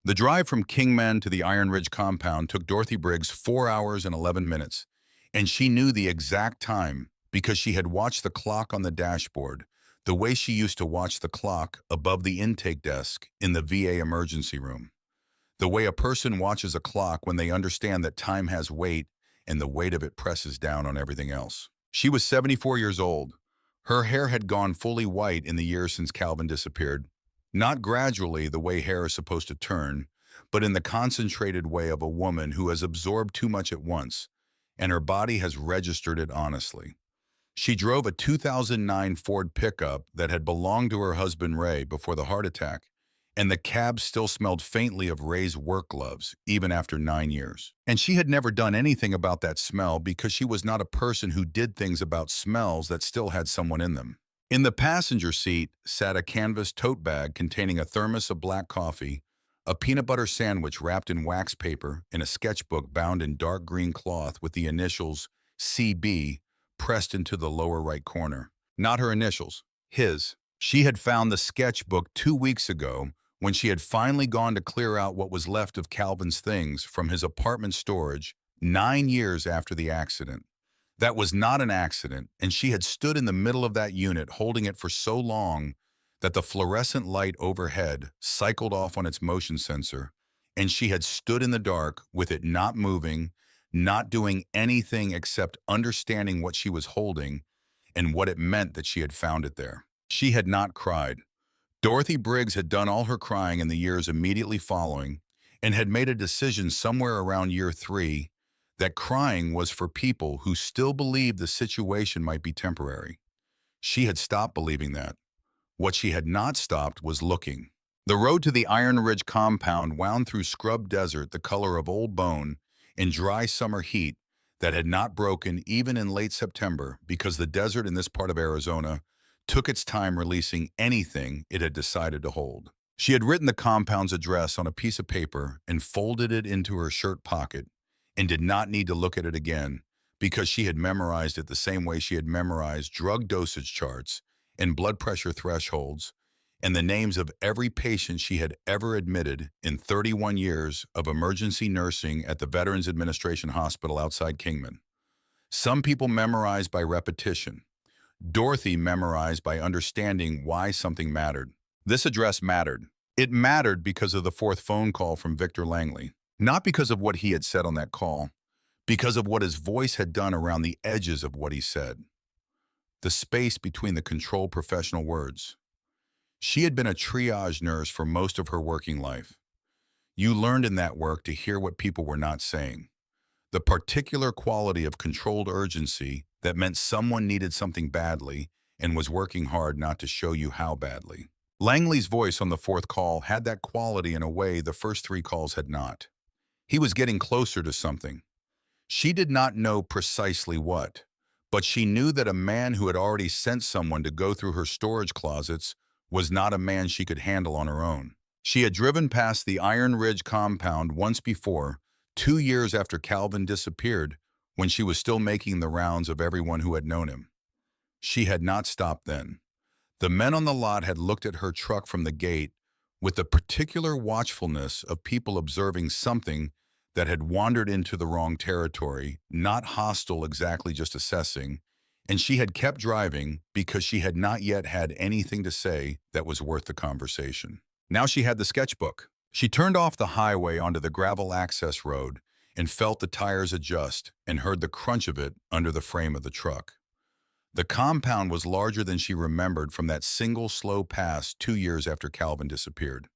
The drive from Kingman to the Iron Ridge compound took Dorothy Briggs 4 hours and 11 minutes, and she knew the exact time because she had watched the clock on the dashboard, the way she used to watch the clock above the intake desk in the VA emergency room. The way a person watches a clock when they understand that time has weight and the weight of it presses down on everything else. She was 74 years old. Her hair had gone fully white in the years since Calvin disappeared. Not gradually the way hair is supposed to turn, but in the concentrated way of a woman who has absorbed too much at once, and her body has registered it honestly. She drove a 2009 Ford pickup that had belonged to her husband Ray before the heart attack, and the cab still smelled faintly of Ray's work gloves, even after 9 years. And she had never done anything about that smell because she was not a person who did things about smells that still had someone in them. In the passenger seat sat a canvas tote bag containing a thermos of black coffee, a peanut butter sandwich wrapped in wax paper, and a sketchbook bound in dark green cloth with the initials CB pressed into the lower right corner. Not her initials, his. She had found the sketchbook 2 weeks ago when she had finally gone to clear out what was left of Calvin's things from his apartment storage 9 years after the accident. That was not an accident, and she had stood in the middle of that unit holding it for so long that the fluorescent light overhead cycled off on its motion sensor, and she had stood in the dark with it not moving, not doing anything except understanding what she was holding and what it meant that she had found it there. She had not cried. Dorothy Briggs had done all her crying in the years immediately following and had made a decision somewhere around year 3 that crying was for people who still believed the situation might be temporary. She had stopped believing that. What she had not stopped was looking. The road to the Iron Ridge compound wound through scrub desert the color of old bone in dry summer heat that had not broken even in late September because the desert in this part of Arizona took its time releasing anything it had decided to hold. She had written the compound's address on a piece of paper and folded it into her shirt pocket and did not need to look at it again because she had memorized it the same way she had memorized drug dosage charts and blood pressure thresholds and the names of every patient she had ever admitted in 31 years of emergency nursing at the Veterans Administration Hospital outside Kingman. Some people memorize by repetition. Dorothy memorized by understanding why something mattered. This address mattered. It mattered because of the 4th phone call from Victor Langley. Not because of what he had said on that call, because of what his voice had done around the edges of what he said. The space between the controlled professional words. She had been a triage nurse for most of her working life. You learned in that work to hear what people were not saying. The particular quality of controlled urgency that meant someone needed something badly and was working hard not to show you how badly. Langley's voice on the 4th call had that quality in a way the first 3 calls had not. He was getting closer to something. She did not know precisely what, but she knew that a man who had already sent someone to go through her storage closets was not a man she could handle on her own. She had driven past the Iron Ridge compound once before, 2 years after Calvin disappeared, when she was still making the rounds of everyone who had known him. She had not stopped then. The men on the lot had looked at her truck from the gate with the particular watchfulness of people observing something that had wandered into the wrong territory, not hostile exactly, just assessing, and she had kept driving because she had not yet had anything to say that was worth the conversation. Now she had the sketchbook. She turned off the highway onto the gravel access road and felt the tires adjust and heard the crunch of it under the frame of the truck. The compound was larger than she remembered from that single slow pass 2 years after Calvin disappeared.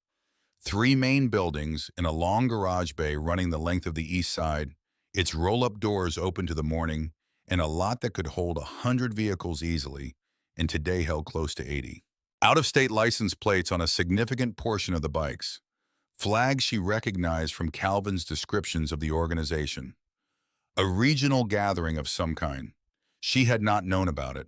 3 main buildings in a long garage bay running the length of the east side, its roll-up doors open to the morning, and a lot that could hold 100 vehicles easily, and today held close to 80. Out-of-state license plates on a significant portion of the bikes. Flags she recognized from Calvin's descriptions of the organization. A regional gathering of some kind. She had not known about it.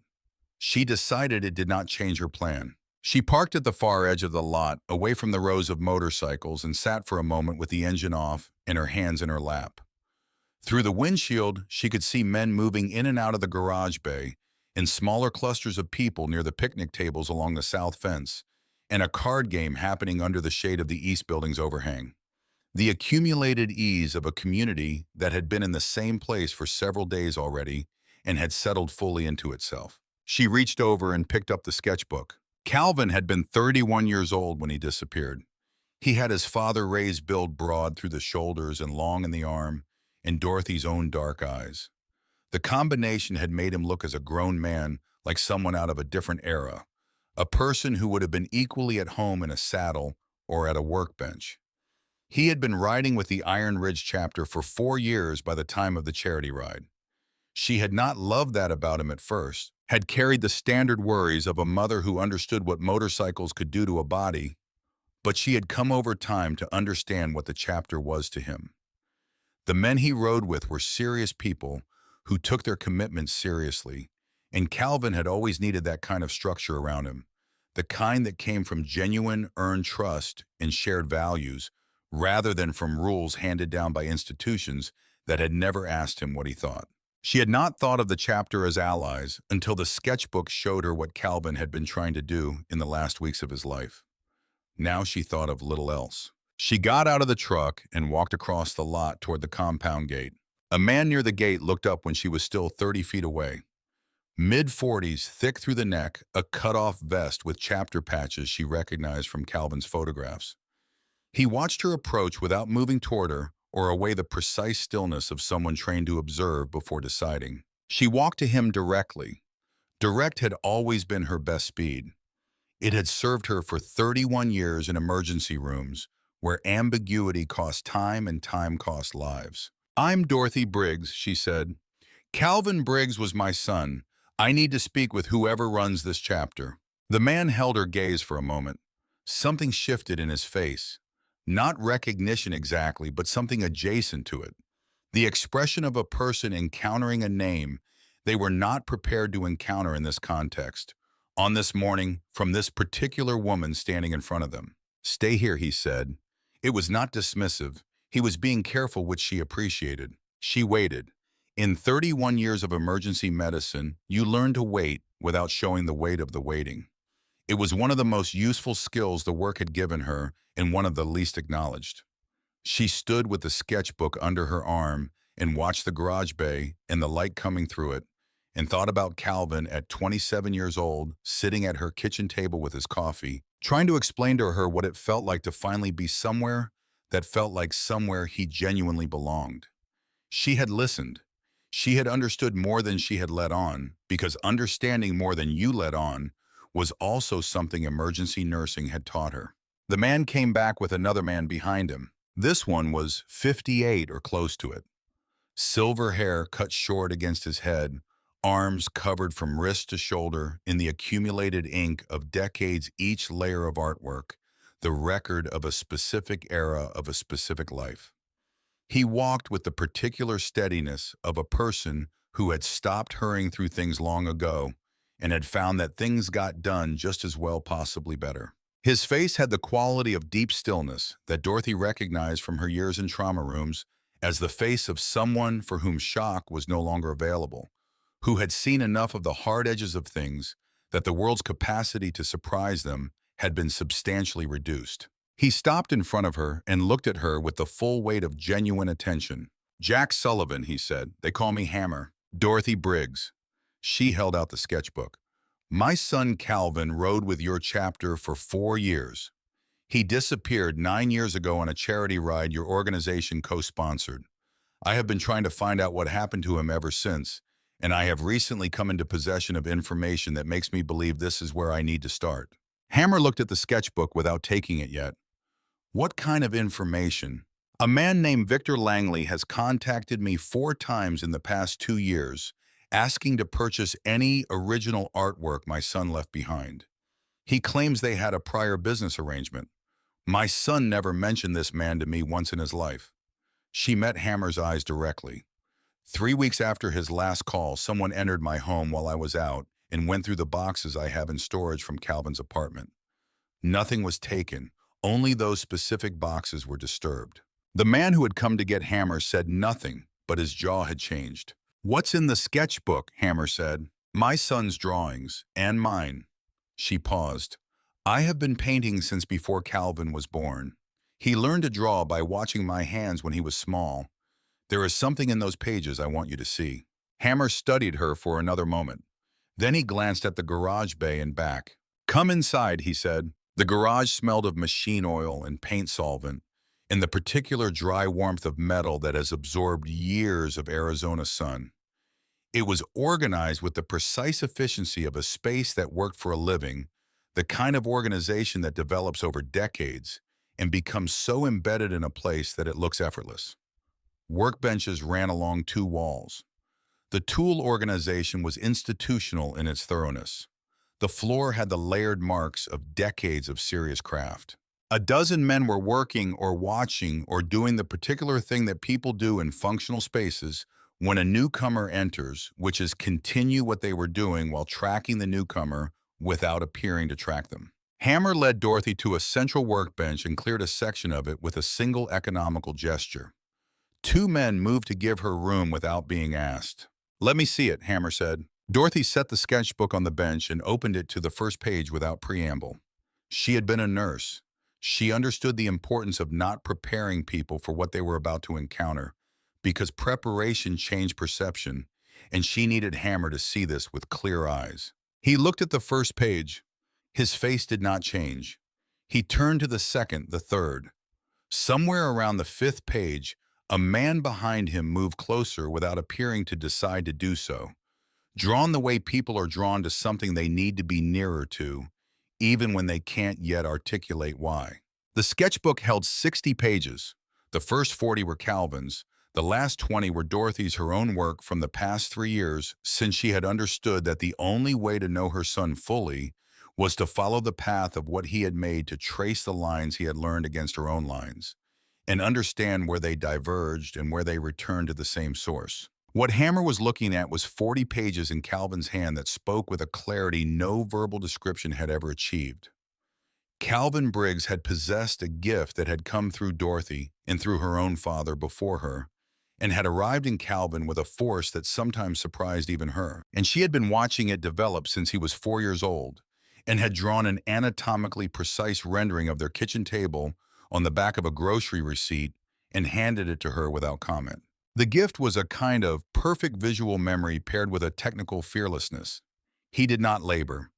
She decided it did not change her plan. She parked at the far edge of the lot, away from the rows of motorcycles, and sat for a moment with the engine off and her hands in her lap. Through the windshield, she could see men moving in and out of the garage bay, and smaller clusters of people near the picnic tables along the south fence, and a card game happening under the shade of the east building's overhang. The accumulated ease of a community that had been in the same place for several days already and had settled fully into itself. She reached over and picked up the sketchbook. Calvin had been 31 years old when he disappeared. He had his father Ray's build broad through the shoulders and long in the arm, and Dorothy's own dark eyes. The combination had made him look as a grown man, like someone out of a different era, a person who would have been equally at home in a saddle or at a workbench. He had been riding with the Iron Ridge chapter for 4 years by the time of the charity ride. She had not loved that about him at first, had carried the standard worries of a mother who understood what motorcycles could do to a body, but she had come over time to understand what the chapter was to him. The men he rode with were serious people who took their commitments seriously, and Calvin had always needed that kind of structure around him, the kind that came from genuine, earned trust and shared values, rather than from rules handed down by institutions that had never asked him what he thought. She had not thought of the chapter as allies until the sketchbook showed her what Calvin had been trying to do in the last weeks of his life. Now she thought of little else. She got out of the truck and walked across the lot toward the compound gate. A man near the gate looked up when she was still 30 feet away. Mid-40s, thick through the neck, a cut-off vest with chapter patches she recognized from Calvin's photographs. He watched her approach without moving toward her or away the precise stillness of someone trained to observe before deciding. She walked to him directly. Direct had always been her best speed. It had served her for 31 years in emergency rooms, where ambiguity cost time and time cost lives. "I'm Dorothy Briggs," she said. "Calvin Briggs was my son. I need to speak with whoever runs this chapter." The man held her gaze for a moment. Something shifted in his face. Not recognition exactly, but something adjacent to it. The expression of a person encountering a name they were not prepared to encounter in this context. On this morning, from this particular woman standing in front of them. "Stay here," he said. It was not dismissive. He was being careful, which she appreciated. She waited. In 31 years of emergency medicine, you learn to wait without showing the weight of the waiting. It was one of the most useful skills the work had given her and one of the least acknowledged. She stood with the sketchbook under her arm and watched the garage bay and the light coming through it, and thought about Calvin at 27 years old, sitting at her kitchen table with his coffee, trying to explain to her what it felt like to finally be somewhere that felt like somewhere he genuinely belonged. She had listened. She had understood more than she had let on, because understanding more than you let on was also something emergency nursing had taught her. The man came back with another man behind him. This one was 58 or close to it. Silver hair cut short against his head, arms covered from wrist to shoulder in the accumulated ink of decades, each layer of artwork, the record of a specific era of a specific life. He walked with the particular steadiness of a person who had stopped hurrying through things long ago and had found that things got done just as well, possibly better. His face had the quality of deep stillness that Dorothy recognized from her years in trauma rooms as the face of someone for whom shock was no longer available, who had seen enough of the hard edges of things that the world's capacity to surprise them had been substantially reduced. He stopped in front of her and looked at her with the full weight of genuine attention. "Jack Sullivan," he said. "They call me Hammer." "Dorothy Briggs." She held out the sketchbook. "My son Calvin rode with your chapter for 4 years. He disappeared 9 years ago on a charity ride your organization co-sponsored. I have been trying to find out what happened to him ever since, and I have recently come into possession of information that makes me believe this is where I need to start." Hammer looked at the sketchbook without taking it yet. "What kind of information?" "A man named Victor Langley has contacted me 4 times in the past 2 years, asking to purchase any original artwork my son left behind. He claims they had a prior business arrangement. My son never mentioned this man to me once in his life." She met Hammer's eyes directly. "3 weeks after his last call, someone entered my home while I was out and went through the boxes I have in storage from Calvin's apartment. Nothing was taken. Only those specific boxes were disturbed." The man who had come to get Hammer said nothing, but his jaw had changed. "What's in the sketchbook?" Hammer said. "My son's drawings, and mine." She paused. "I have been painting since before Calvin was born. He learned to draw by watching my hands when he was small. There is something in those pages I want you to see. Hammer studied her for another moment. Then he glanced at the garage bay and back. Come inside, he said. The garage smelled of machine oil and paint solvent, and the particular dry warmth of metal that has absorbed years of Arizona sun. It was organized with the precise efficiency of a space that worked for a living, the kind of organization that develops over decades and becomes so embedded in a place that it looks effortless. Workbenches ran along two walls. The tool organization was institutional in its thoroughness. The floor had the layered marks of decades of serious craft. A dozen men were working or watching or doing the particular thing that people do in functional spaces when a newcomer enters, which is continue what they were doing while tracking the newcomer without appearing to track them. Hammer led Dorothy to a central workbench and cleared a section of it with a single economical gesture. Two men moved to give her room without being asked. Let me see it, Hammer said. Dorothy set the sketchbook on the bench and opened it to the first page without preamble. She had been a nurse. She understood the importance of not preparing people for what they were about to encounter, because preparation changed perception, and she needed Hammer to see this with clear eyes. He looked at the first page. His face did not change. He turned to the second, the third. Somewhere around the fifth page, a man behind him moved closer without appearing to decide to do so. Drawn the way people are drawn to something they need to be nearer to, even when they can't yet articulate why. The sketchbook held 60 pages. The first 40 were Calvin's. The last 20 were Dorothy's, her own work from the past 3 years, since she had understood that the only way to know her son fully was to follow the path of what he had made, to trace the lines he had learned against her own lines, and understand where they diverged and where they returned to the same source. What Hammer was looking at was 40 pages in Calvin's hand that spoke with a clarity no verbal description had ever achieved. Calvin Briggs had possessed a gift that had come through Dorothy and through her own father before her, and had arrived in Calvin with a force that sometimes surprised even her. And she had been watching it develop since he was 4 years old, and had drawn an anatomically precise rendering of their kitchen table on the back of a grocery receipt and handed it to her without comment. The gift was a kind of perfect visual memory paired with a technical fearlessness. He did not labor.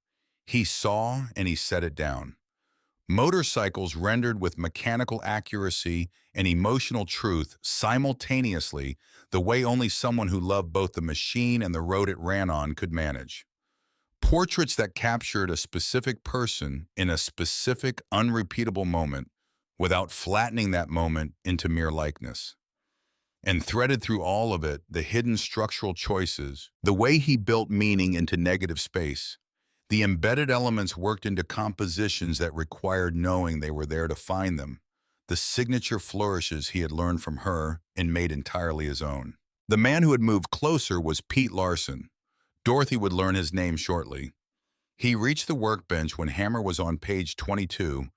He saw and he set it down. Motorcycles rendered with mechanical accuracy and emotional truth simultaneously, the way only someone who loved both the machine and the road it ran on could manage. Portraits that captured a specific person in a specific, unrepeatable moment without flattening that moment into mere likeness. And threaded through all of it, the hidden structural choices, the way he built meaning into negative space, the embedded elements worked into compositions that required knowing they were there to find them, the signature flourishes he had learned from her and made entirely his own. The man who had moved closer was Pete Larson. Dorothy would learn his name shortly. He reached the workbench when Hammer was on page 22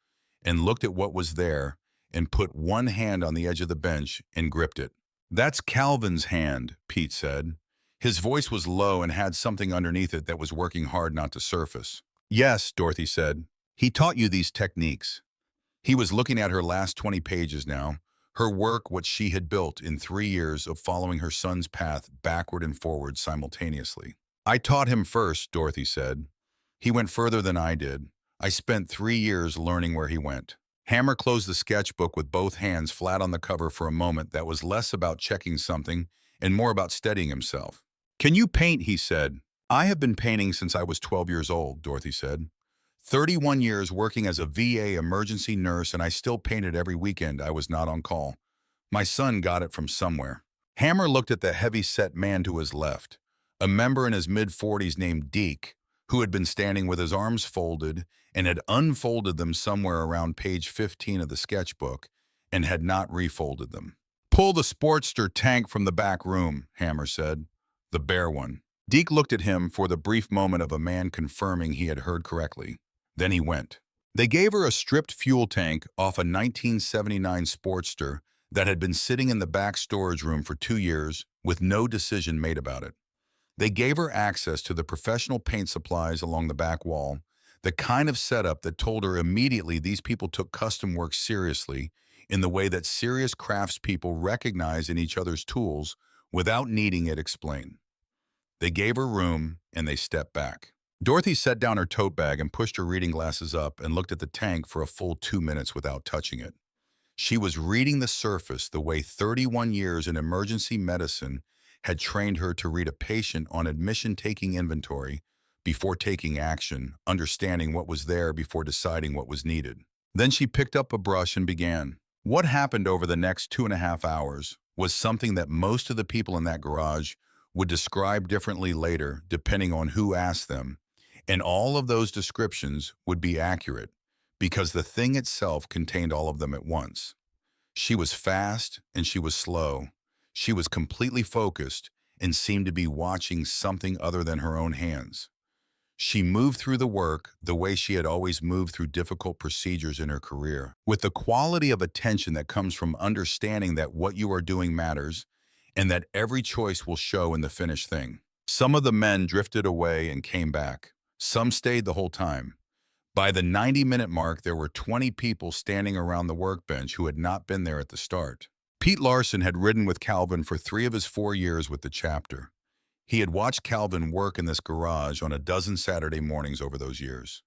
and looked at what was there and put one hand on the edge of the bench and gripped it. That's Calvin's hand, Pete said. His voice was low and had something underneath it that was working hard not to surface. Yes, Dorothy said. He taught you these techniques. He was looking at her last 20 pages now, her work, what she had built in 3 years of following her son's path backward and forward simultaneously. I taught him first, Dorothy said. He went further than I did. I spent 3 years learning where he went. Hammer closed the sketchbook with both hands flat on the cover for a moment that was less about checking something and more about steadying himself. Can you paint? He said. I have been painting since I was 12 years old, Dorothy said. 31 years working as a VA emergency nurse, and I still painted every weekend I was not on call. My son got it from somewhere. Hammer looked at the heavy-set man to his left, a member in his mid-40s named Deke, who had been standing with his arms folded and had unfolded them somewhere around page 15 of the sketchbook and had not refolded them. Pull the Sportster tank from the back room, Hammer said. The bare one. Deke looked at him for the brief moment of a man confirming he had heard correctly. Then he went. They gave her a stripped fuel tank off a 1979 Sportster that had been sitting in the back storage room for 2 years with no decision made about it. They gave her access to the professional paint supplies along the back wall, the kind of setup that told her immediately these people took custom work seriously in the way that serious craftspeople recognize in each other's tools without needing it explained. They gave her room and they stepped back. Dorothy set down her tote bag and pushed her reading glasses up and looked at the tank for a full 2 minutes without touching it. She was reading the surface the way 31 years in emergency medicine had trained her to read a patient on admission, taking inventory before taking action, understanding what was there before deciding what was needed. Then she picked up a brush and began. What happened over the next 2.5 hours was something that most of the people in that garage would describe differently later, depending on who asked them. And all of those descriptions would be accurate, because the thing itself contained all of them at once. She was fast and she was slow. She was completely focused and seemed to be watching something other than her own hands. She moved through the work the way she had always moved through difficult procedures in her career, with the quality of attention that comes from understanding that what you are doing matters and that every choice will show in the finished thing. Some of the men drifted away and came back. Some stayed the whole time. By the 90-minute mark, there were 20 people standing around the workbench who had not been there at the start. Pete Larson had ridden with Calvin for 3 of his 4 years with the chapter. He had watched Calvin work in this garage on a dozen Saturday mornings over those years.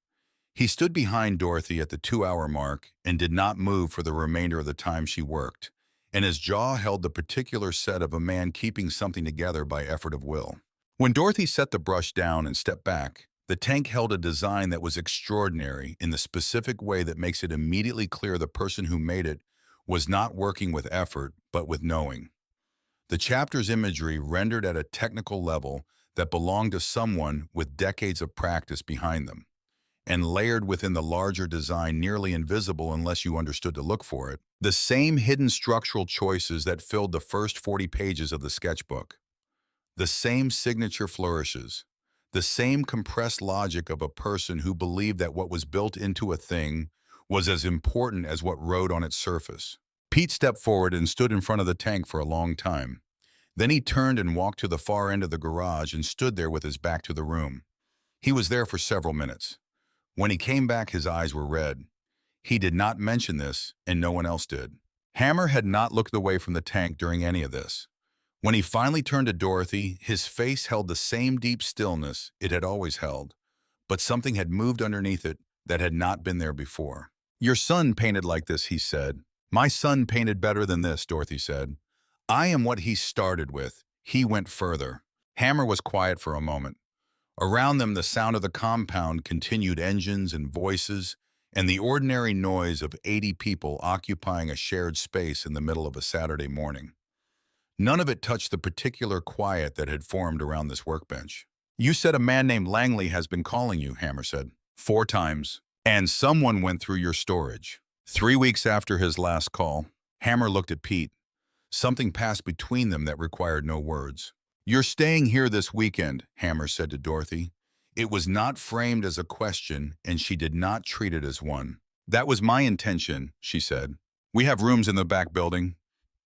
He stood behind Dorothy at the 2-hour mark and did not move for the remainder of the time she worked, and his jaw held the particular set of a man keeping something together by effort of will. When Dorothy set the brush down and stepped back, the tank held a design that was extraordinary in the specific way that makes it immediately clear the person who made it was not working with effort, but with knowing. The chapter's imagery rendered at a technical level that belonged to someone with decades of practice behind them, and layered within the larger design, nearly invisible unless you understood to look for it, the same hidden structural choices that filled the first 40 pages of the sketchbook. The same signature flourishes, the same compressed logic of a person who believed that what was built into a thing was as important as what rode on its surface. Pete stepped forward and stood in front of the tank for a long time. Then he turned and walked to the far end of the garage and stood there with his back to the room. He was there for several minutes. When he came back, his eyes were red. He did not mention this, and no one else did. Hammer had not looked away from the tank during any of this. When he finally turned to Dorothy, his face held the same deep stillness it had always held, but something had moved underneath it that had not been there before. "Your son painted like this," he said. "My son painted better than this," Dorothy said. "I am what he started with. He went further." Hammer was quiet for a moment. Around them, the sound of the compound continued, engines and voices, and the ordinary noise of 80 people occupying a shared space in the middle of a Saturday morning. None of it touched the particular quiet that had formed around this workbench. "You said a man named Langley has been calling you," Hammer said. "4 times. And someone went through your storage." 3 weeks after his last call, Hammer looked at Pete. Something passed between them that required no words. "You're staying here this weekend," Hammer said to Dorothy. It was not framed as a question, and she did not treat it as one. "That was my intention," she said. "We have rooms in the back building."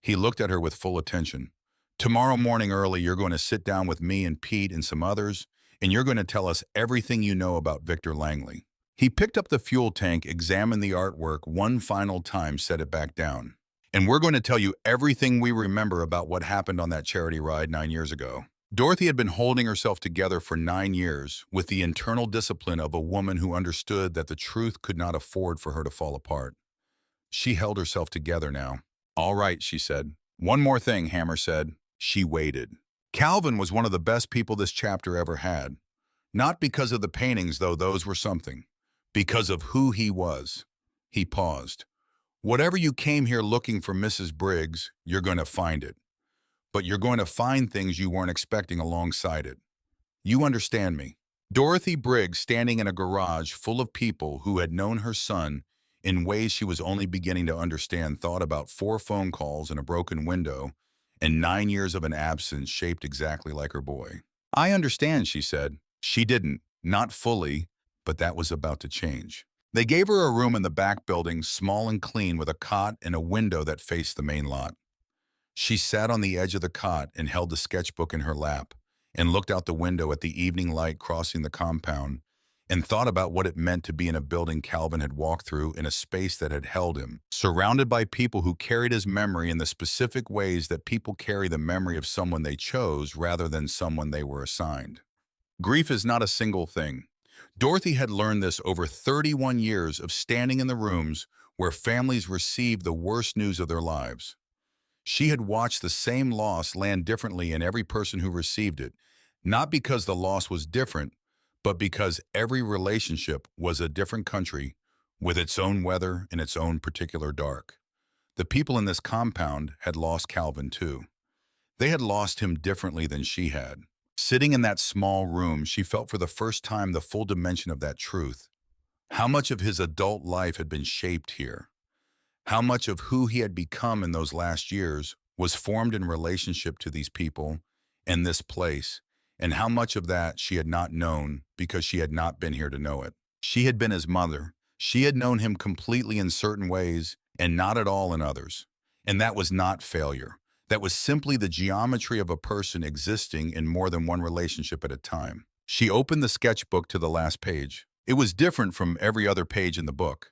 He looked at her with full attention. "Tomorrow morning early, you're going to sit down with me and Pete and some others, and you're going to tell us everything you know about Victor Langley." He picked up the fuel tank, examined the artwork one final time, set it back down. "And we're going to tell you everything we remember about what happened on that charity ride 9 years ago." Dorothy had been holding herself together for 9 years with the internal discipline of a woman who understood that the truth could not afford for her to fall apart. She held herself together now. "All right," she said. "One more thing," Hammer said. She waited. "Calvin was one of the best people this chapter ever had. Not because of the paintings, though those were something. Because of who he was." He paused. "Whatever you came here looking for, Mrs. Briggs, you're going to find it. But you're going to find things you weren't expecting alongside it. You understand me?" Dorothy Briggs, standing in a garage full of people who had known her son in ways she was only beginning to understand, thought about 4 phone calls and a broken window and 9 years of an absence shaped exactly like her boy. "I understand," she said. She didn't, not fully, but that was about to change. They gave her a room in the back building, small and clean, with a cot and a window that faced the main lot. She sat on the edge of the cot and held the sketchbook in her lap and looked out the window at the evening light crossing the compound and thought about what it meant to be in a building Calvin had walked through, in a space that had held him, surrounded by people who carried his memory in the specific ways that people carry the memory of someone they chose rather than someone they were assigned. Grief is not a single thing. Dorothy had learned this over 31 years of standing in the rooms where families received the worst news of their lives. She had watched the same loss land differently in every person who received it, not because the loss was different, but because every relationship was a different country with its own weather and its own particular dark. The people in this compound had lost Calvin too. They had lost him differently than she had. Sitting in that small room, she felt for the first time the full dimension of that truth. How much of his adult life had been shaped here? How much of who he had become in those last years was formed in relationship to these people and this place, and how much of that she had not known because she had not been here to know it. She had been his mother. She had known him completely in certain ways and not at all in others. And that was not failure. That was simply the geometry of a person existing in more than one relationship at a time. She opened the sketchbook to the last page. It was different from every other page in the book.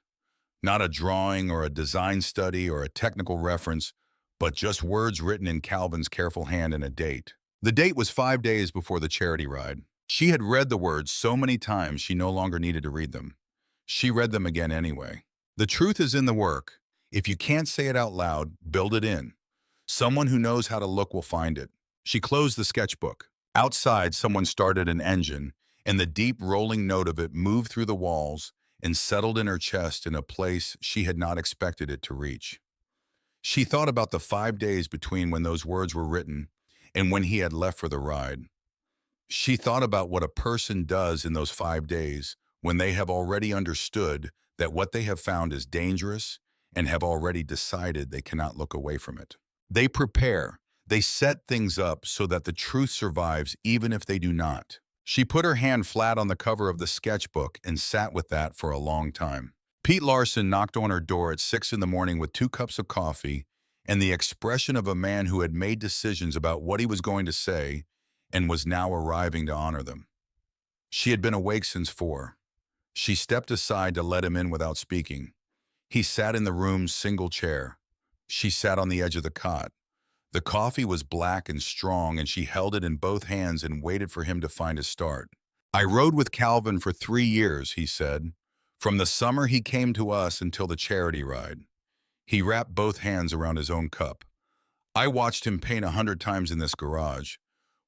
Not a drawing or a design study or a technical reference, but just words written in Calvin's careful hand and a date. The date was 5 days before the charity ride. She had read the words so many times she no longer needed to read them. She read them again anyway. The truth is in the work. If you can't say it out loud, build it in. Someone who knows how to look will find it. She closed the sketchbook. Outside, someone started an engine, and the deep rolling note of it moved through the walls and settled in her chest in a place she had not expected it to reach. She thought about the 5 days between when those words were written and when he had left for the ride. She thought about what a person does in those 5 days when they have already understood that what they have found is dangerous and have already decided they cannot look away from it. They prepare. They set things up so that the truth survives even if they do not. She put her hand flat on the cover of the sketchbook and sat with that for a long time. Pete Larson knocked on her door at 6 in the morning with 2 cups of coffee and the expression of a man who had made decisions about what he was going to say and was now arriving to honor them. She had been awake since 4. She stepped aside to let him in without speaking. He sat in the room's single chair. She sat on the edge of the cot. The coffee was black and strong, and she held it in both hands and waited for him to find a start. "I rode with Calvin for 3 years," he said. "From the summer he came to us until the charity ride." He wrapped both hands around his own cup. "I watched him paint 100 times in this garage.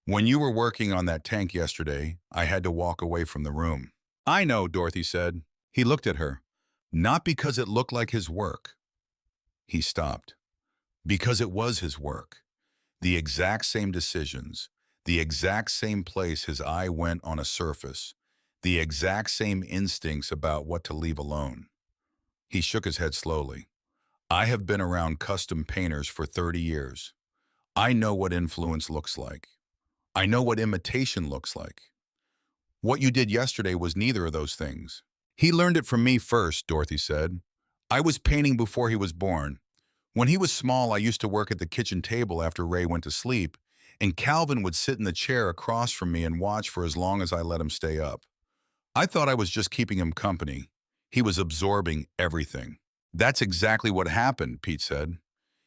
When you were working on that tank yesterday, I had to walk away from the room." "I know," Dorothy said. He looked at her. "Not because it looked like his work." He stopped. Because it was his work. The exact same decisions, the exact same place his eye went on a surface, the exact same instincts about what to leave alone. He shook his head slowly. "I have been around custom painters for 30 years. I know what influence looks like. I know what imitation looks like. What you did yesterday was neither of those things." "He learned it from me first," Dorothy said. "I was painting before he was born. When he was small, I used to work at the kitchen table after Ray went to sleep, and Calvin would sit in the chair across from me and watch for as long as I let him stay up. I thought I was just keeping him company. He was absorbing everything." "That's exactly what happened," Pete said.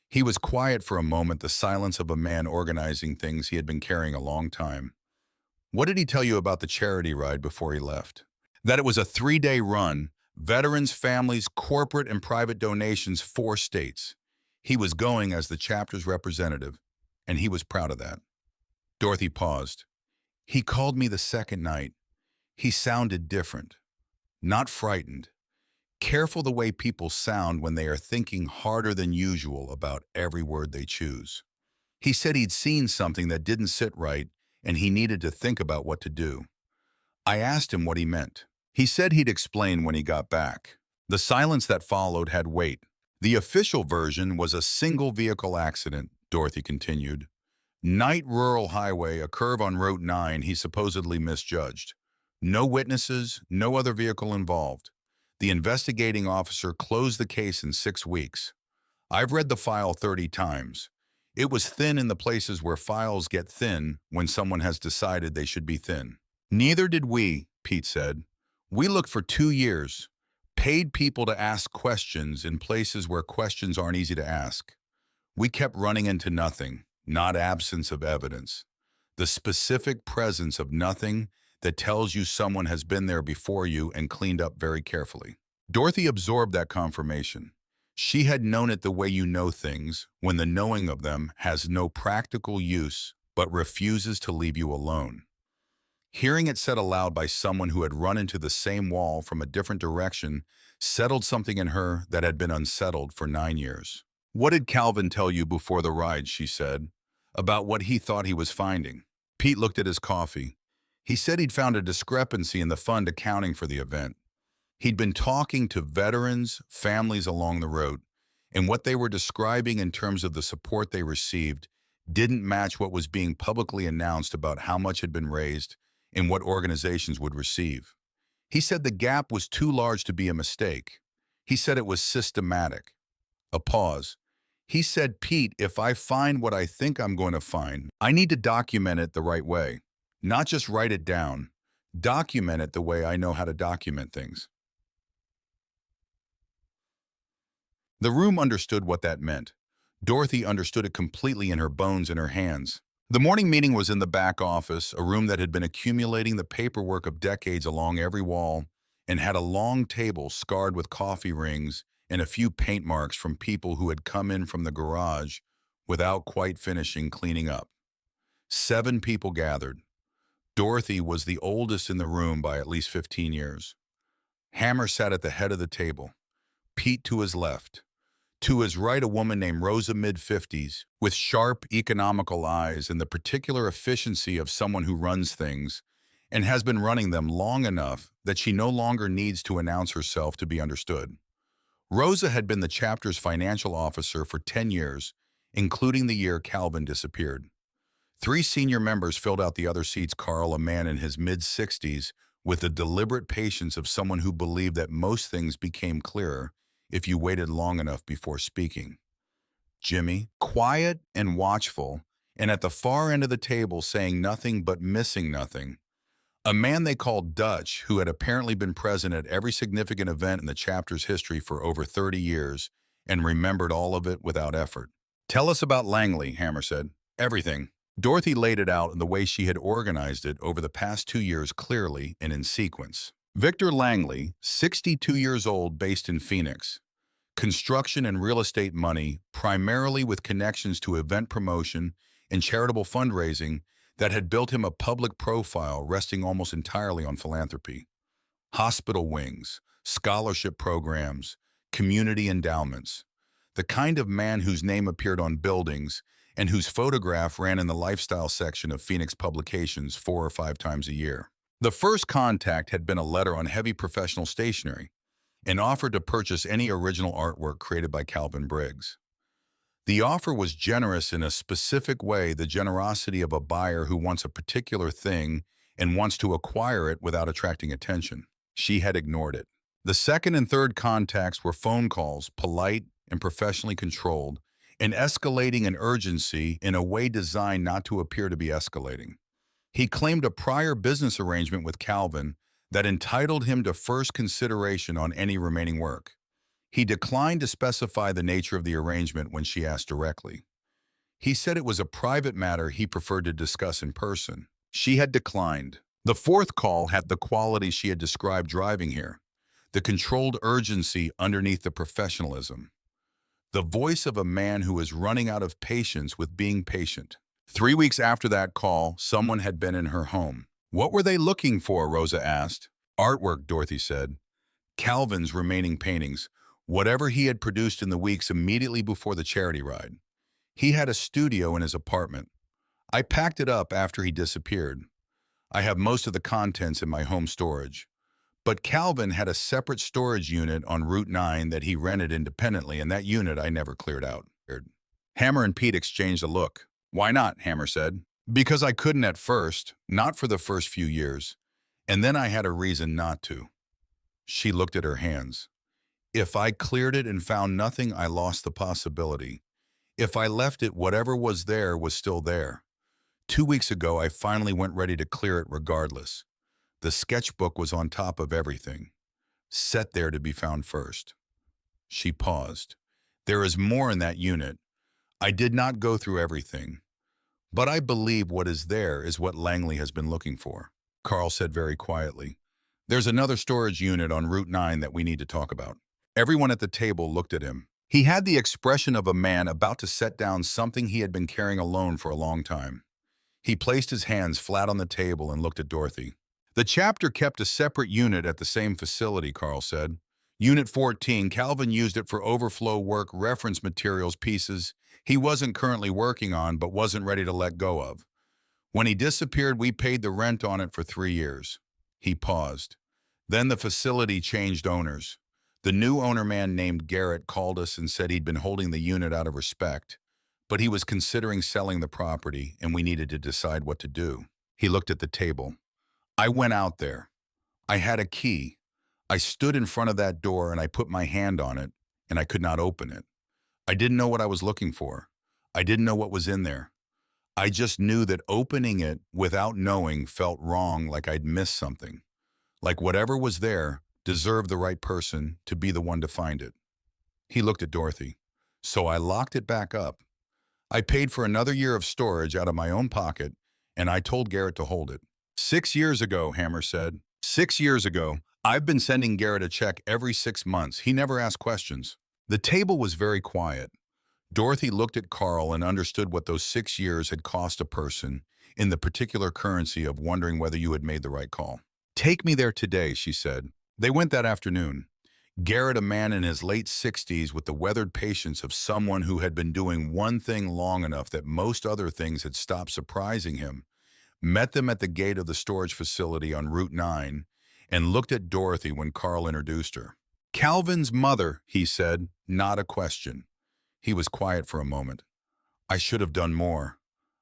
He was quiet for a moment, the silence of a man organizing things he had been carrying a long time. "What did he tell you about the charity ride before he left?" "That it was a 3-day run, veterans, families, corporate and private donations, 4 states. He was going as the chapter's representative, and he was proud of that." Dorothy paused. "He called me the second night. He sounded different. Not frightened. Careful the way people sound when they are thinking harder than usual about every word they choose. He said he'd seen something that didn't sit right, and he needed to think about what to do. I asked him what he meant. He said he'd explain when he got back." The silence that followed had weight. "The official version was a single-vehicle accident," Dorothy continued. "Night rural highway, a curve on Route 9 he supposedly misjudged. No witnesses, no other vehicle involved. The investigating officer closed the case in 6 weeks. I've read the file 30 times. It was thin in the places where files get thin when someone has decided they should be thin." "Neither did we," Pete said. We looked for 2 years, paid people to ask questions in places where questions aren't easy to ask. We kept running into nothing, not absence of evidence. The specific presence of nothing that tells you someone has been there before you and cleaned up very carefully. Dorothy absorbed that confirmation. She had known it the way you know things, when the knowing of them has no practical use but refuses to leave you alone. Hearing it said aloud by someone who had run into the same wall from a different direction settled something in her that had been unsettled for 9 years. "What did Calvin tell you before the ride?" she said, "about what he thought he was finding?" Pete looked at his coffee. He said he'd found a discrepancy in the fund accounting for the event. He'd been talking to veterans, families along the road, and what they were describing in terms of the support they received didn't match what was being publicly announced about how much had been raised and what organizations would receive. He said the gap was too large to be a mistake. He said it was systematic. A pause. He said, "Pete, if I find what I think I'm going to find, I need to document it the right way. Not just write it down. Document it the way I know how to document things." The room understood what that meant. Dorothy understood it completely in her bones and her hands. The morning meeting was in the back office, a room that had been accumulating the paperwork of decades along every wall and had a long table scarred with coffee rings and a few paint marks from people who had come in from the garage without quite finishing cleaning up. 7 people gathered. Dorothy was the oldest in the room by at least 15 years. Hammer sat at the head of the table, Pete to his left. To his right, a woman named Rosa, mid-50s, with sharp, economical eyes and the particular efficiency of someone who runs things and has been running them long enough that she no longer needs to announce herself to be understood. Rosa had been the chapter's financial officer for 10 years, including the year Calvin disappeared. 3 senior members filled out the other seats. Carl, a man in his mid-60s, with the deliberate patience of someone who believed that most things became clearer if you waited long enough before speaking. Jimmy, quiet and watchful, and at the far end of the table saying nothing but missing nothing. A man they called Dutch, who had apparently been present at every significant event in the chapter's history for over 30 years and remembered all of it without effort. "Tell us about Langley," Hammer said. "Everything." Dorothy laid it out in the way she had organized it over the past 2 years, clearly and in sequence. Victor Langley, 62 years old, based in Phoenix. Construction and real estate money, primarily with connections to event promotion and charitable fundraising that had built him a public profile resting almost entirely on philanthropy. Hospital wings, scholarship programs, community endowments. The kind of man whose name appeared on buildings and whose photograph ran in the lifestyle section of Phoenix publications 4 or 5 times a year. The first contact had been a letter on heavy professional stationery, and offered to purchase any original artwork created by Calvin Briggs. The offer was generous in a specific way, the generosity of a buyer who wants a particular thing and wants to acquire it without attracting attention. She had ignored it. The second and third contacts were phone calls, polite and professionally controlled, and escalating in urgency in a way designed not to appear to be escalating. He claimed a prior business arrangement with Calvin that entitled him to first consideration on any remaining work. He declined to specify the nature of the arrangement when she asked directly. He said it was a private matter he preferred to discuss in person. She had declined. The fourth call had the qualities she had described driving here, the controlled urgency underneath the professionalism, the voice of a man who is running out of patience with being patient. 3 weeks after that call, someone had been in her home. "What were they looking for?" Rosa asked. "Artwork," Dorothy said. Calvin's remaining paintings, whatever he had produced in the weeks immediately before the charity ride. He had a studio in his apartment. "I packed it up after he disappeared. I have most of the contents in my home storage. But Calvin had a separate storage unit on Route 9 that he rented independently, and that unit I never cleared out." Hammer and Pete exchanged a look. "Why not?" Hammer said. "Because I couldn't at first, not for the first few years, and then I had a reason not to." She looked at her hands. "If I cleared it and found nothing, I lost the possibility. If I left it, whatever was there was still there. 2 weeks ago, I finally went ready to clear it regardless. The sketchbook was on top of everything, set there to be found first. She paused. There is more in that unit. I did not go through everything, but I believe what is there is what Langley has been looking for. Carl said very quietly. There's another storage unit on Route 9 that we need to talk about. Everyone at the table looked at him. He had the expression of a man about to set down something he had been carrying alone for a long time. He placed his hands flat on the table and looked at Dorothy. The chapter kept a separate unit at the same facility, Carl said. Unit 14, Calvin used it for overflow work reference materials pieces he wasn't currently working on but wasn't ready to let go of. When he disappeared, we paid the rent on it for 3 years. He paused. Then the facility changed owners. The new owner man named Garrett called us and said he'd been holding the unit out of respect, but he was considering selling the property and we needed to decide what to do. He looked at the table. I went out there. I had a key. I stood in front of that door and I put my hand on it and I could not open it. I didn't know what I was looking for. I didn't know what was in there. I just knew that opening it without knowing felt wrong, like I'd missed something. Like whatever was there deserved the right person to be the one to find it. He looked at Dorothy. So I locked it back up. I paid for another year of storage out of my own pocket, and I told Garrett to hold it. 6 years ago, Hammer said. 6 years ago. I've been sending Garrett a check every 6 months. He never asked questions. The table was very quiet. Dorothy looked at Carl and understood what those 6 years had cost a person in the particular currency of wondering whether you had made the right call. Take me there today, she said. They went that afternoon. Garrett, a man in his late 60s with the weathered patience of someone who had been doing one thing long enough that most other things had stopped surprising him, met them at the gate of the storage facility on Route 9 and looked at Dorothy when Carl introduced her. Calvin's mother, he said, not a question. He was quiet for a moment. I should have done more.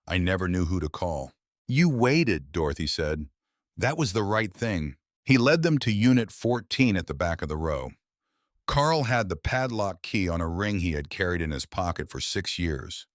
I never knew who to call. You waited, Dorothy said. That was the right thing. He led them to Unit 14 at the back of the row. Carl had the padlock key on a ring he had carried in his pocket for 6 years.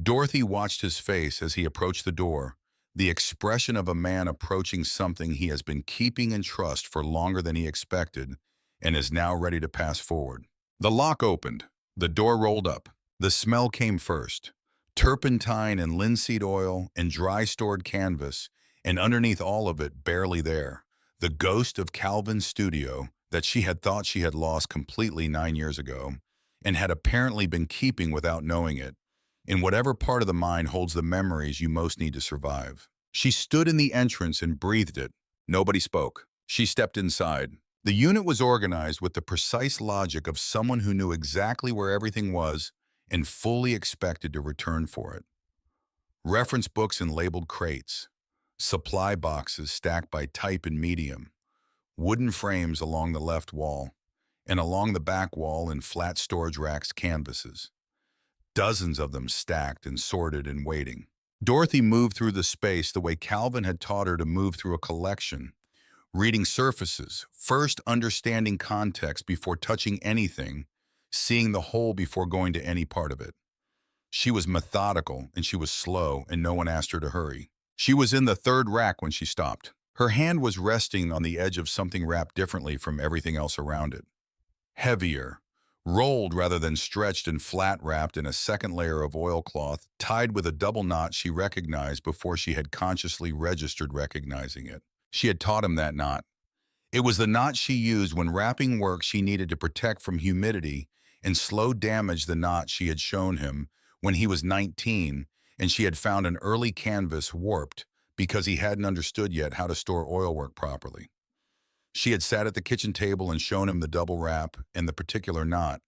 Dorothy watched his face as he approached the door, the expression of a man approaching something he has been keeping in trust for longer than he expected and is now ready to pass forward. The lock opened. The door rolled up. The smell came first. Turpentine and linseed oil and dry stored canvas, and underneath all of it, barely there, the ghost of Calvin's studio that she had thought she had lost completely 9 years ago and had apparently been keeping without knowing it, in whatever part of the mind holds the memories you most need to survive. She stood in the entrance and breathed it. Nobody spoke. She stepped inside. The unit was organized with the precise logic of someone who knew exactly where everything was and fully expected to return for it. Reference books in labeled crates, supply boxes stacked by type and medium, wooden frames along the left wall, and along the back wall in flat storage racks canvases. Dozens of them stacked and sorted and waiting. Dorothy moved through the space the way Calvin had taught her to move through a collection, reading surfaces, first understanding context before touching anything, seeing the whole before going to any part of it. She was methodical and she was slow, and no one asked her to hurry. She was in the third rack when she stopped. Her hand was resting on the edge of something wrapped differently from everything else around it. Heavier, rolled rather than stretched and flat wrapped in a second layer of oilcloth, tied with a double knot she recognized before she had consciously registered recognizing it. She had taught him that knot. It was the knot she used when wrapping work she needed to protect from humidity and slow damage, the knot she had shown him when he was 19 and she had found an early canvas warped because he hadn't understood yet how to store oil work properly. She had sat at the kitchen table and shown him the double wrap and the particular knot,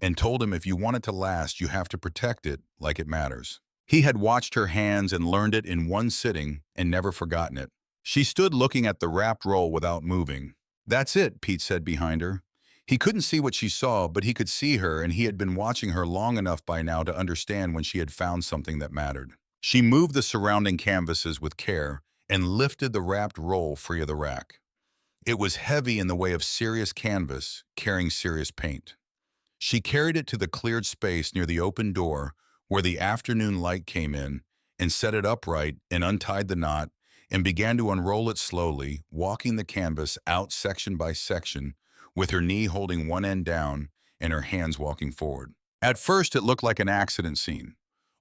and told him if you want it to last, you have to protect it like it matters. He had watched her hands and learned it in one sitting and never forgotten it. She stood looking at the wrapped roll without moving. That's it, Pete said behind her. He couldn't see what she saw, but he could see her, and he had been watching her long enough by now to understand when she had found something that mattered. She moved the surrounding canvases with care and lifted the wrapped roll free of the rack. It was heavy in the way of serious canvas, carrying serious paint. She carried it to the cleared space near the open door where the afternoon light came in and set it upright and untied the knot and began to unroll it slowly, walking the canvas out section by section, with her knee holding one end down and her hands walking forward. At first, it looked like an accident scene.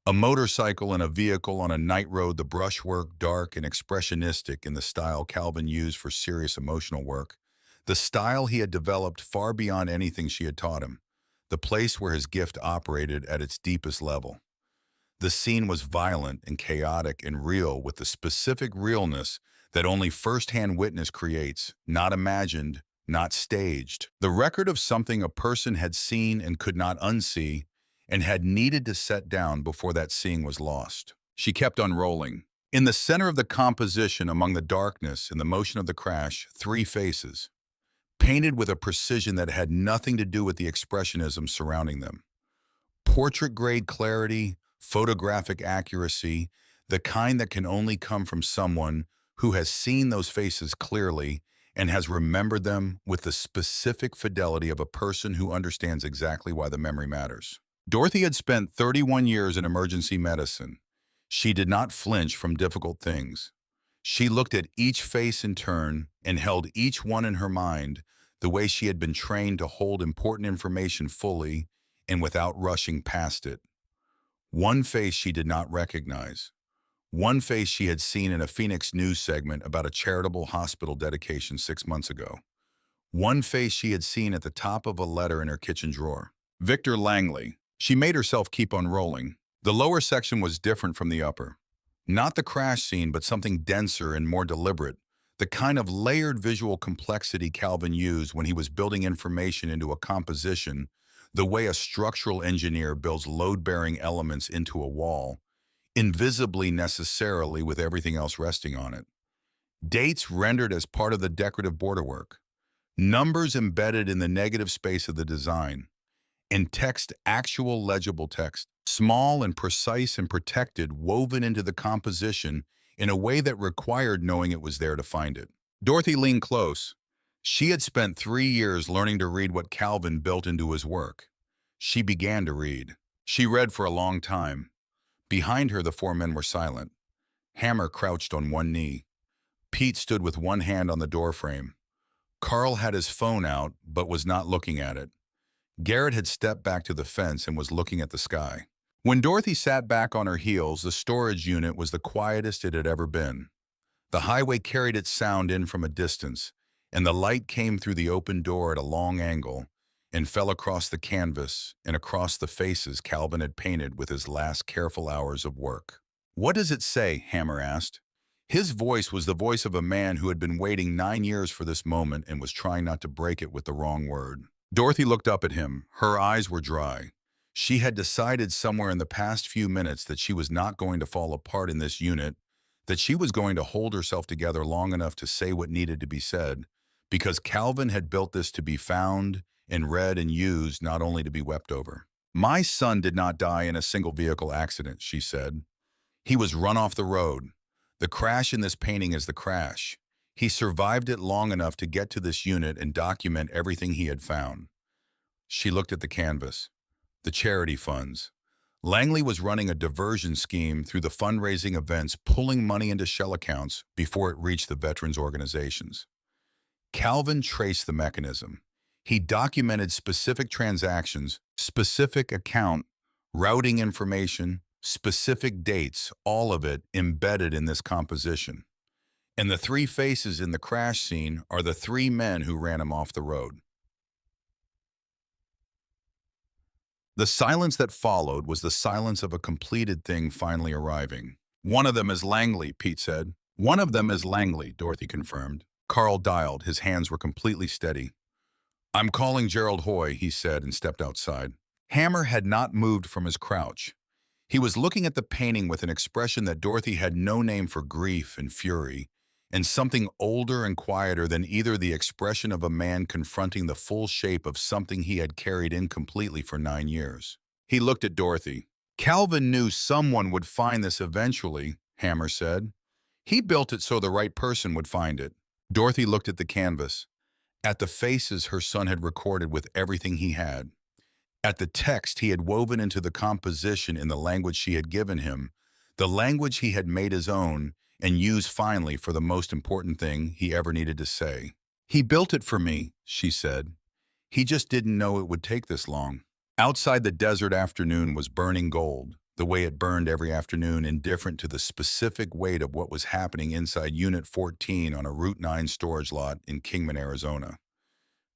A motorcycle and a vehicle on a night road, the brushwork dark and expressionistic in the style Calvin used for serious emotional work, the style he had developed far beyond anything she had taught him, the place where his gift operated at its deepest level. The scene was violent and chaotic and real, with the specific realness that only first-hand witness creates, not imagined, not staged. The record of something a person had seen and could not unsee, and had needed to set down before that seeing was lost. She kept unrolling. In the center of the composition, among the darkness and the motion of the crash, three faces, painted with a precision that had nothing to do with the expressionism surrounding them. Portrait-grade clarity, photographic accuracy, the kind that can only come from someone who has seen those faces clearly and has remembered them with the specific fidelity of a person who understands exactly why the memory matters. Dorothy had spent 31 years in emergency medicine. She did not flinch from difficult things. She looked at each face in turn and held each one in her mind the way she had been trained to hold important information fully and without rushing past it. One face she did not recognize. One face she had seen in a Phoenix News segment about a charitable hospital dedication 6 months ago. One face she had seen at the top of a letter in her kitchen drawer. Victor Langley. She made herself keep unrolling. The lower section was different from the upper. Not the crash scene, but something denser and more deliberate. The kind of layered visual complexity Calvin used when he was building information into a composition, the way a structural engineer builds load-bearing elements into a wall, invisibly necessarily with everything else resting on it. Dates rendered as part of the decorative borderwork. Numbers embedded in the negative space of the design. And text, actual legible text, small and precise and protected, woven into the composition in a way that required knowing it was there to find it. Dorothy leaned close. She had spent 3 years learning to read what Calvin built into his work. She began to read. She read for a long time. Behind her, the four men were silent. Hammer crouched on one knee. Pete stood with one hand on the doorframe. Carl had his phone out, but was not looking at it. Garrett had stepped back to the fence and was looking at the sky. When Dorothy sat back on her heels, the storage unit was the quietest it had ever been. The highway carried its sound in from a distance, and the light came through the open door at a long angle and fell across the canvas and across the faces Calvin had painted with his last careful hours of work. "What does it say?" Hammer asked. His voice was the voice of a man who had been waiting 9 years for this moment and was trying not to break it with the wrong word. Dorothy looked up at him. Her eyes were dry. She had decided somewhere in the past few minutes that she was not going to fall apart in this unit, that she was going to hold herself together long enough to say what needed to be said, because Calvin had built this to be found and read and used, not only to be wept over. "My son did not die in a single vehicle accident," she said. "He was run off the road. The crash in this painting is the crash. He survived it long enough to get to this unit and document everything he had found." She looked at the canvas. The charity funds. Langley was running a diversion scheme through the fundraising events, pulling money into shell accounts before it reached the veterans organizations. Calvin traced the mechanism. He documented specific transactions, specific account, routing information, specific dates, all of it embedded in this composition. And the three faces in the crash scene are the 3 men who ran him off the road. The silence that followed was the silence of a completed thing finally arriving. "One of them is Langley," Pete said. "One of them is Langley," Dorothy confirmed. Carl dialed. His hands were completely steady. "I'm calling Gerald Hoy," he said, and stepped outside. Hammer had not moved from his crouch. He was looking at the painting with an expression that Dorothy had no name for: grief and fury, and something older and quieter than either, the expression of a man confronting the full shape of something he had carried incompletely for 9 years. He looked at Dorothy. "Calvin knew someone would find this eventually," Hammer said. "He built it so the right person would find it." Dorothy looked at the canvas, at the faces her son had recorded with everything he had, at the text he had woven into the composition in the language she had given him, the language he had made his own, and use finally for the most important thing he ever needed to say. "He built it for me," she said. "He just didn't know it would take this long." Outside, the desert afternoon was burning gold, the way it burned every afternoon, indifferent to the specific weight of what was happening inside Unit 14 on a Route 9 storage lot in Kingman, Arizona.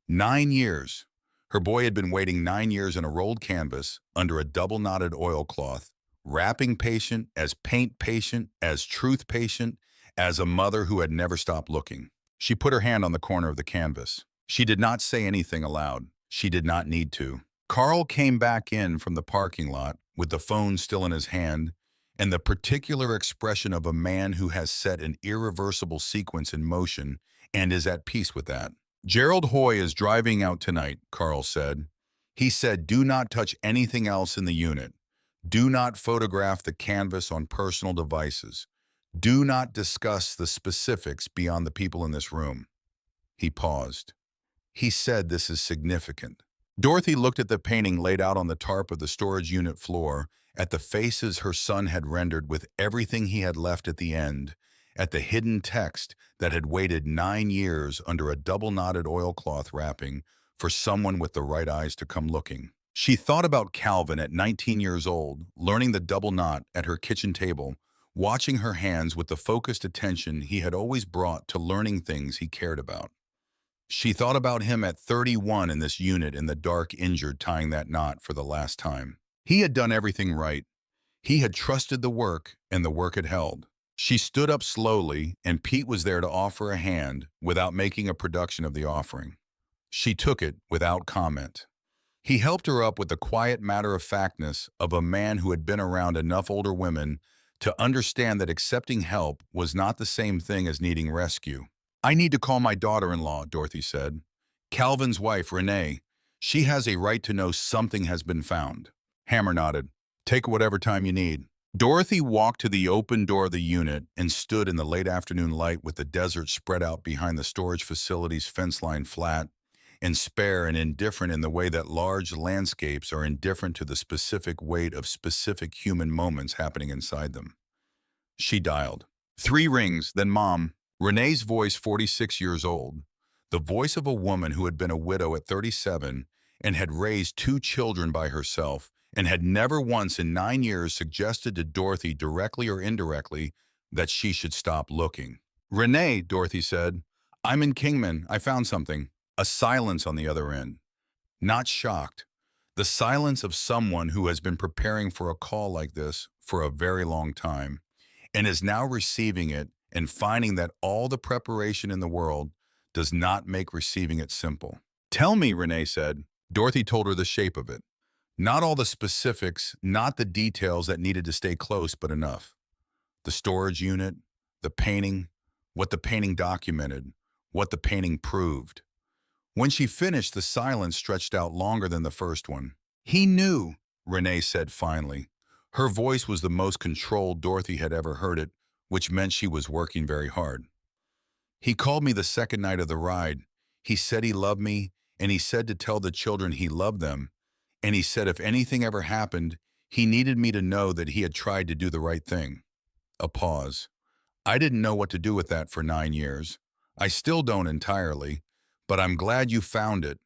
9 years. Her boy had been waiting 9 years in a rolled canvas under a double-knotted oilcloth, wrapping patient, as paint patient, as truth patient, as a mother who had never stopped looking. She put her hand on the corner of the canvas. She did not say anything aloud. She did not need to. Carl came back in from the parking lot with the phone still in his hand and the particular expression of a man who has set an irreversible sequence in motion and is at peace with that. "Gerald Hoy is driving out tonight," Carl said. "He said do not touch anything else in the unit. Do not photograph the canvas on personal devices. Do not discuss the specifics beyond the people in this room." He paused. "He said this is significant." Dorothy looked at the painting laid out on the tarp of the storage unit floor, at the faces her son had rendered with everything he had left at the end, at the hidden text that had waited 9 years under a double-knotted oilcloth wrapping for someone with the right eyes to come looking. She thought about Calvin at 19 years old, learning the double knot at her kitchen table, watching her hands with the focused attention he had always brought to learning things he cared about. She thought about him at 31 in this unit in the dark, injured, tying that knot for the last time. He had done everything right. He had trusted the work, and the work had held. She stood up slowly, and Pete was there to offer a hand without making a production of the offering. She took it without comment. He helped her up with the quiet matter-of-factness of a man who had been around enough older women to understand that accepting help was not the same thing as needing rescue. "I need to call my daughter-in-law," Dorothy said. "Calvin's wife, Renee. She has a right to know something has been found." Hammer nodded. "Take whatever time you need." Dorothy walked to the open door of the unit and stood in the late afternoon light with the desert spread out behind the storage facility's fence line, flat and spare and indifferent in the way that large landscapes are indifferent to the specific weight of specific human moments happening inside them. She dialed. 3 rings, then Mom. Renee's voice, 46 years old, the voice of a woman who had been a widow at 37 and had raised 2 children by herself and had never once in 9 years suggested to Dorothy directly or indirectly that she should stop looking. "Renee," Dorothy said, "I'm in Kingman. I found something." A silence on the other end. Not shocked. The silence of someone who has been preparing for a call like this for a very long time and is now receiving it and finding that all the preparation in the world does not make receiving it simple. "Tell me," Renee said. Dorothy told her the shape of it. Not all the specifics, not the details that needed to stay close, but enough. The storage unit, the painting, what the painting documented, what the painting proved. When she finished, the silence stretched out longer than the first one. "He knew," Renee said finally. Her voice was the most controlled Dorothy had ever heard it, which meant she was working very hard. "He called me the second night of the ride. He said he loved me, and he said to tell the children he loved them, and he said if anything ever happened, he needed me to know that he had tried to do the right thing." A pause. "I didn't know what to do with that for 9 years. I still don't entirely, but I'm glad you found it.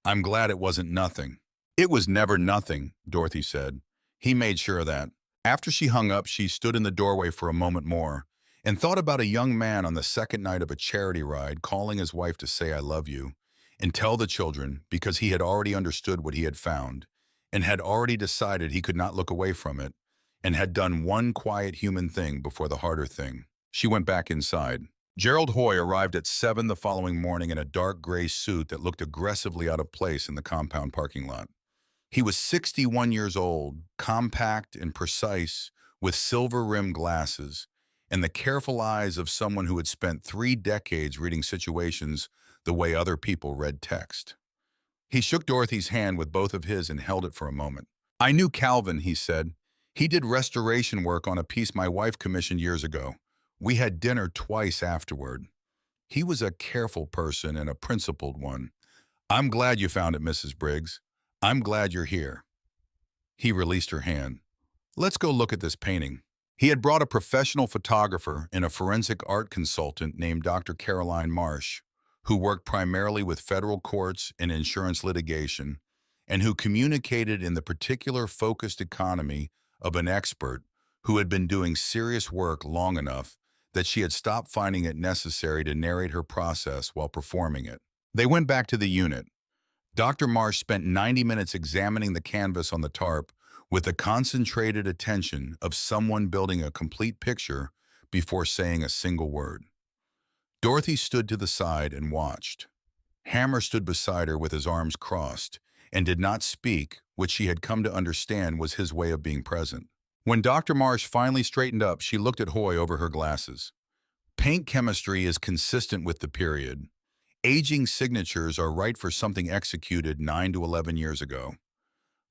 I'm glad it wasn't nothing." "It was never nothing," Dorothy said. He made sure of that. After she hung up, she stood in the doorway for a moment more and thought about a young man on the second night of a charity ride calling his wife to say, "I love you," and tell the children because he had already understood what he had found and had already decided he could not look away from it and had done one quiet human thing before the harder thing. She went back inside. Gerald Hoy arrived at 7 the following morning in a dark gray suit that looked aggressively out of place in the compound parking lot. He was 61 years old, compact and precise, with silver-rimmed glasses, and the careful eyes of someone who had spent 3 decades reading situations the way other people read text. He shook Dorothy's hand with both of his and held it for a moment. "I knew Calvin," he said. "He did restoration work on a piece my wife commissioned years ago. We had dinner twice afterward. He was a careful person and a principled one. I'm glad you found it, Mrs. Briggs. I'm glad you're here." He released her hand. "Let's go look at this painting." He had brought a professional photographer and a forensic art consultant named Dr. Caroline Marsh, who worked primarily with federal courts and insurance litigation, and who communicated in the particular focused economy of an expert who had been doing serious work long enough that she had stopped finding it necessary to narrate her process while performing it. They went back to the unit. Dr. Marsh spent 90 minutes examining the canvas on the tarp with the concentrated attention of someone building a complete picture before saying a single word. Dorothy stood to the side and watched. Hammer stood beside her with his arms crossed and did not speak, which she had come to understand was his way of being present. When Dr. Marsh finally straightened up, she looked at Hoy over her glasses. Paint chemistry is consistent with the period. Aging signatures are right for something executed 9 to 11 years ago.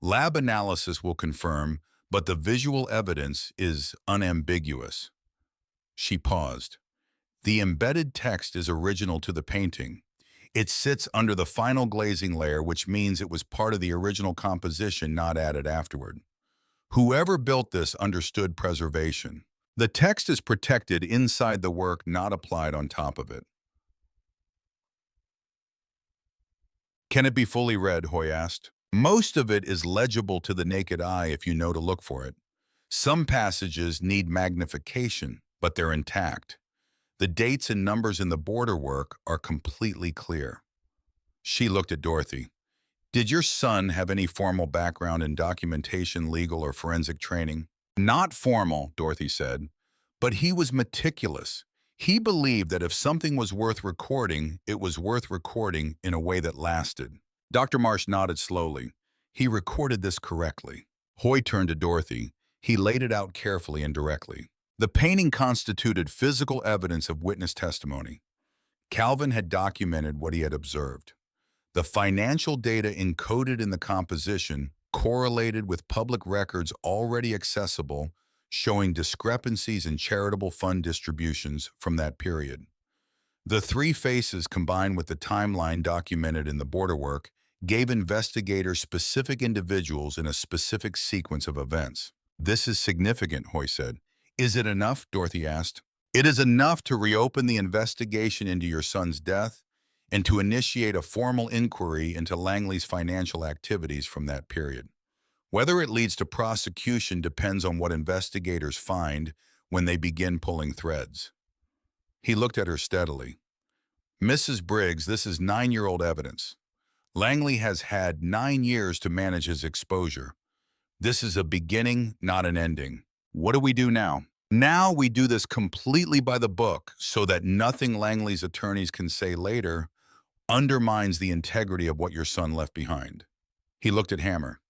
Lab analysis will confirm, but the visual evidence is unambiguous. She paused. The embedded text is original to the painting. It sits under the final glazing layer, which means it was part of the original composition, not added afterward. Whoever built this understood preservation. The text is protected inside the work, not applied on top of it. Can it be fully read? Hoy asked. Most of it is legible to the naked eye if you know to look for it. Some passages need magnification, but they're intact. The dates and numbers in the border work are completely clear. She looked at Dorothy. Did your son have any formal background in documentation, legal, or forensic training? Not formal, Dorothy said, but he was meticulous. He believed that if something was worth recording, it was worth recording in a way that lasted. Dr. Marsh nodded slowly. He recorded this correctly. Hoy turned to Dorothy. He laid it out carefully and directly. The painting constituted physical evidence of witness testimony. Calvin had documented what he had observed. The financial data encoded in the composition correlated with public records already accessible, showing discrepancies in charitable fund distributions from that period. The three faces, combined with the timeline documented in the border work, gave investigators specific individuals in a specific sequence of events. This is significant, Hoy said. Is it enough? Dorothy asked. It is enough to reopen the investigation into your son's death and to initiate a formal inquiry into Langley's financial activities from that period. Whether it leads to prosecution depends on what investigators find when they begin pulling threads. He looked at her steadily. Mrs. Briggs, this is 9-year-old evidence. Langley has had 9 years to manage his exposure. This is a beginning, not an ending. What do we do now? Now we do this completely by the book so that nothing Langley's attorneys can say later undermines the integrity of what your son left behind. He looked at Hammer.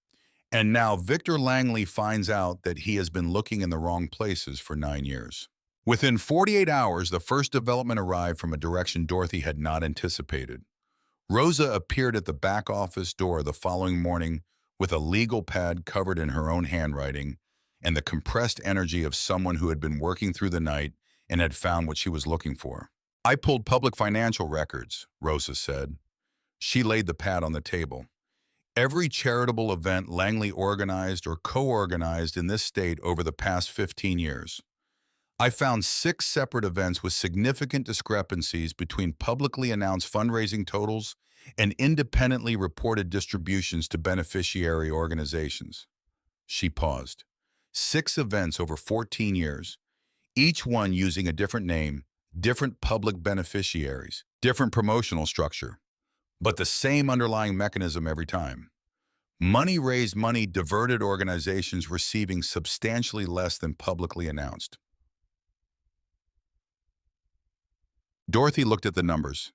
And now Victor Langley finds out that he has been looking in the wrong places for 9 years. Within 48 hours, the first development arrived from a direction Dorothy had not anticipated. Rosa appeared at the back office door the following morning with a legal pad covered in her own handwriting and the compressed energy of someone who had been working through the night and had found what she was looking for. I pulled public financial records, Rosa said. She laid the pad on the table. Every charitable event Langley organized or co-organized in this state over the past 15 years. I found 6 separate events with significant discrepancies between publicly announced fundraising totals and independently reported distributions to beneficiary organizations. She paused. 6 events over 14 years, each one using a different name, different public beneficiaries, different promotional structure, but the same underlying mechanism every time. Money raised, money diverted, organizations receiving substantially less than publicly announced. Dorothy looked at the numbers.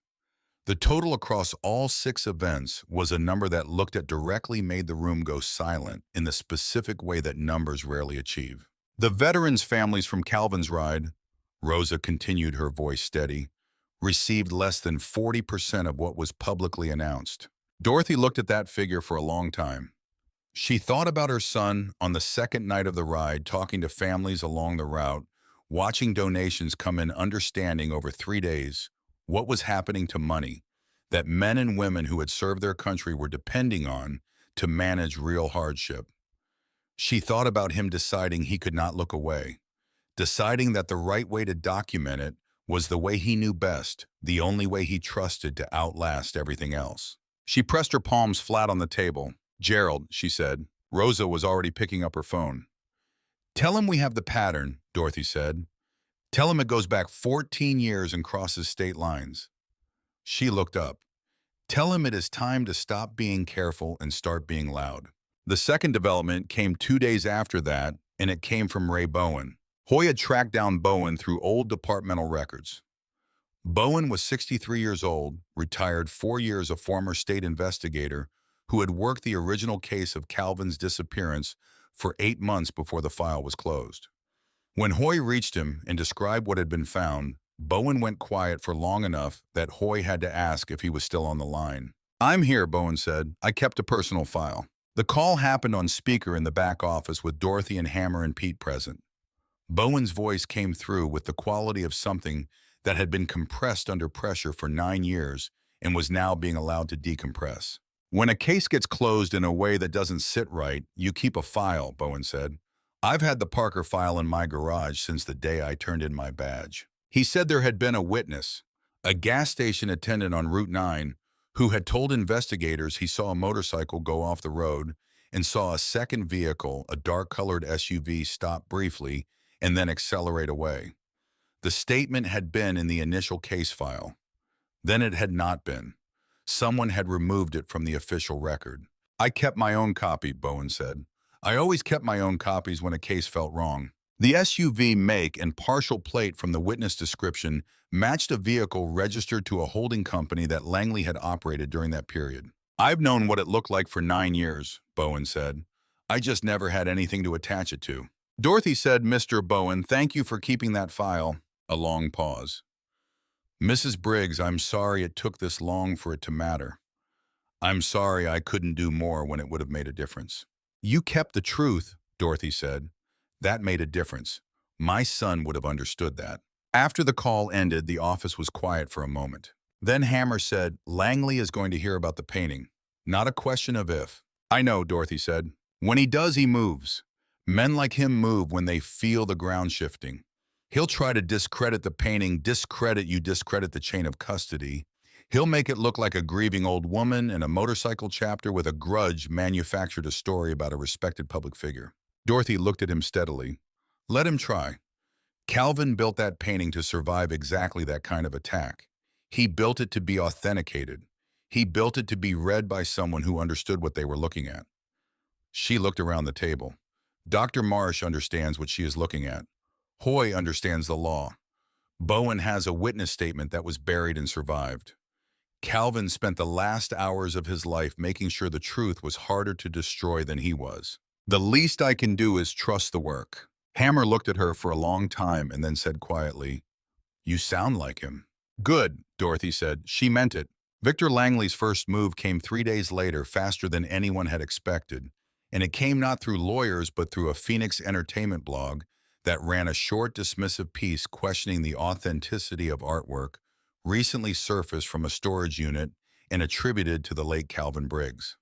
The total across all 6 events was a number that looked at directly made the room go silent in the specific way that numbers rarely achieve. The veterans' families from Calvin's ride, Rosa continued, her voice steady, received less than 40% of what was publicly announced. Dorothy looked at that figure for a long time. She thought about her son on the second night of the ride, talking to families along the route, watching donations come in, understanding over 3 days what was happening to money that men and women who had served their country were depending on to manage real hardship. She thought about him deciding he could not look away, deciding that the right way to document it was the way he knew best, the only way he trusted to outlast everything else. She pressed her palms flat on the table. "Gerald," she said. Rosa was already picking up her phone. "Tell him we have the pattern," Dorothy said. "Tell him it goes back 14 years and crosses state lines." She looked up. "Tell him it is time to stop being careful and start being loud." The second development came 2 days after that, and it came from Ray Bowen. Hoy had tracked down Bowen through old departmental records. Bowen was 63 years old, retired 4 years a former state investigator who had worked the original case of Calvin's disappearance for 8 months before the file was closed. When Hoy reached him and described what had been found, Bowen went quiet for long enough that Hoy had to ask if he was still on the line. "I'm here," Bowen said. "I kept a personal file." The call happened on speaker in the back office with Dorothy and Hammer and Pete present. Bowen's voice came through with the quality of something that had been compressed under pressure for 9 years and was now being allowed to decompress. "When a case gets closed in a way that doesn't sit right, you keep a file," Bowen said. "I've had the Parker file in my garage since the day I turned in my badge." He said there had been a witness, a gas station attendant on Route 9, who had told investigators he saw a motorcycle go off the road and saw a second vehicle, a dark-colored SUV, stop briefly and then accelerate away. The statement had been in the initial case file. Then it had not been. Someone had removed it from the official record. "I kept my own copy," Bowen said. "I always kept my own copies when a case felt wrong." The SUV make and partial plate from the witness description matched a vehicle registered to a holding company that Langley had operated during that period. "I've known what it looked like for 9 years," Bowen said. "I just never had anything to attach it to." Dorothy said, "Mr. Bowen, thank you for keeping that file." A long pause. "Mrs. Briggs, I'm sorry it took this long for it to matter. I'm sorry I couldn't do more when it would have made a difference." "You kept the truth," Dorothy said. "That made a difference. My son would have understood that." After the call ended, the office was quiet for a moment. Then Hammer said, "Langley is going to hear about the painting. Not a question of if." "I know," Dorothy said. "When he does, he moves. Men like him move when they feel the ground shifting. He'll try to discredit the painting, discredit the chain of custody. He'll make it look like a grieving old woman in a motorcycle chapter with a grudge manufactured a story about a respected public figure." Dorothy looked at him steadily. "Let him try. Calvin built that painting to survive exactly that kind of attack. He built it to be authenticated. He built it to be read by someone who understood what they were looking at." She looked around the table. "Dr. Marsh understands what she is looking at. Hoy understands the law. Bowen has a witness statement that was buried and survived. Calvin spent the last hours of his life making sure the truth was harder to destroy than he was. The least I can do is trust the work." Hammer looked at her for a long time and then said quietly, "You sound like him." "Good," Dorothy said. She meant it. Victor Langley's first move came 3 days later, faster than anyone had expected, and it came not through lawyers but through a Phoenix Entertainment blog that ran a short dismissive piece questioning the authenticity of artwork recently surfaced from a storage unit and attributed to the late Calvin Briggs.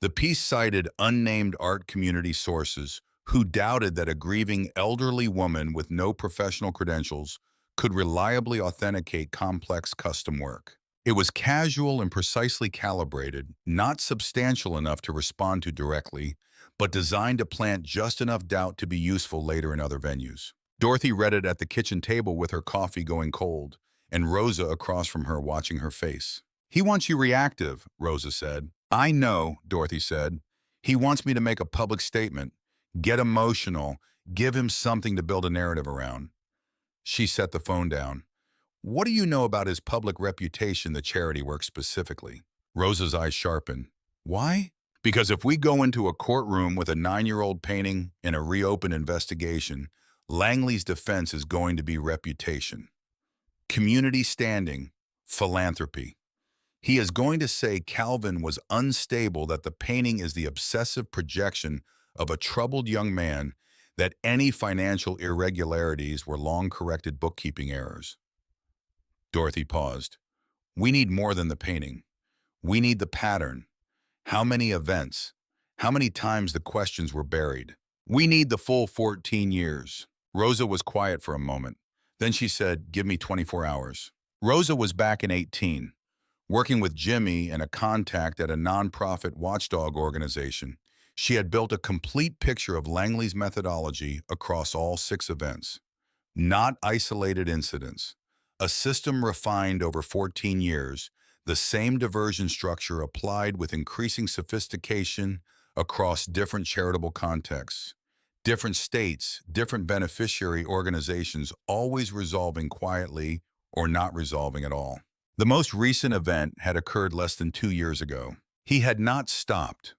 The piece cited unnamed art community sources who doubted that a grieving elderly woman with no professional credentials could reliably authenticate complex custom work. It was casual and precisely calibrated, not substantial enough to respond to directly, but designed to plant just enough doubt to be useful later in other venues. Dorothy read it at the kitchen table with her coffee going cold, and Rosa across from her watching her face. "He wants you reactive," Rosa said. "I know," Dorothy said. "He wants me to make a public statement, get emotional, give him something to build a narrative around." She set the phone down. "What do you know about his public reputation, the charity work specifically?" Rosa's eyes sharpened. "Why?" "Because if we go into a courtroom with a 9-year-old painting in a reopened investigation, Langley's defense is going to be reputation. Community standing, philanthropy. He is going to say Calvin was unstable, that the painting is the obsessive projection of a troubled young man, that any financial irregularities were long-corrected bookkeeping errors." Dorothy paused. "We need more than the painting. We need the pattern. How many events? How many times the questions were buried? We need the full 14 years. Rosa was quiet for a moment. Then she said, "Give me 24 hours." Rosa was back in 18, working with Jimmy and a contact at a nonprofit watchdog organization. She had built a complete picture of Langley's methodology across all 6 events. Not isolated incidents. A system refined over 14 years, the same diversion structure applied with increasing sophistication across different charitable contexts. Different states, different beneficiary organizations, always resolving quietly or not resolving at all. The most recent event had occurred less than 2 years ago. He had not stopped.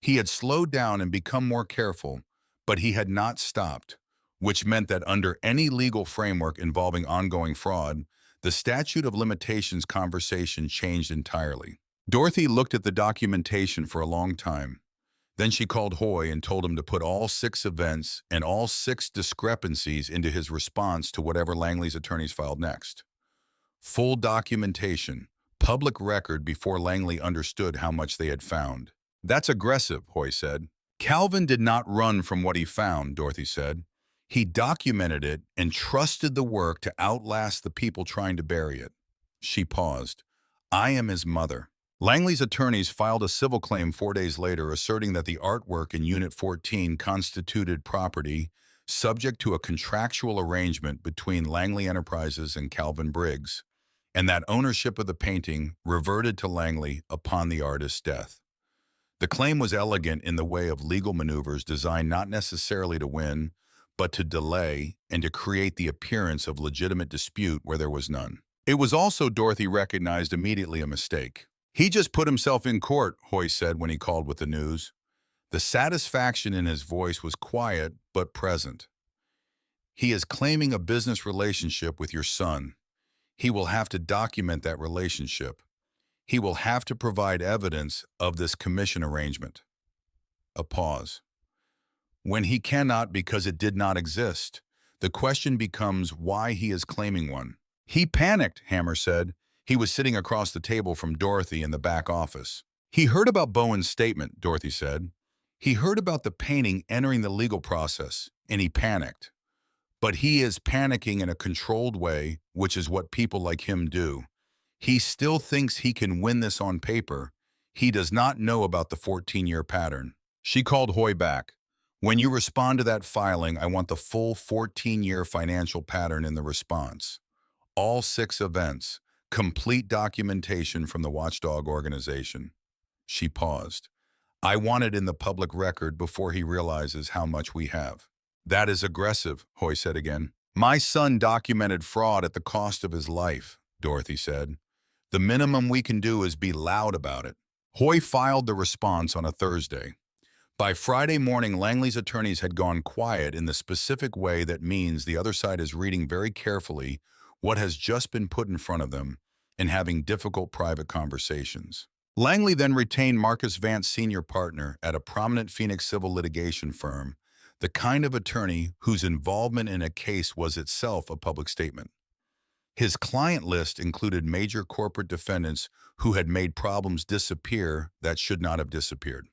He had slowed down and become more careful, but he had not stopped, which meant that under any legal framework involving ongoing fraud, the statute of limitations conversation changed entirely. Dorothy looked at the documentation for a long time. Then she called Hoy and told him to put all 6 events and all 6 discrepancies into his response to whatever Langley's attorneys filed next. Full documentation, public record before Langley understood how much they had found. "That's aggressive," Hoy said. "Calvin did not run from what he found," Dorothy said. "He documented it and trusted the work to outlast the people trying to bury it." She paused. "I am his mother." Langley's attorneys filed a civil claim 4 days later asserting that the artwork in Unit 14 constituted property subject to a contractual arrangement between Langley Enterprises and Calvin Briggs, and that ownership of the painting reverted to Langley upon the artist's death. The claim was elegant in the way of legal maneuvers designed not necessarily to win, but to delay and to create the appearance of legitimate dispute where there was none. It was also, Dorothy recognized immediately, a mistake. "He just put himself in court," Hoy said when he called with the news. The satisfaction in his voice was quiet but present. "He is claiming a business relationship with your son. He will have to document that relationship. He will have to provide evidence of this commission arrangement." A pause. "When he cannot because it did not exist, the question becomes why he is claiming one." "He panicked," Hammer said. He was sitting across the table from Dorothy in the back office. "He heard about Bowen's statement," Dorothy said. "He heard about the painting entering the legal process, and he panicked. But he is panicking in a controlled way, which is what people like him do. He still thinks he can win this on paper. He does not know about the 14-year pattern." She called Hoy back. "When you respond to that filing, I want the full 14-year financial pattern in the response. All 6 events. Complete documentation from the watchdog organization." She paused. "I want it in the public record before he realizes how much we have." "That is aggressive," Hoy said again. "My son documented fraud at the cost of his life," Dorothy said. "The minimum we can do is be loud about it." Hoy filed the response on a Thursday. By Friday morning, Langley's attorneys had gone quiet in the specific way that means the other side is reading very carefully what has just been put in front of them and having difficult private conversations. Langley then retained Marcus Vance, senior partner at a prominent Phoenix civil litigation firm, the kind of attorney whose involvement in a case was itself a public statement. His client list included major corporate defendants who had made problems disappear that should not have disappeared.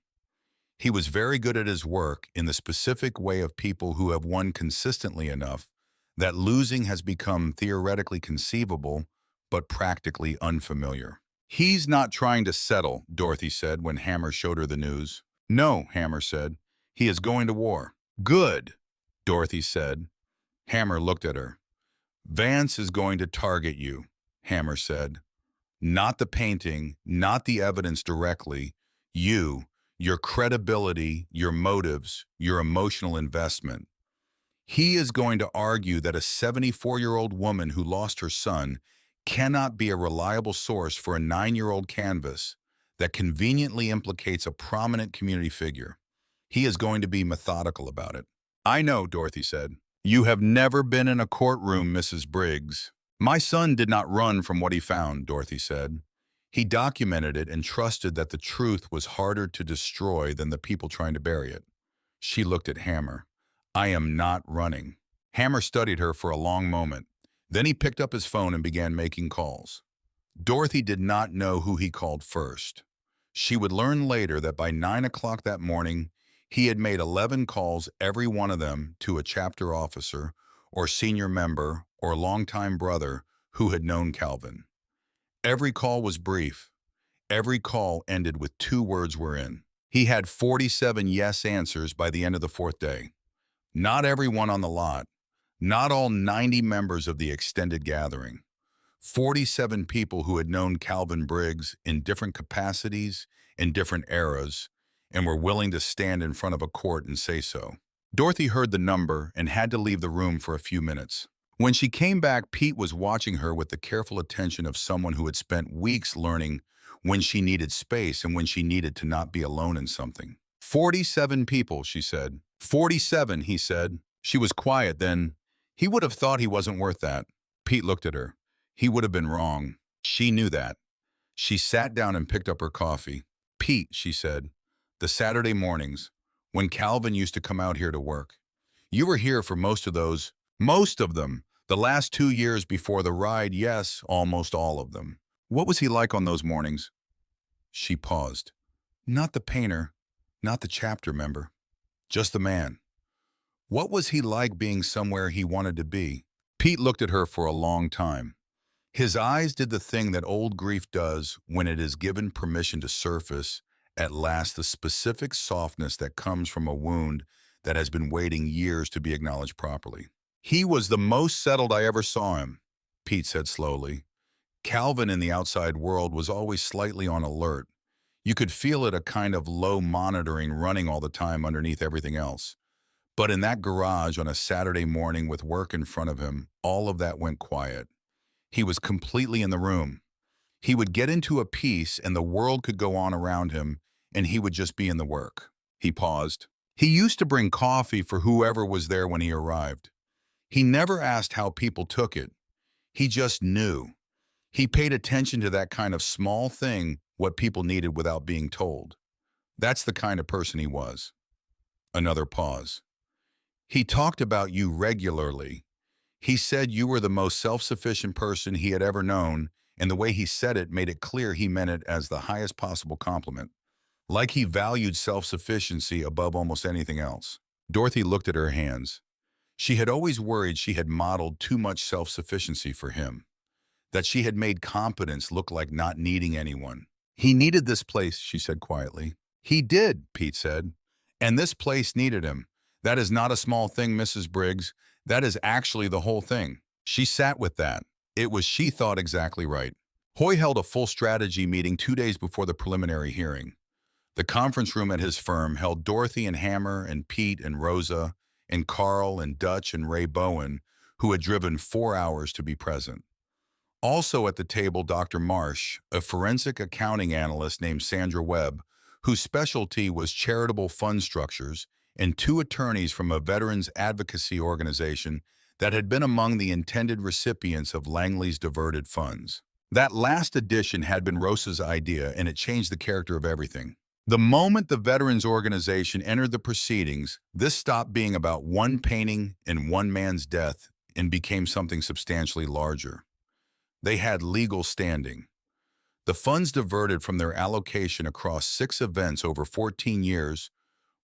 He was very good at his work in the specific way of people who have won consistently enough that losing has become theoretically conceivable but practically unfamiliar. "He's not trying to settle," Dorothy said when Hammer showed her the news. "No," Hammer said. "He is going to war." "Good," Dorothy said. Hammer looked at her. "Vance is going to target you," Hammer said. "Not the painting, not the evidence directly. You, your credibility, your motives, your emotional investment. He is going to argue that a 74-year-old woman who lost her son cannot be a reliable source for a 9-year-old canvas that conveniently implicates a prominent community figure. He is going to be methodical about it." "I know," Dorothy said. "You have never been in a courtroom, Mrs. Briggs." "My son did not run from what he found," Dorothy said. "He documented it and trusted that the truth was harder to destroy than the people trying to bury it." She looked at Hammer. "I am not running." Hammer studied her for a long moment. Then he picked up his phone and began making calls. Dorothy did not know who he called first. She would learn later that by 9 o'clock that morning, he had made 11 calls, every one of them to a chapter officer or senior member or longtime brother who had known Calvin. Every call was brief. Every call ended with 2 words "we're in." He had 47 yes answers by the end of the 4th day. Not everyone on the lot. Not all 90 members of the extended gathering. 47 people who had known Calvin Briggs in different capacities, in different eras, and were willing to stand in front of a court and say so. Dorothy heard the number and had to leave the room for a few minutes. When she came back, Pete was watching her with the careful attention of someone who had spent weeks learning when she needed space and when she needed to not be alone in something. 47 people, she said. 47, he said. She was quiet then. He would have thought he wasn't worth that. Pete looked at her. He would have been wrong. She knew that. She sat down and picked up her coffee. Pete, she said, the Saturday mornings, when Calvin used to come out here to work. You were here for most of them. The last 2 years before the ride, yes, almost all of them. What was he like on those mornings? She paused. Not the painter, not the chapter member, just the man. What was he like being somewhere he wanted to be? Pete looked at her for a long time. His eyes did the thing that old grief does when it is given permission to surface, at last, the specific softness that comes from a wound that has been waiting years to be acknowledged properly. He was the most settled I ever saw him, Pete said slowly. Calvin in the outside world was always slightly on alert. You could feel it, a kind of low monitoring running all the time underneath everything else. But in that garage on a Saturday morning with work in front of him, all of that went quiet. He was completely in the room. He would get into a piece and the world could go on around him, and he would just be in the work. He paused. He used to bring coffee for whoever was there when he arrived. He never asked how people took it. He just knew. He paid attention to that kind of small thing, what people needed without being told. That's the kind of person he was. Another pause. He talked about you regularly. He said you were the most self-sufficient person he had ever known, and the way he said it made it clear he meant it as the highest possible compliment. Like he valued self-sufficiency above almost anything else. Dorothy looked at her hands. She had always worried she had modeled too much self-sufficiency for him, that she had made competence look like not needing anyone. He needed this place, she said quietly. He did, Pete said. And this place needed him. That is not a small thing, Mrs. Briggs. That is actually the whole thing. She sat with that. It was, she thought, exactly right. Hoy held a full strategy meeting 2 days before the preliminary hearing. The conference room at his firm held Dorothy and Hammer and Pete and Rosa and Carl and Dutch and Ray Bowen, who had driven 4 hours to be present. Also at the table, Dr. Marsh, a forensic accounting analyst named Sandra Webb, whose specialty was charitable fund structures, and 2 attorneys from a veterans advocacy organization that had been among the intended recipients of Langley's diverted funds. That last addition had been Rosa's idea, and it changed the character of everything. The moment the veterans organization entered the proceedings, this stopped being about one painting and one man's death and became something substantially larger. They had legal standing. The funds diverted from their allocation across 6 events over 14 years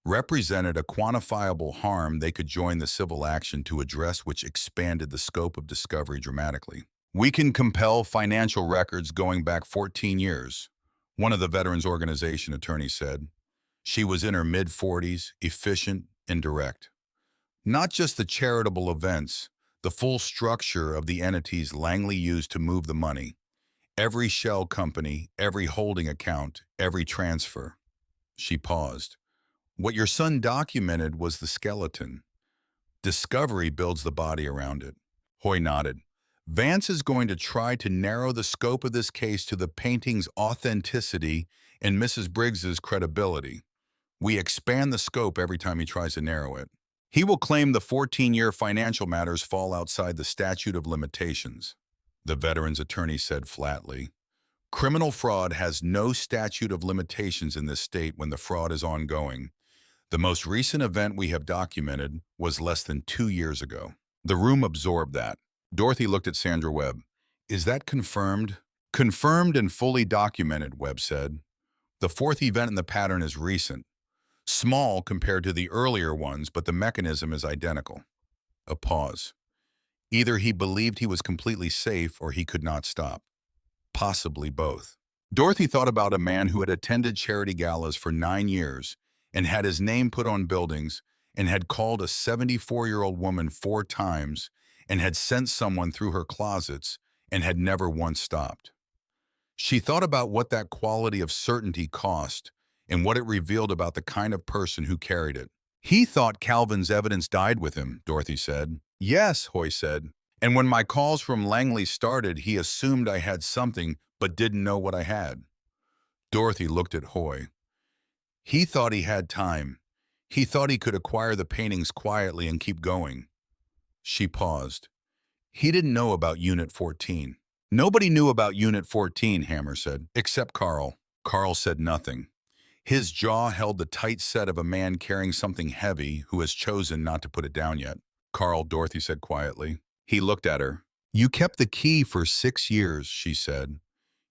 represented a quantifiable harm they could join the civil action to address, which expanded the scope of discovery dramatically. We can compel financial records going back 14 years, one of the Veterans Organization attorneys said. She was in her mid-40s, efficient and direct. Not just the charitable events, the full structure of the entities Langley used to move the money. Every shell company, every holding account, every transfer. She paused. What your son documented was the skeleton. Discovery builds the body around it. Hoy nodded. Vance is going to try to narrow the scope of this case to the painting's authenticity and Mrs. Briggs's credibility. We expand the scope every time he tries to narrow it. He will claim the 14-year financial matters fall outside the statute of limitations, the veteran's attorney said flatly. Criminal fraud has no statute of limitations in this state when the fraud is ongoing. The most recent event we have documented was less than 2 years ago. The room absorbed that. Dorothy looked at Sandra Webb. Is that confirmed? Confirmed and fully documented, Webb said. The 4th event in the pattern is recent. Small compared to the earlier ones, but the mechanism is identical. A pause. Either he believed he was completely safe or he could not stop. Possibly both. Dorothy thought about a man who had attended charity galas for 9 years and had his name put on buildings and had called a 74-year-old woman 4 times and had sent someone through her closets and had never once stopped. She thought about what that quality of certainty cost and what it revealed about the kind of person who carried it. He thought Calvin's evidence died with him, Dorothy said. Yes, Hoy said. And when my calls from Langley started, he assumed I had something but didn't know what I had. Dorothy looked at Hoy. He thought he had time. He thought he could acquire the paintings quietly and keep going. She paused. He didn't know about Unit 14. Nobody knew about Unit 14, Hammer said, except Carl. Carl said nothing. His jaw held the tight set of a man carrying something heavy who has chosen not to put it down yet. Carl, Dorothy said quietly. He looked at her. You kept the key for 6 years, she said.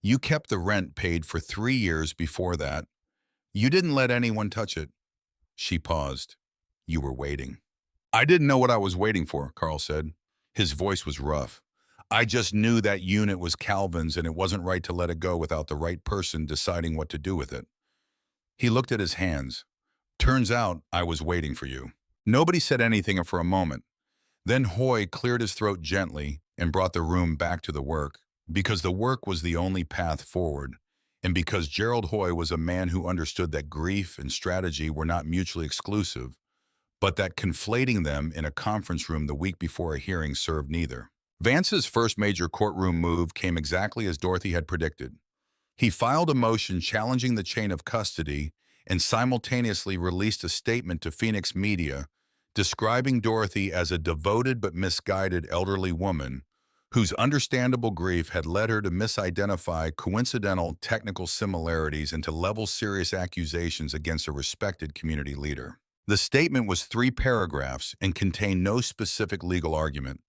You kept the rent paid for 3 years before that. You didn't let anyone touch it. She paused. You were waiting. I didn't know what I was waiting for, Carl said. His voice was rough. I just knew that unit was Calvin's and it wasn't right to let it go without the right person deciding what to do with it. He looked at his hands. Turns out I was waiting for you. Nobody said anything for a moment. Then Hoy cleared his throat gently and brought the room back to the work, because the work was the only path forward, and because Gerald Hoy was a man who understood that grief and strategy were not mutually exclusive, but that conflating them in a conference room the week before a hearing served neither. Vance's first major courtroom move came exactly as Dorothy had predicted. He filed a motion challenging the chain of custody and simultaneously released a statement to Phoenix media describing Dorothy as a devoted but misguided elderly woman whose understandable grief had led her to misidentify coincidental technical similarities and to level serious accusations against a respected community leader. The statement was 3 paragraphs and contained no specific legal argument.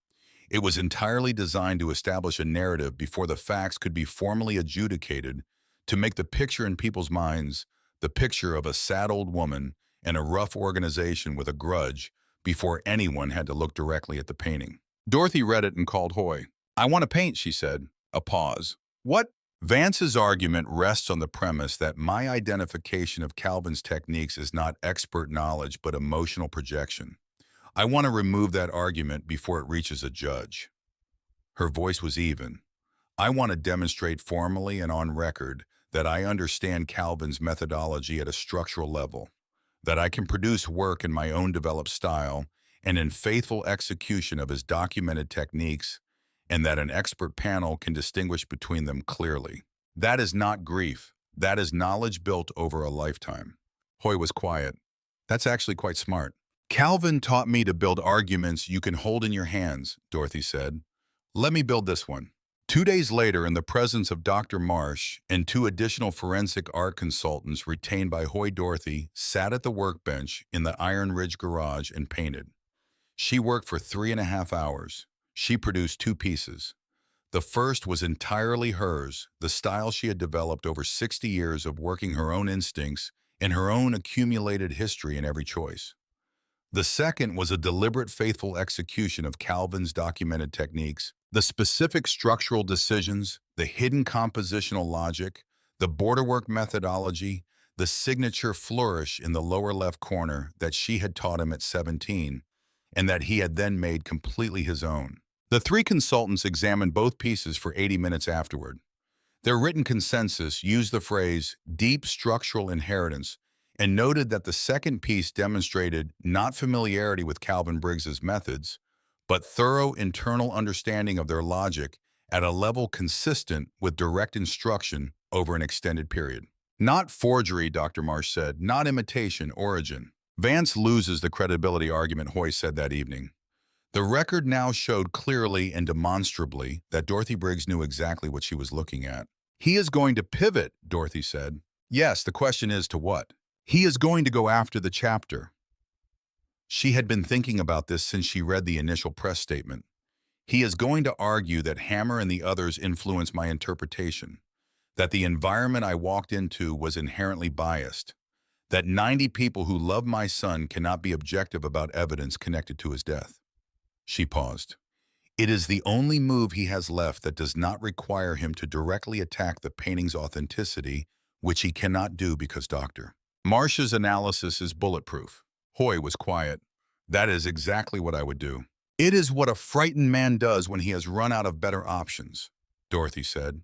It was entirely designed to establish a narrative before the facts could be formally adjudicated, to make the picture in people's minds the picture of a sad old woman and a rough organization with a grudge before anyone had to look directly at the painting. Dorothy read it and called Hoy. I want to paint, she said. A pause. What? Vance's argument rests on the premise that my identification of Calvin's techniques is not expert knowledge but emotional projection. I want to remove that argument before it reaches a judge. Her voice was even. I want to demonstrate formally and on record that I understand Calvin's methodology at a structural level, that I can produce work in my own developed style and in faithful execution of his documented techniques, and that an expert panel can distinguish between them clearly. That is not grief. That is knowledge built over a lifetime. Hoy was quiet. That's actually quite smart. Calvin taught me to build arguments you can hold in your hands, Dorothy said. Let me build this one. 2 days later, in the presence of Dr. Marsh and 2 additional forensic art consultants retained by Hoy, Dorothy sat at the workbench in the Iron Ridge garage and painted. She worked for 3.5 hours. She produced 2 pieces. The first was entirely hers, the style she had developed over 60 years of working her own instincts and her own accumulated history in every choice. The second was a deliberate, faithful execution of Calvin's documented techniques, the specific structural decisions, the hidden compositional logic, the borderwork methodology, the signature flourish in the lower left corner that she had taught him at 17, and that he had then made completely his own. The 3 consultants examined both pieces for 80 minutes afterward. Their written consensus used the phrase deep structural inheritance and noted that the second piece demonstrated not familiarity with Calvin Briggs's methods, but thorough internal understanding of their logic at a level consistent with direct instruction over an extended period. Not forgery, Dr. Marsh said, not imitation, origin. Vance loses the credibility argument, Hoy said that evening. The record now showed clearly and demonstrably that Dorothy Briggs knew exactly what she was looking at. He is going to pivot, Dorothy said. Yes, the question is to what? He is going to go after the chapter. She had been thinking about this since she read the initial press statement. He is going to argue that Hammer and the others influenced my interpretation, that the environment I walked into was inherently biased, that 90 people who love my son cannot be objective about evidence connected to his death. She paused. It is the only move he has left that does not require him to directly attack the painting's authenticity, which he cannot do because Dr. Marcia's analysis is bulletproof. Hoy was quiet. That is exactly what I would do. It is what a frightened man does when he has run out of better options, Dorothy said.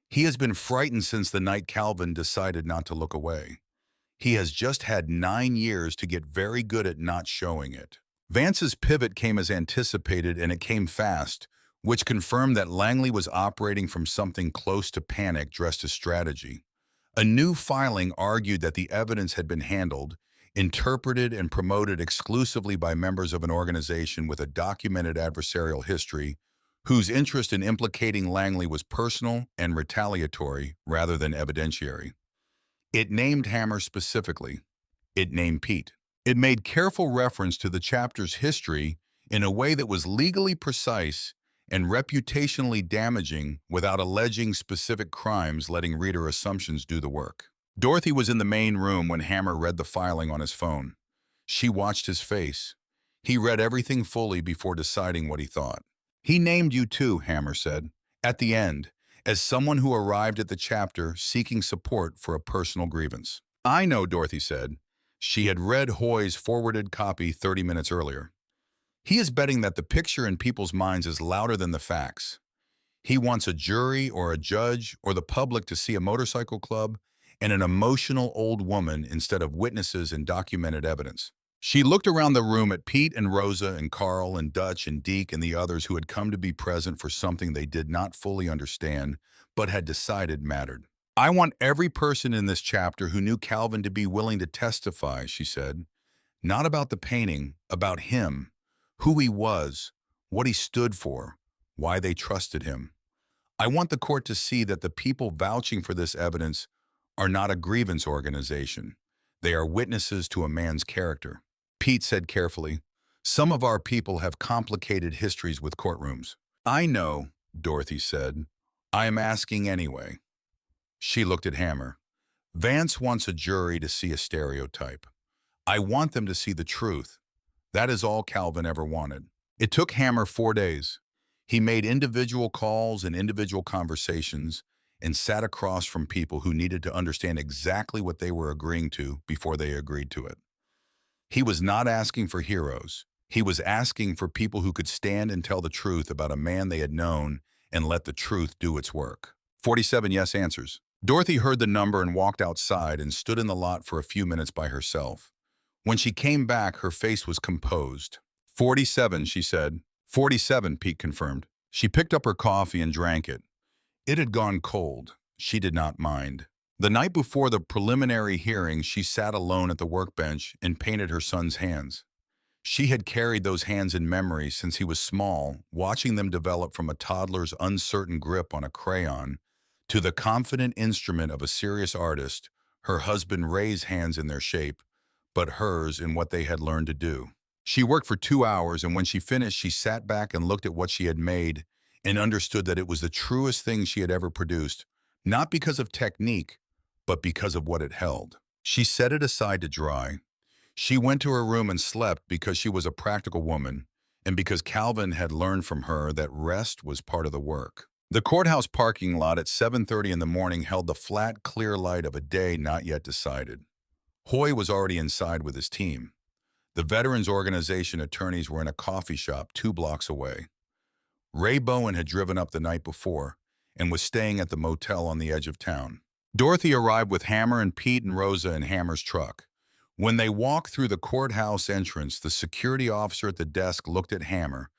He has been frightened since the night Calvin decided not to look away. He has just had 9 years to get very good at not showing it. Vance's pivot came as anticipated, and it came fast, which confirmed that Langley was operating from something close to panic dressed as strategy. A new filing argued that the evidence had been handled, interpreted and promoted exclusively by members of an organization with a documented adversarial history, whose interest in implicating Langley was personal and retaliatory rather than evidentiary. It named Hammer specifically. It named Pete. It made careful reference to the chapter's history in a way that was legally precise and reputationally damaging without alleging specific crimes, letting reader assumptions do the work. Dorothy was in the main room when Hammer read the filing on his phone. She watched his face. He read everything fully before deciding what he thought. He named you too, Hammer said, at the end, as someone who arrived at the chapter seeking support for a personal grievance. I know, Dorothy said. She had read Hoy's forwarded copy 30 minutes earlier. He is betting that the picture in people's minds is louder than the facts. He wants a jury or a judge or the public to see a motorcycle club and an emotional old woman instead of witnesses and documented evidence. She looked around the room at Pete and Rosa and Carl and Dutch and Deke and the others who had come to be present for something they did not fully understand but had decided mattered. I want every person in this chapter who knew Calvin to be willing to testify, she said. Not about the painting, about him, who he was, what he stood for, why they trusted him. I want the court to see that the people vouching for this evidence are not a grievance organization. They are witnesses to a man's character. Pete said carefully, some of our people have complicated histories with courtrooms. I know, Dorothy said. I am asking anyway. She looked at Hammer. Vance wants a jury to see a stereotype. I want them to see the truth. That is all Calvin ever wanted. It took Hammer 4 days. He made individual calls and individual conversations and sat across from people who needed to understand exactly what they were agreeing to before they agreed to it. He was not asking for heroes. He was asking for people who could stand and tell the truth about a man they had known and let the truth do its work. 47 yes answers. Dorothy heard the number and walked outside and stood in the lot for a few minutes by herself. When she came back, her face was composed. 47, she said. 47, Pete confirmed. She picked up her coffee and drank it. It had gone cold. She did not mind. The night before the preliminary hearing, she sat alone at the workbench and painted her son's hands. She had carried those hands in memory since he was small, watching them develop from a toddler's uncertain grip on a crayon to the confident instrument of a serious artist, her husband Ray's hands in their shape, but hers in what they had learned to do. She worked for 2 hours, and when she finished, she sat back and looked at what she had made and understood that it was the truest thing she had ever produced, not because of technique, but because of what it held. She set it aside to dry. She went to her room and slept because she was a practical woman and because Calvin had learned from her that rest was part of the work. The courthouse parking lot at 7:30 in the morning held the flat, clear light of a day not yet decided. Hoy was already inside with his team. The Veterans Organization attorneys were in a coffee shop 2 blocks away. Ray Bowen had driven up the night before and was staying at the motel on the edge of town. Dorothy arrived with Hammer and Pete and Rosa in Hammer's truck. When they walked through the courthouse entrance, the security officer at the desk looked at Hammer,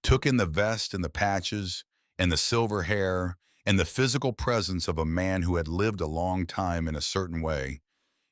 took in the vest and the patches and the silver hair and the physical presence of a man who had lived a long time in a certain way,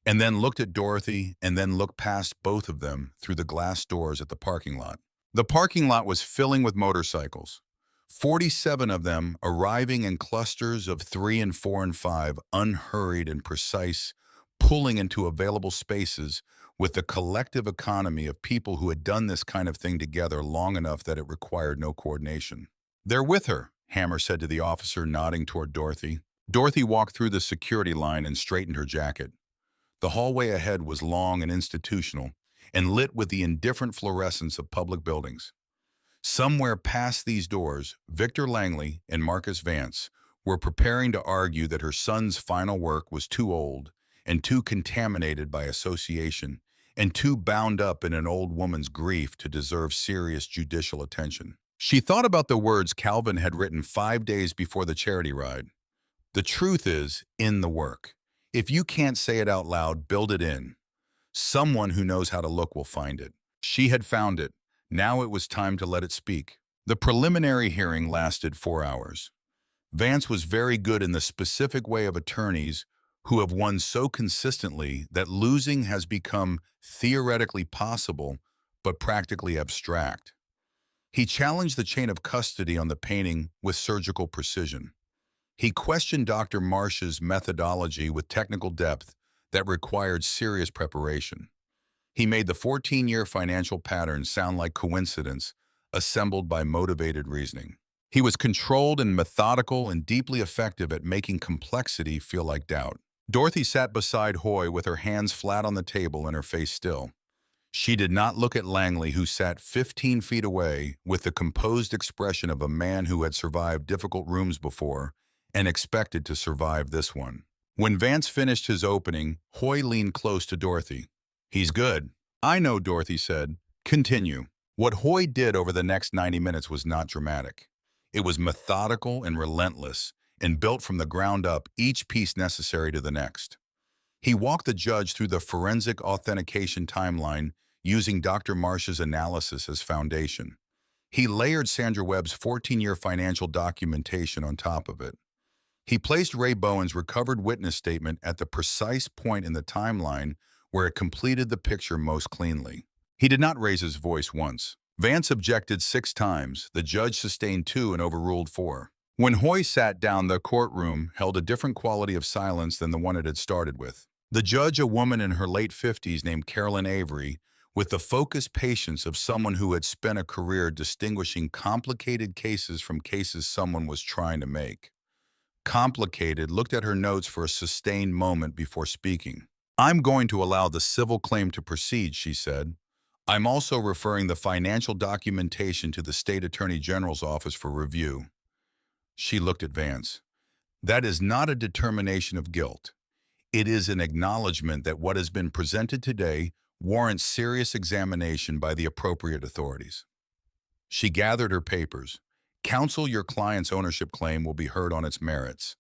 and then looked at Dorothy and then looked past both of them through the glass doors at the parking lot. The parking lot was filling with motorcycles. 47 of them arriving in clusters of 3 and 4 and 5, unhurried and precise, pulling into available spaces with the collective economy of people who had done this kind of thing together long enough that it required no coordination. They're with her, Hammer said to the officer, nodding toward Dorothy. Dorothy walked through the security line and straightened her jacket. The hallway ahead was long and institutional and lit with the indifferent fluorescence of public buildings. Somewhere past these doors, Victor Langley and Marcus Vance were preparing to argue that her son's final work was too old and too contaminated by association and too bound up in an old woman's grief to deserve serious judicial attention. She thought about the words Calvin had written 5 days before the charity ride. The truth is in the work. If you can't say it out loud, build it in. Someone who knows how to look will find it. She had found it. Now it was time to let it speak. The preliminary hearing lasted 4 hours. Vance was very good in the specific way of attorneys who have won so consistently that losing has become theoretically possible but practically abstract. He challenged the chain of custody on the painting with surgical precision. He questioned Dr. Marsh's methodology with technical depth that required serious preparation. He made the 14-year financial pattern sound like coincidence, assembled by motivated reasoning. He was controlled and methodical and deeply effective at making complexity feel like doubt. Dorothy sat beside Hoy with her hands flat on the table and her face still. She did not look at Langley, who sat 15 feet away with the composed expression of a man who had survived difficult rooms before and expected to survive this one. When Vance finished his opening, Hoy leaned close to Dorothy. "He's good." "I know," Dorothy said. "Continue." What Hoy did over the next 90 minutes was not dramatic. It was methodical and relentless, and built from the ground up, each piece necessary to the next. He walked the judge through the forensic authentication timeline using Dr. Marsh's analysis as foundation. He layered Sandra Webb's 14-year financial documentation on top of it. He placed Ray Bowen's recovered witness statement at the precise point in the timeline where it completed the picture most cleanly. He did not raise his voice once. Vance objected 6 times. The judge sustained 2 and overruled 4. When Hoy sat down, the courtroom held a different quality of silence than the one it had started with. The judge, a woman in her late 50s named Carolyn Avery, with the focused patience of someone who had spent a career distinguishing complicated cases from cases someone was trying to make. Complicated, looked at her notes for a sustained moment before speaking. "I'm going to allow the civil claim to proceed," she said. "I'm also referring the financial documentation to the State Attorney General's office for review." She looked at Vance. "That is not a determination of guilt. It is an acknowledgement that what has been presented today warrants serious examination by the appropriate authorities." She gathered her papers. "Counsel, your client's ownership claim will be heard on its merits.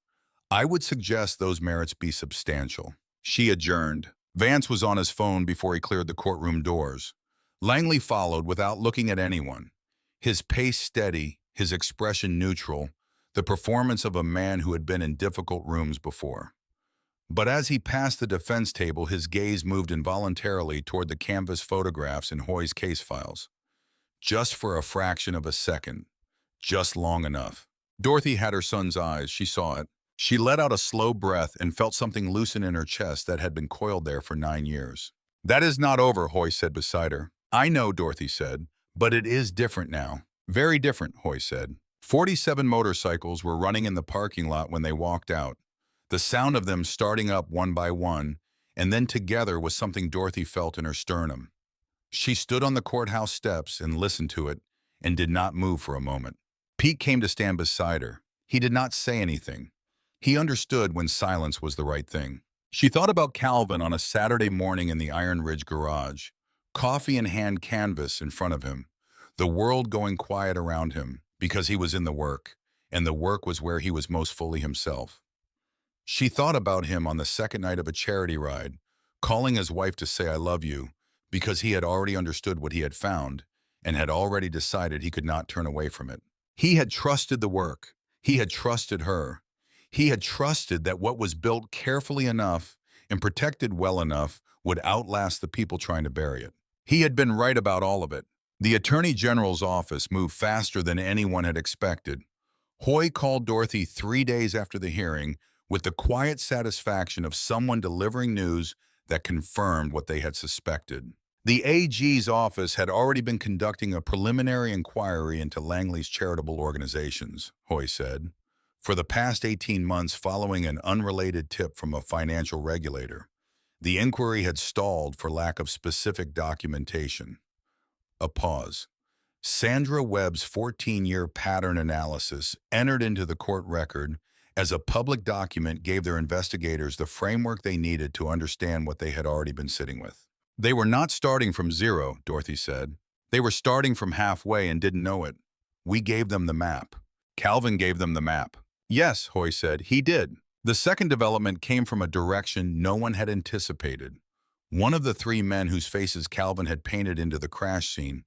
I would suggest those merits be substantial." She adjourned. Vance was on his phone before he cleared the courtroom doors. Langley followed without looking at anyone. His pace steady, his expression neutral, the performance of a man who had been in difficult rooms before. But as he passed the defense table, his gaze moved involuntarily toward the canvas photographs in Hoy's case files. Just for a fraction of a second. Just long enough. Dorothy had her son's eyes. She saw it. She let out a slow breath and felt something loosen in her chest that had been coiled there for 9 years. "That is not over," Hoy said beside her. "I know," Dorothy said, "but it is different now." "Very different," Hoy said. 47 motorcycles were running in the parking lot when they walked out. The sound of them starting up one by one, and then together, was something Dorothy felt in her sternum. She stood on the courthouse steps and listened to it, and did not move for a moment. Pete came to stand beside her. He did not say anything. He understood when silence was the right thing. She thought about Calvin on a Saturday morning in the Iron Ridge garage, coffee in hand, canvas in front of him, the world going quiet around him because he was in the work, and the work was where he was most fully himself. She thought about him on the second night of a charity ride, calling his wife to say "I love you," because he had already understood what he had found and had already decided he could not turn away from it. He had trusted the work. He had trusted her. He had trusted that what was built carefully enough and protected well enough would outlast the people trying to bury it. He had been right about all of it. The Attorney General's office moved faster than anyone had expected. Hoy called Dorothy 3 days after the hearing with the quiet satisfaction of someone delivering news that confirmed what they had suspected. The AG's office had already been conducting a preliminary inquiry into Langley's charitable organizations, Hoy said, for the past 18 months following an unrelated tip from a financial regulator. The inquiry had stalled for lack of specific documentation. A pause. Sandra Webb's 14-year pattern analysis entered into the court record as a public document gave their investigators the framework they needed to understand what they had already been sitting with. They were not starting from zero, Dorothy said. They were starting from halfway and didn't know it. We gave them the map. Calvin gave them the map. Yes, Hoy said, he did. The second development came from a direction no one had anticipated. One of the three men whose faces Calvin had painted into the crash scene,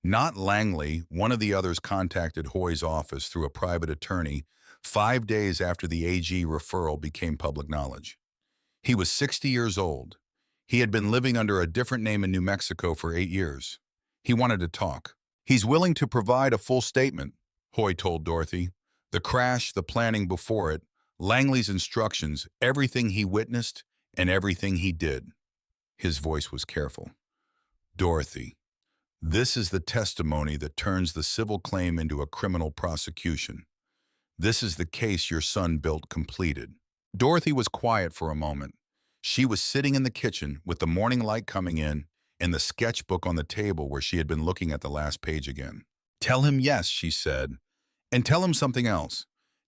not Langley, one of the others contacted Hoy's office through a private attorney 5 days after the AG referral became public knowledge. He was 60 years old. He had been living under a different name in New Mexico for 8 years. He wanted to talk. He's willing to provide a full statement, Hoy told Dorothy. The crash, the planning before it, Langley's instructions, everything he witnessed, and everything he did. His voice was careful. Dorothy, this is the testimony that turns the civil claim into a criminal prosecution. This is the case your son built completed. Dorothy was quiet for a moment. She was sitting in the kitchen with the morning light coming in and the sketchbook on the table where she had been looking at the last page again. Tell him yes, she said, and tell him something else.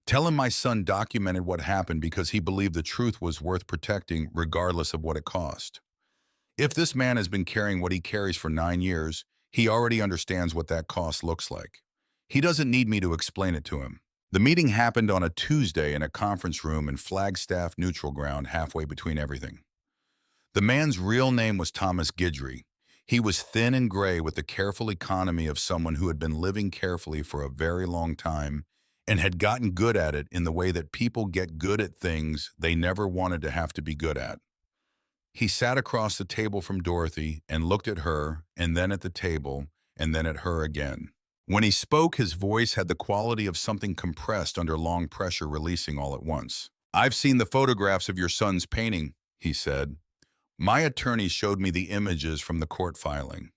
Tell him my son documented what happened because he believed the truth was worth protecting regardless of what it cost. If this man has been carrying what he carries for 9 years, he already understands what that cost looks like. He doesn't need me to explain it to him. The meeting happened on a Tuesday in a conference room in Flagstaff neutral ground halfway between everything. The man's real name was Thomas Guidry. He was thin and gray with the careful economy of someone who had been living carefully for a very long time and had gotten good at it in the way that people get good at things they never wanted to have to be good at. He sat across the table from Dorothy and looked at her and then at the table and then at her again. When he spoke, his voice had the quality of something compressed under long pressure releasing all at once. I've seen the photographs of your son's painting, he said. My attorney showed me the images from the court filing.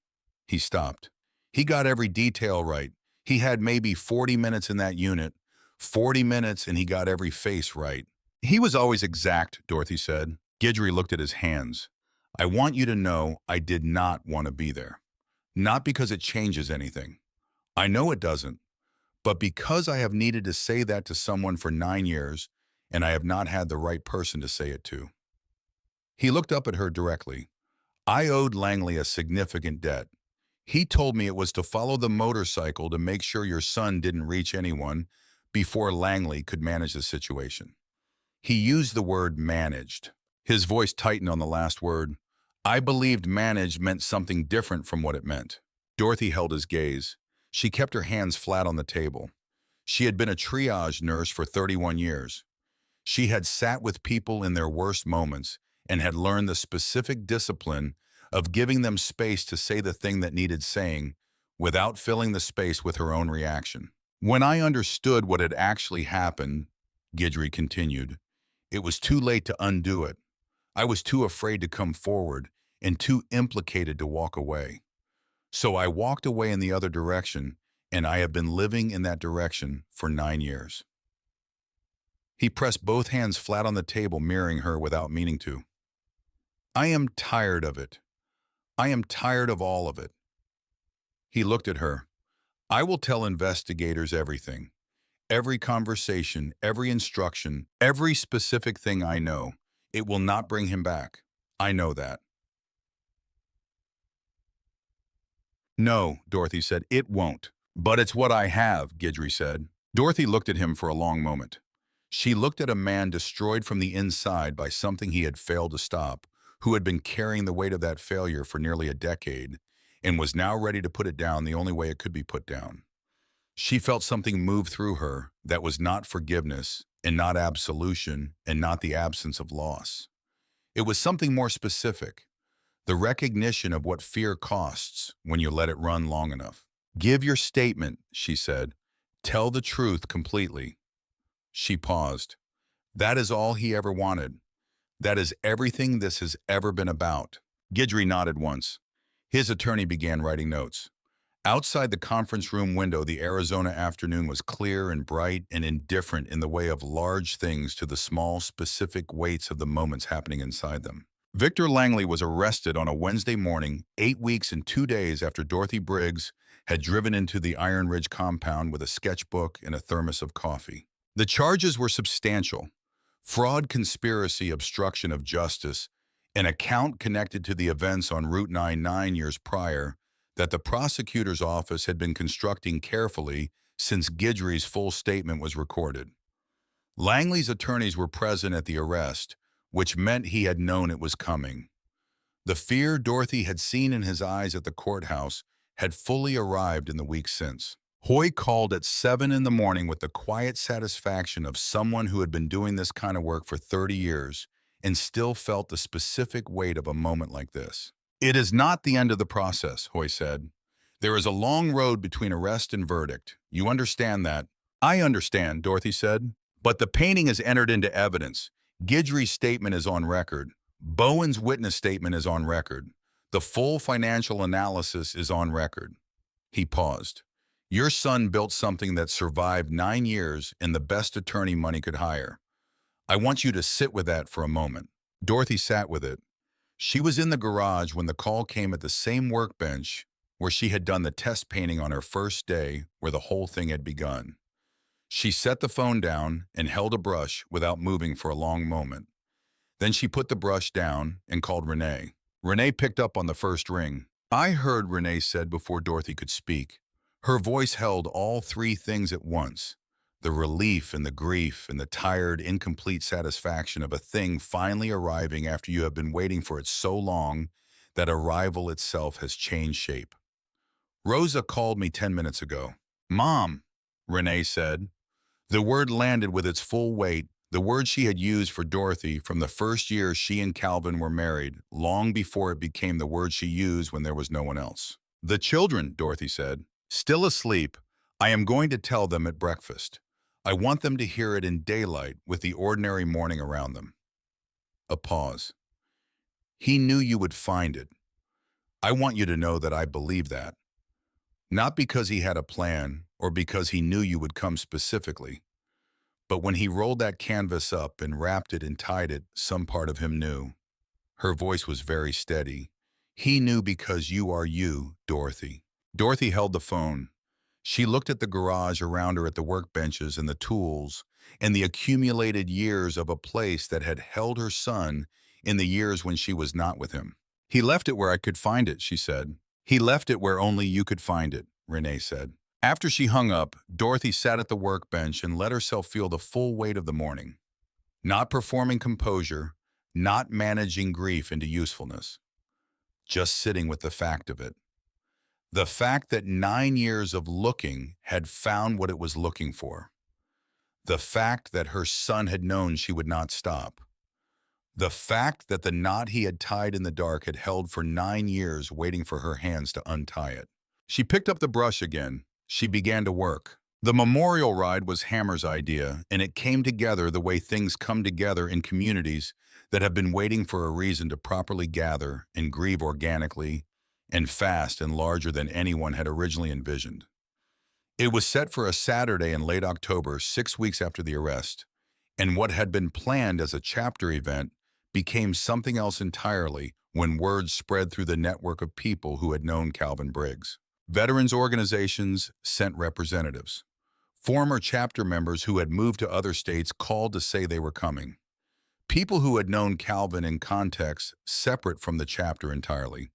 He stopped. He got every detail right. He had maybe 40 minutes in that unit. 40 minutes and he got every face right. He was always exact, Dorothy said. Guidry looked at his hands. I want you to know I did not want to be there. Not because it changes anything. I know it doesn't. But because I have needed to say that to someone for 9 years, and I have not had the right person to say it to. He looked up at her directly. I owed Langley a significant debt. He told me it was to follow the motorcycle to make sure your son didn't reach anyone before Langley could manage the situation. He used the word managed. His voice tightened on the last word. I believed managed meant something different from what it meant. Dorothy held his gaze. She kept her hands flat on the table. She had been a triage nurse for 31 years. She had sat with people in their worst moments and had learned the specific discipline of giving them space to say the thing that needed saying without filling the space with her own reaction. When I understood what had actually happened, Guidry continued, it was too late to undo it. I was too afraid to come forward and too implicated to walk away. So I walked away in the other direction, and I have been living in that direction for 9 years. He pressed both hands flat on the table, mirroring her without meaning to. I am tired of it. I am tired of all of it. He looked at her. I will tell investigators everything. Every conversation, every instruction, every specific thing I know. It will not bring him back. I know that. No, Dorothy said, it won't. But it's what I have, Guidry said. Dorothy looked at him for a long moment. She looked at a man destroyed from the inside by something he had failed to stop, who had been carrying the weight of that failure for nearly a decade, and was now ready to put it down the only way it could be put down. She felt something move through her that was not forgiveness, and not absolution, and not the absence of loss. It was something more specific. The recognition of what fear costs when you let it run long enough. Give your statement, she said. Tell the truth completely. She paused. That is all he ever wanted. That is everything this has ever been about. Guidry nodded once. His attorney began writing notes. Outside the conference room window, the Arizona afternoon was clear and bright and indifferent in the way of large things to the small, specific weights of the moments happening inside them. Victor Langley was arrested on a Wednesday morning, 8 weeks and 2 days after Dorothy Briggs had driven into the Iron Ridge compound with a sketchbook and a thermos of coffee. The charges were substantial: fraud, conspiracy, obstruction of justice, an account connected to the events on Route 9 9 years prior that the prosecutor's office had been constructing carefully since Guidry's full statement was recorded. Langley's attorneys were present at the arrest, which meant he had known it was coming. The fear Dorothy had seen in his eyes at the courthouse had fully arrived in the weeks since. Hoy called at 7 in the morning with the quiet satisfaction of someone who had been doing this kind of work for 30 years and still felt the specific weight of a moment like this. "It is not the end of the process," Hoy said. "There is a long road between arrest and verdict. You understand that?" "I understand," Dorothy said. "But the painting is entered into evidence. Guidry's statement is on record. Bowen's witness statement is on record. The full financial analysis is on record." He paused. "Your son built something that survived 9 years and the best attorney money could hire. I want you to sit with that for a moment." Dorothy sat with it. She was in the garage when the call came at the same workbench where she had done the test painting on her first day, where the whole thing had begun. She set the phone down and held a brush without moving for a long moment. Then she put the brush down and called Renee. Renee picked up on the first ring. "I heard," Renee said before Dorothy could speak. Her voice held all three things at once: the relief and the grief and the tired, incomplete satisfaction of a thing finally arriving after you have been waiting for it so long that arrival itself has changed shape. "Rosa called me 10 minutes ago." "Mom," Renee said. The word landed with its full weight, the word she had used for Dorothy from the first year she and Calvin were married, long before it became the word she used when there was no one else. "The children," Dorothy said, "still asleep. I am going to tell them at breakfast. I want them to hear it in daylight with the ordinary morning around them." A pause. "He knew you would find it. I want you to know that I believe that. Not because he had a plan or because he knew you would come specifically, but when he rolled that canvas up and wrapped it and tied it, some part of him knew." Her voice was very steady. "He knew because you are you, Dorothy." Dorothy held the phone. She looked at the garage around her, at the workbenches and the tools and the accumulated years of a place that had held her son in the years when she was not with him. "He left it where I could find it," she said. "He left it where only you could find it," Renee said. After she hung up, Dorothy sat at the workbench and let herself feel the full weight of the morning. Not performing composure, not managing grief into usefulness. Just sitting with the fact of it. The fact that 9 years of looking had found what it was looking for. The fact that her son had known she would not stop. The fact that the knot he had tied in the dark had held for 9 years, waiting for her hands to untie it. She picked up the brush again. She began to work. The memorial ride was Hammer's idea, and it came together the way things come together in communities that have been waiting for a reason to properly gather and grieve organically and fast and larger than anyone had originally envisioned. It was set for a Saturday in late October, 6 weeks after the arrest, and what had been planned as a chapter event became something else entirely when word spread through the network of people who had known Calvin Briggs. Veterans organizations sent representatives. Former chapter members who had moved to other states called to say they were coming. People who had known Calvin in contexts separate from the chapter entirely.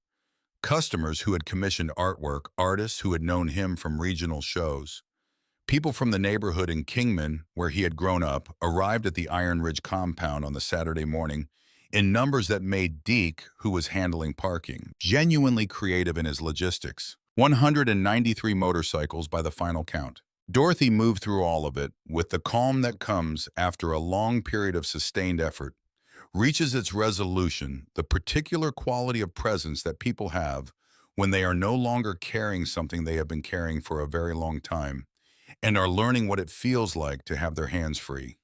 Customers who had commissioned artwork, artists who had known him from regional shows. People from the neighborhood in Kingman, where he had grown up, arrived at the Iron Ridge compound on the Saturday morning in numbers that made Deke, who was handling parking, genuinely creative in his logistics. 193 motorcycles by the final count. Dorothy moved through all of it with the calm that comes after a long period of sustained effort, reaches its resolution, the particular quality of presence that people have when they are no longer carrying something they have been carrying for a very long time and are learning what it feels like to have their hands free.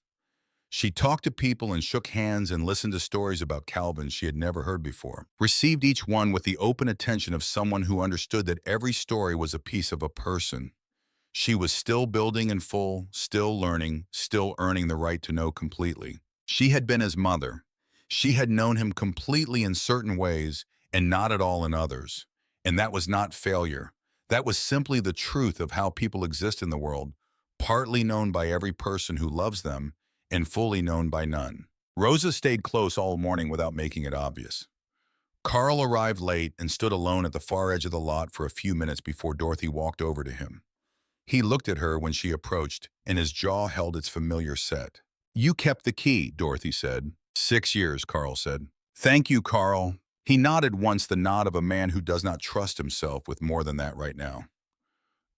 She talked to people and shook hands and listened to stories about Calvin she had never heard before, received each one with the open attention of someone who understood that every story was a piece of a person. She was still building in full, still learning, still earning the right to know completely. She had been his mother. She had known him completely in certain ways and not at all in others. And that was not failure. That was simply the truth of how people exist in the world, partly known by every person who loves them and fully known by none. Rosa stayed close all morning without making it obvious. Carl arrived late and stood alone at the far edge of the lot for a few minutes before Dorothy walked over to him. He looked at her when she approached, and his jaw held its familiar set. "You kept the key," Dorothy said. "6 years," Carl said. "Thank you, Carl." He nodded once, the nod of a man who does not trust himself with more than that right now.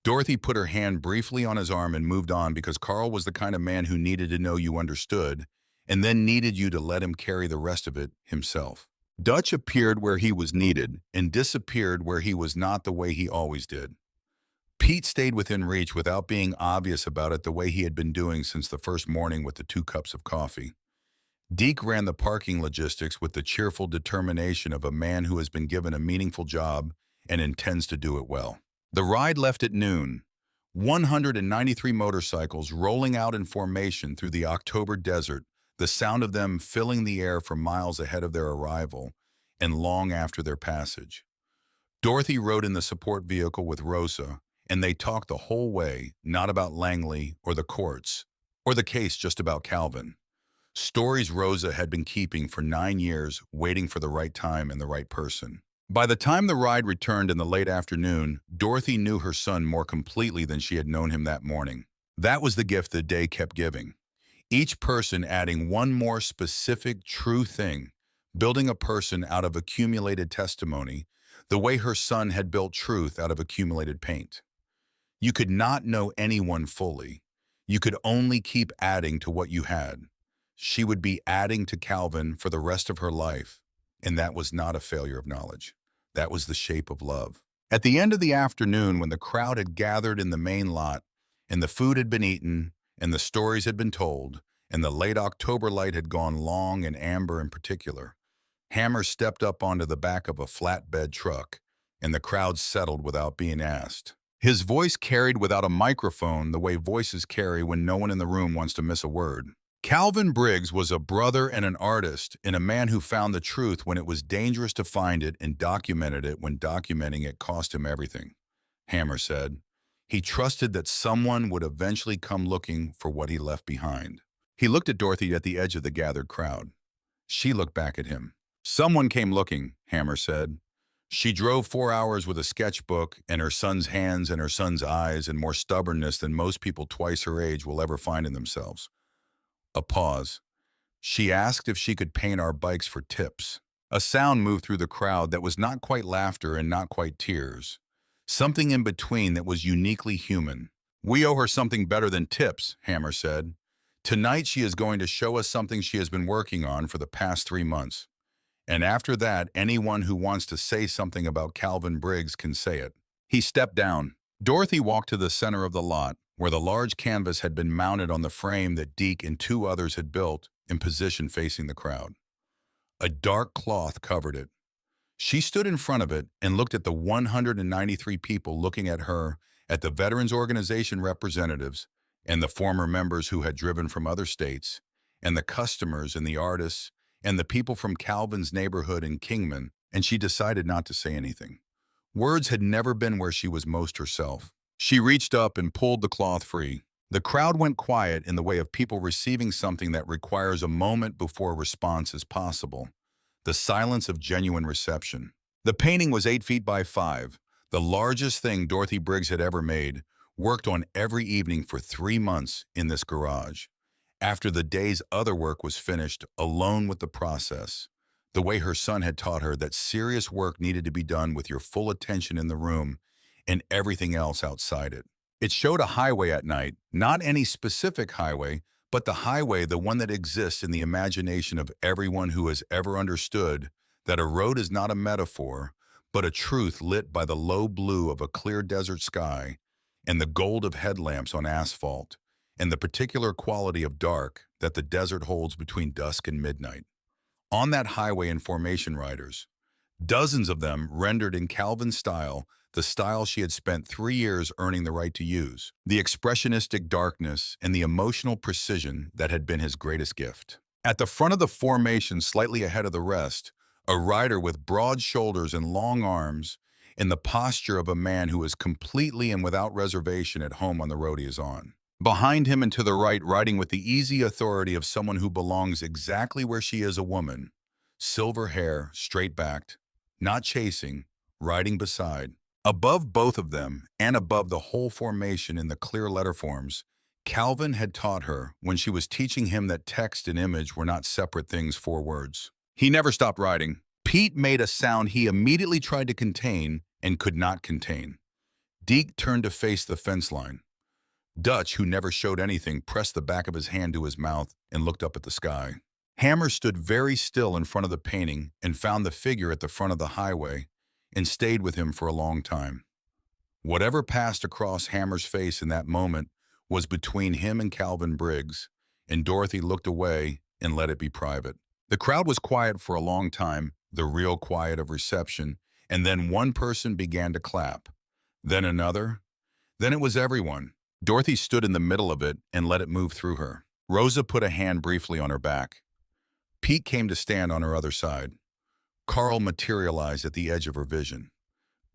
Dorothy put her hand briefly on his arm and moved on because Carl was the kind of man who needed to know you understood and then needed you to let him carry the rest of it himself. Dutch appeared where he was needed and disappeared where he was not the way he always did. Pete stayed within reach without being obvious about it the way he had been doing since the first morning with the 2 cups of coffee. Deke ran the parking logistics with the cheerful determination of a man who has been given a meaningful job and intends to do it well. The ride left at noon. 193 motorcycles rolling out in formation through the October desert, the sound of them filling the air for miles ahead of their arrival and long after their passage. Dorothy rode in the support vehicle with Rosa, and they talked the whole way, not about Langley or the courts, or the case, just about Calvin. Stories Rosa had been keeping for 9 years, waiting for the right time and the right person. By the time the ride returned in the late afternoon, Dorothy knew her son more completely than she had known him that morning. That was the gift the day kept giving. Each person adding one more specific, true thing, building a person out of accumulated testimony, the way her son had built truth out of accumulated paint. You could not know anyone fully. You could only keep adding to what you had. She would be adding to Calvin for the rest of her life, and that was not a failure of knowledge. That was the shape of love. At the end of the afternoon, when the crowd had gathered in the main lot, and the food had been eaten, and the stories had been told, and the late October light had gone long and amber in particular, Hammer stepped up onto the back of a flatbed truck, and the crowd settled without being asked. His voice carried without a microphone the way voices carry when no one in the room wants to miss a word. Calvin Briggs was a brother and an artist, and a man who found the truth when it was dangerous to find it and documented it when documenting it cost him everything, Hammer said. He trusted that someone would eventually come looking for what he left behind. He looked at Dorothy at the edge of the gathered crowd. She looked back at him. "Someone came looking," Hammer said. "She drove 4 hours with a sketchbook and her son's hands and her son's eyes and more stubbornness than most people twice her age will ever find in themselves." A pause. "She asked if she could paint our bikes for tips." A sound moved through the crowd that was not quite laughter and not quite tears. Something in between that was uniquely human. "We owe her something better than tips," Hammer said. "Tonight she is going to show us something she has been working on for the past 3 months. And after that, anyone who wants to say something about Calvin Briggs can say it." He stepped down. Dorothy walked to the center of the lot, where the large canvas had been mounted on the frame that Deke and 2 others had built, in position facing the crowd. A dark cloth covered it. She stood in front of it and looked at the 193 people looking at her, at the Veterans Organization representatives, and the former members who had driven from other states, and the customers and the artists, and the people from Calvin's neighborhood in Kingman, and she decided not to say anything. Words had never been where she was most herself. She reached up and pulled the cloth free. The crowd went quiet in the way of people receiving something that requires a moment before a response is possible. The silence of genuine reception. The painting was 8 feet by 5, the largest thing Dorothy Briggs had ever made, worked on every evening for 3 months in this garage. After the day's other work was finished, alone with the process, the way her son had taught her that serious work needed to be done with your full attention in the room and everything else outside it. It showed a highway at night, not any specific highway, but the highway, the one that exists in the imagination of everyone who has ever understood that a road is not a metaphor, but a truth lit by the low blue of a clear desert sky and the gold of headlamps on asphalt, and the particular quality of dark that the desert holds between dusk and midnight. On that highway in formation riders, dozens of them rendered in Calvin style, the style she had spent 3 years earning the right to use, the expressionistic darkness and the emotional precision that had been his greatest gift. At the front of the formation, slightly ahead of the rest, a rider with broad shoulders and long arms, in the posture of a man who is completely and without reservation at home on the road he is on. Behind him and to the right, riding with the easy authority of someone who belongs exactly where she is, a woman. Silver hair, straight-backed, not chasing, riding beside. Above both of them, and above the whole formation in the clear letter forms, Calvin had taught her when she was teaching him that text and image were not separate things, four words. He never stopped riding. Pete made a sound he immediately tried to contain and could not contain. Deke turned to face the fence line. Dutch, who never showed anything, pressed the back of his hand to his mouth and looked up at the sky. Hammer stood very still in front of the painting and found the figure at the front of the highway and stayed with him for a long time. Whatever passed across Hammer's face in that moment was between him and Calvin Briggs, and Dorothy looked away and let it be private. The crowd was quiet for a long time, the real quiet of reception, and then one person began to clap. Then another. Then it was everyone. Dorothy stood in the middle of it and let it move through her. Rosa put a hand briefly on her back. Pete came to stand on her other side. Carl materialized at the edge of her vision.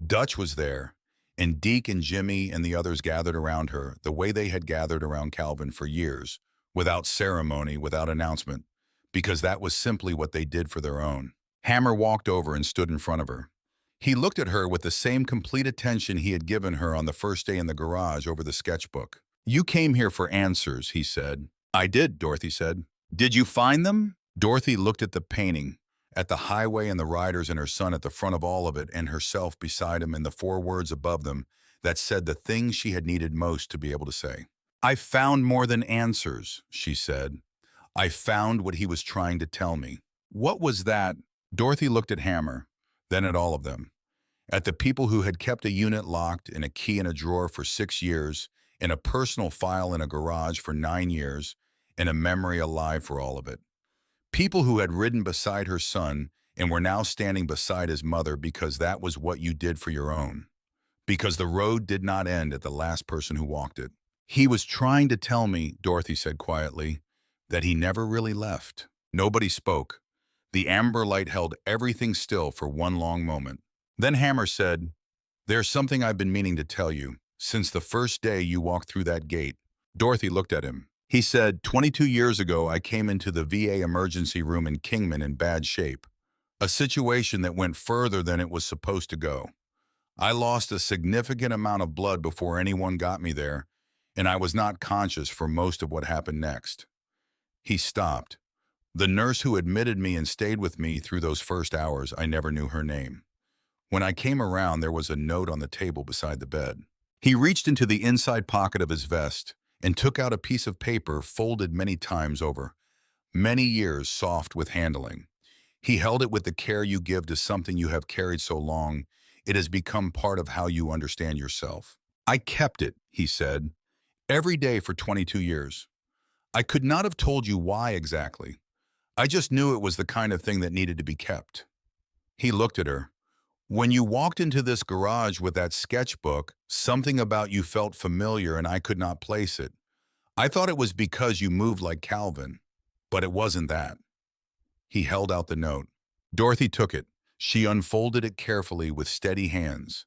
Dutch was there, and Deke and Jimmy and the others gathered around her the way they had gathered around Calvin for years, without ceremony, without announcement, because that was simply what they did for their own. Hammer walked over and stood in front of her. He looked at her with the same complete attention he had given her on the first day in the garage over the sketchbook. "You came here for answers," he said. "I did," Dorothy said. "Did you find them?" Dorothy looked at the painting, at the highway and the riders and her son at the front of all of it, and herself beside him, and the four words above them that said the things she had needed most to be able to say. "I found more than answers," she said. "I found what he was trying to tell me." "What was that?" Dorothy looked at Hammer, then at all of them. At the people who had kept a unit locked and a key in a drawer for 6 years, and a personal file in a garage for 9 years, and a memory alive for all of it. People who had ridden beside her son and were now standing beside his mother because that was what you did for your own. Because the road did not end at the last person who walked it. "He was trying to tell me," Dorothy said quietly, "that he never really left." Nobody spoke. The amber light held everything still for one long moment. Then Hammer said, "There's something I've been meaning to tell you, since the first day you walked through that gate." Dorothy looked at him. He said, 22 years ago, I came into the VA emergency room in Kingman in bad shape. A situation that went further than it was supposed to go. I lost a significant amount of blood before anyone got me there, and I was not conscious for most of what happened next." He stopped. "The nurse who admitted me and stayed with me through those first hours, I never knew her name. When I came around, there was a note on the table beside the bed." He reached into the inside pocket of his vest and took out a piece of paper folded many times over, many years soft with handling. He held it with the care you give to something you have carried so long, it has become part of how you understand yourself. "I kept it," he said, "every day for 22 years. I could not have told you why exactly. I just knew it was the kind of thing that needed to be kept." He looked at her. "When you walked into this garage with that sketchbook, something about you felt familiar and I could not place it. I thought it was because you moved like Calvin, but it wasn't that." He held out the note. Dorothy took it. She unfolded it carefully with steady hands.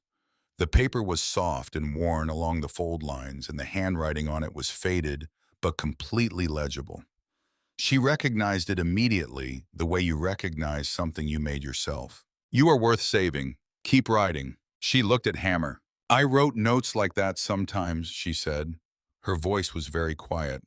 The paper was soft and worn along the fold lines, and the handwriting on it was faded but completely legible. She recognized it immediately, the way you recognize something you made yourself. "You are worth saving. Keep writing." She looked at Hammer. "I wrote notes like that sometimes," she said. Her voice was very quiet.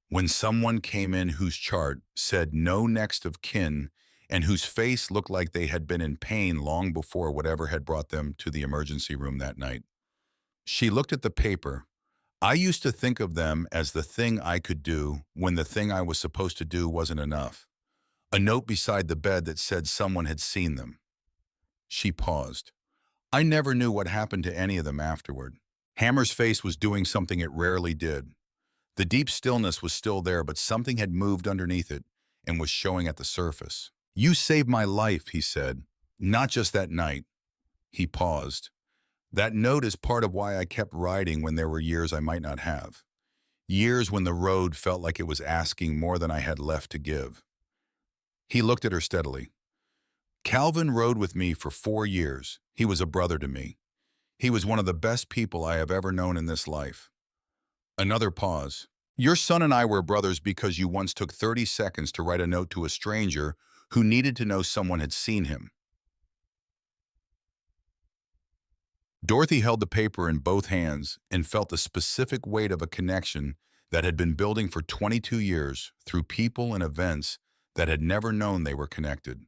"When someone came in whose chart said no next of kin and whose face looked like they had been in pain long before whatever had brought them to the emergency room that night." She looked at the paper. "I used to think of them as the thing I could do when the thing I was supposed to do wasn't enough. A note beside the bed that said someone had seen them." She paused. "I never knew what happened to any of them afterward." Hammer's face was doing something it rarely did. The deep stillness was still there, but something had moved underneath it and was showing at the surface. "You saved my life," he said. "Not just that night." He paused. "That note is part of why I kept writing when there were years I might not have. Years when the road felt like it was asking more than I had left to give." He looked at her steadily. Calvin rode with me for 4 years. He was a brother to me. He was one of the best people I have ever known in this life. Another pause. Your son and I were brothers because you once took 30 seconds to write a note to a stranger who needed to know someone had seen him. Dorothy held the paper in both hands and felt the specific weight of a connection that had been building for 22 years through people and events that had never known they were connected.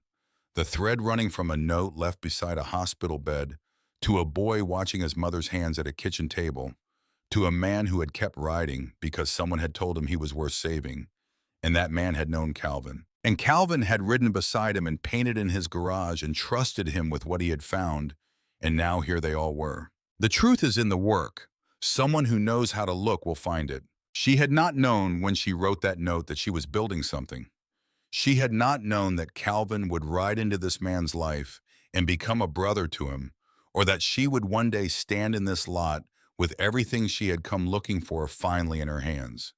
The thread running from a note left beside a hospital bed, to a boy watching his mother's hands at a kitchen table, to a man who had kept writing because someone had told him he was worth saving, and that man had known Calvin. And Calvin had ridden beside him and painted in his garage and trusted him with what he had found, and now here they all were. The truth is in the work. Someone who knows how to look will find it. She had not known when she wrote that note that she was building something. She had not known that Calvin would ride into this man's life and become a brother to him, or that she would one day stand in this lot with everything she had come looking for finally in her hands.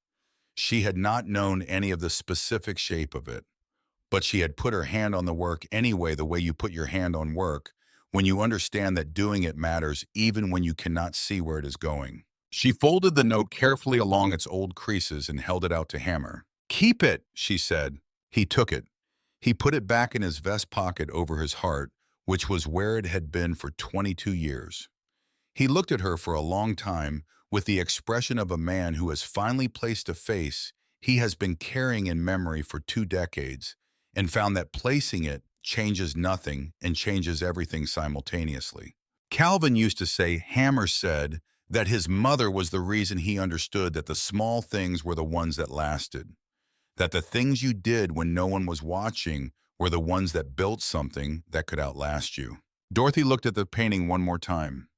She had not known any of the specific shape of it, but she had put her hand on the work anyway, the way you put your hand on work, when you understand that doing it matters even when you cannot see where it is going. She folded the note carefully along its old creases and held it out to Hammer. "Keep it," she said. He took it. He put it back in his vest pocket over his heart, which was where it had been for 22 years. He looked at her for a long time with the expression of a man who has finally placed a face he has been carrying in memory for 2 decades, and found that placing it changes nothing and changes everything simultaneously. Calvin used to say, Hammer said, that his mother was the reason he understood that the small things were the ones that lasted, that the things you did when no one was watching were the ones that built something that could outlast you. Dorothy looked at the painting one more time,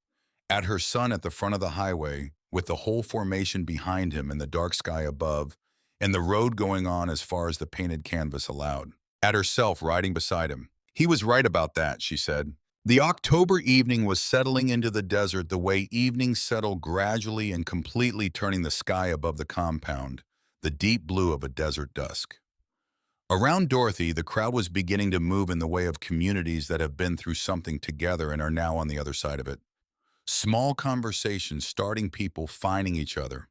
at her son at the front of the highway, with the whole formation behind him and the dark sky above, and the road going on as far as the painted canvas allowed. At herself riding beside him. He was right about that, she said. The October evening was settling into the desert the way evenings settle gradually and completely, turning the sky above the compound, the deep blue of a desert dusk. Around Dorothy, the crowd was beginning to move in the way of communities that have been through something together and are now on the other side of it. Small conversations starting, people finding each other.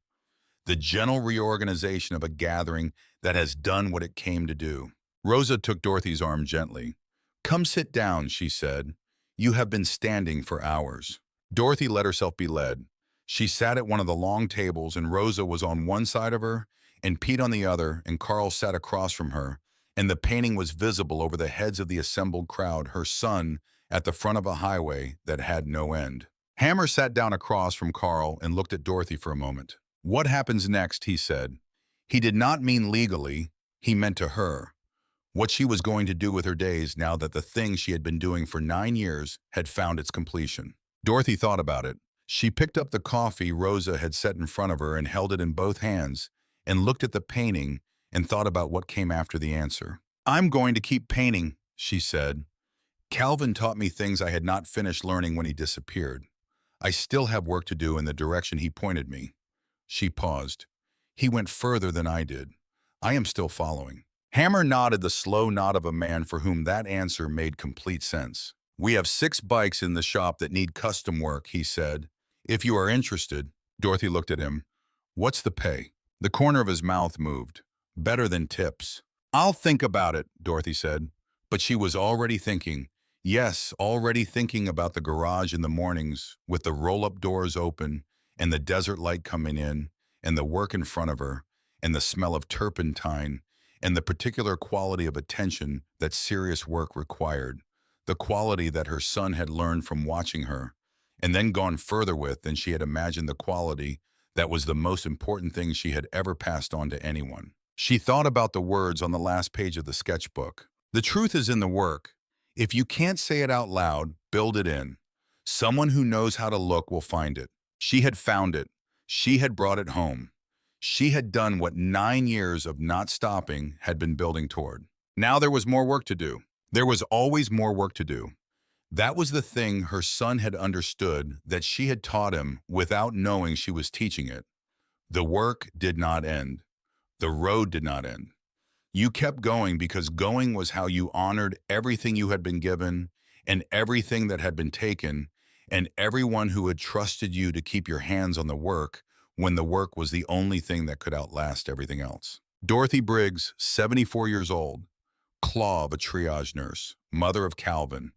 The gentle reorganization of a gathering that has done what it came to do. Rosa took Dorothy's arm gently. "Come sit down," she said. "You have been standing for hours." Dorothy let herself be led. She sat at one of the long tables, and Rosa was on one side of her, and Pete on the other, and Carl sat across from her, and the painting was visible over the heads of the assembled crowd, her son at the front of a highway that had no end. Hammer sat down across from Carl and looked at Dorothy for a moment. "What happens next?" he said. He did not mean legally, he meant to her. What she was going to do with her days now that the thing she had been doing for 9 years had found its completion. Dorothy thought about it. She picked up the coffee Rosa had set in front of her and held it in both hands, and looked at the painting and thought about what came after the answer. "I'm going to keep painting," she said. "Calvin taught me things I had not finished learning when he disappeared. I still have work to do in the direction he pointed me." She paused. "He went further than I did. I am still following." Hammer nodded, the slow nod of a man for whom that answer made complete sense. "We have 6 bikes in the shop that need custom work," he said. "If you are interested." Dorothy looked at him. "What's the pay?" The corner of his mouth moved. "Better than tips." "I'll think about it," Dorothy said. But she was already thinking. Yes, already thinking about the garage in the mornings, with the roll-up doors open, and the desert light coming in, and the work in front of her, and the smell of turpentine, and the particular quality of attention that serious work required, the quality that her son had learned from watching her, and then gone further with than she had imagined, the quality that was the most important thing she had ever passed on to anyone. She thought about the words on the last page of the sketchbook. The truth is in the work. If you can't say it out loud, build it in. Someone who knows how to look will find it. She had found it. She had brought it home. She had done what 9 years of not stopping had been building toward. Now there was more work to do. There was always more work to do. That was the thing her son had understood, that she had taught him without knowing she was teaching it. The work did not end. The road did not end. You kept going because going was how you honored everything you had been given and everything that had been taken and everyone who had trusted you to keep your hands on the work when the work was the only thing that could outlast everything else. Dorothy Briggs, 74 years old, Claude, a triage nurse, mother of Calvin,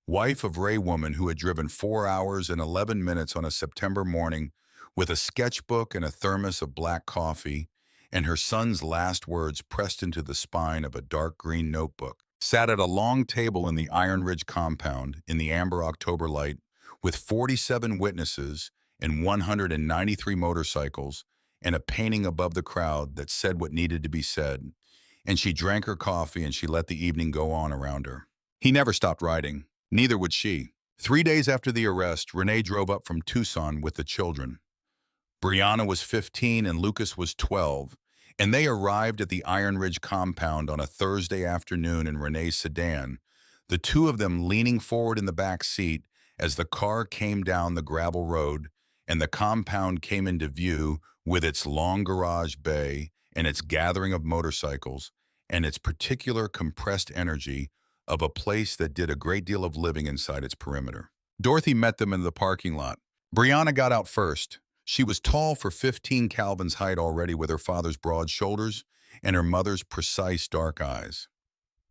wife of Ray Woman who had driven 4 hours and 11 minutes on a September morning with a sketchbook and a thermos of black coffee, and her son's last words pressed into the spine of a dark green notebook, sat at a long table in the Iron Ridge compound in the amber October light with 47 witnesses and 193 motorcycles and a painting above the crowd that said what needed to be said, and she drank her coffee and she let the evening go on around her. He never stopped writing. Neither would she. 3 days after the arrest, Renee drove up from Tucson with the children. Brianna was 15 and Lucas was 12, and they arrived at the Iron Ridge compound on a Thursday afternoon in Renee's sedan, the two of them leaning forward in the back seat as the car came down the gravel road and the compound came into view with its long garage bay and its gathering of motorcycles and its particular compressed energy of a place that did a great deal of living inside its perimeter. Dorothy met them in the parking lot. Brianna got out first. She was tall for 15 Calvin's height already with her father's broad shoulders and her mother's precise dark eyes.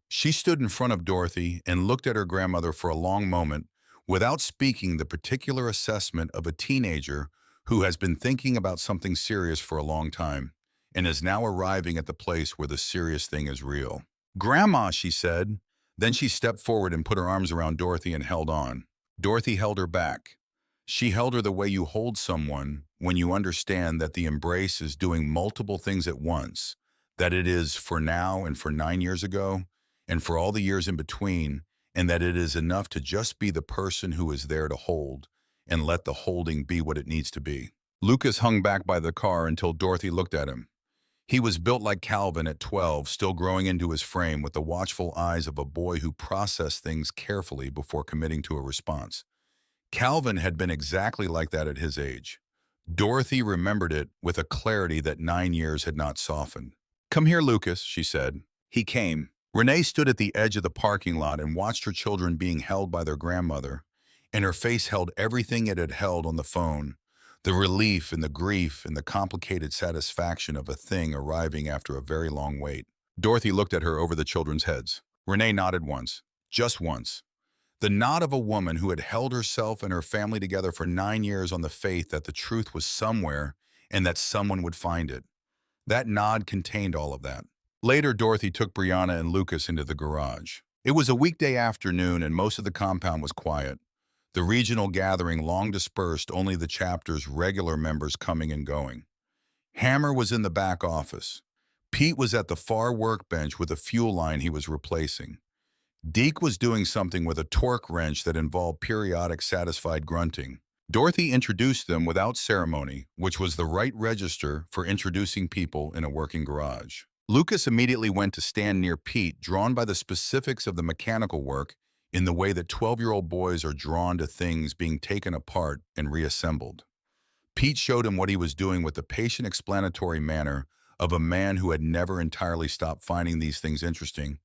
She stood in front of Dorothy and looked at her grandmother for a long moment without speaking the particular assessment of a teenager who has been thinking about something serious for a long time and is now arriving at the place where the serious thing is real. "Grandma," she said. Then she stepped forward and put her arms around Dorothy and held on. Dorothy held her back. She held her the way you hold someone when you understand that the embrace is doing multiple things at once, that it is for now and for 9 years ago, and for all the years in between, and that it is enough to just be the person who is there to hold, and let the holding be what it needs to be. Lucas hung back by the car until Dorothy looked at him. He was built like Calvin at 12, still growing into his frame with the watchful eyes of a boy who processed things carefully before committing to a response. Calvin had been exactly like that at his age. Dorothy remembered it with a clarity that 9 years had not softened. "Come here, Lucas," she said. He came. Renee stood at the edge of the parking lot and watched her children being held by their grandmother, and her face held everything it had held on the phone, the relief and the grief and the complicated satisfaction of a thing arriving after a very long wait. Dorothy looked at her over the children's heads. Renee nodded once, just once. The nod of a woman who had held herself and her family together for 9 years on the faith that the truth was somewhere and that someone would find it. That nod contained all of that. Later, Dorothy took Brianna and Lucas into the garage. It was a weekday afternoon and most of the compound was quiet. The regional gathering long dispersed, only the chapter's regular members coming and going. Hammer was in the back office. Pete was at the far workbench with a fuel line he was replacing. Deke was doing something with a torque wrench that involved periodic satisfied grunting. Dorothy introduced them without ceremony, which was the right register for introducing people in a working garage. Lucas immediately went to stand near Pete, drawn by the specifics of the mechanical work in the way that 12-year-old boys are drawn to things being taken apart and reassembled. Pete showed him what he was doing with the patient explanatory manner of a man who had never entirely stopped finding these things interesting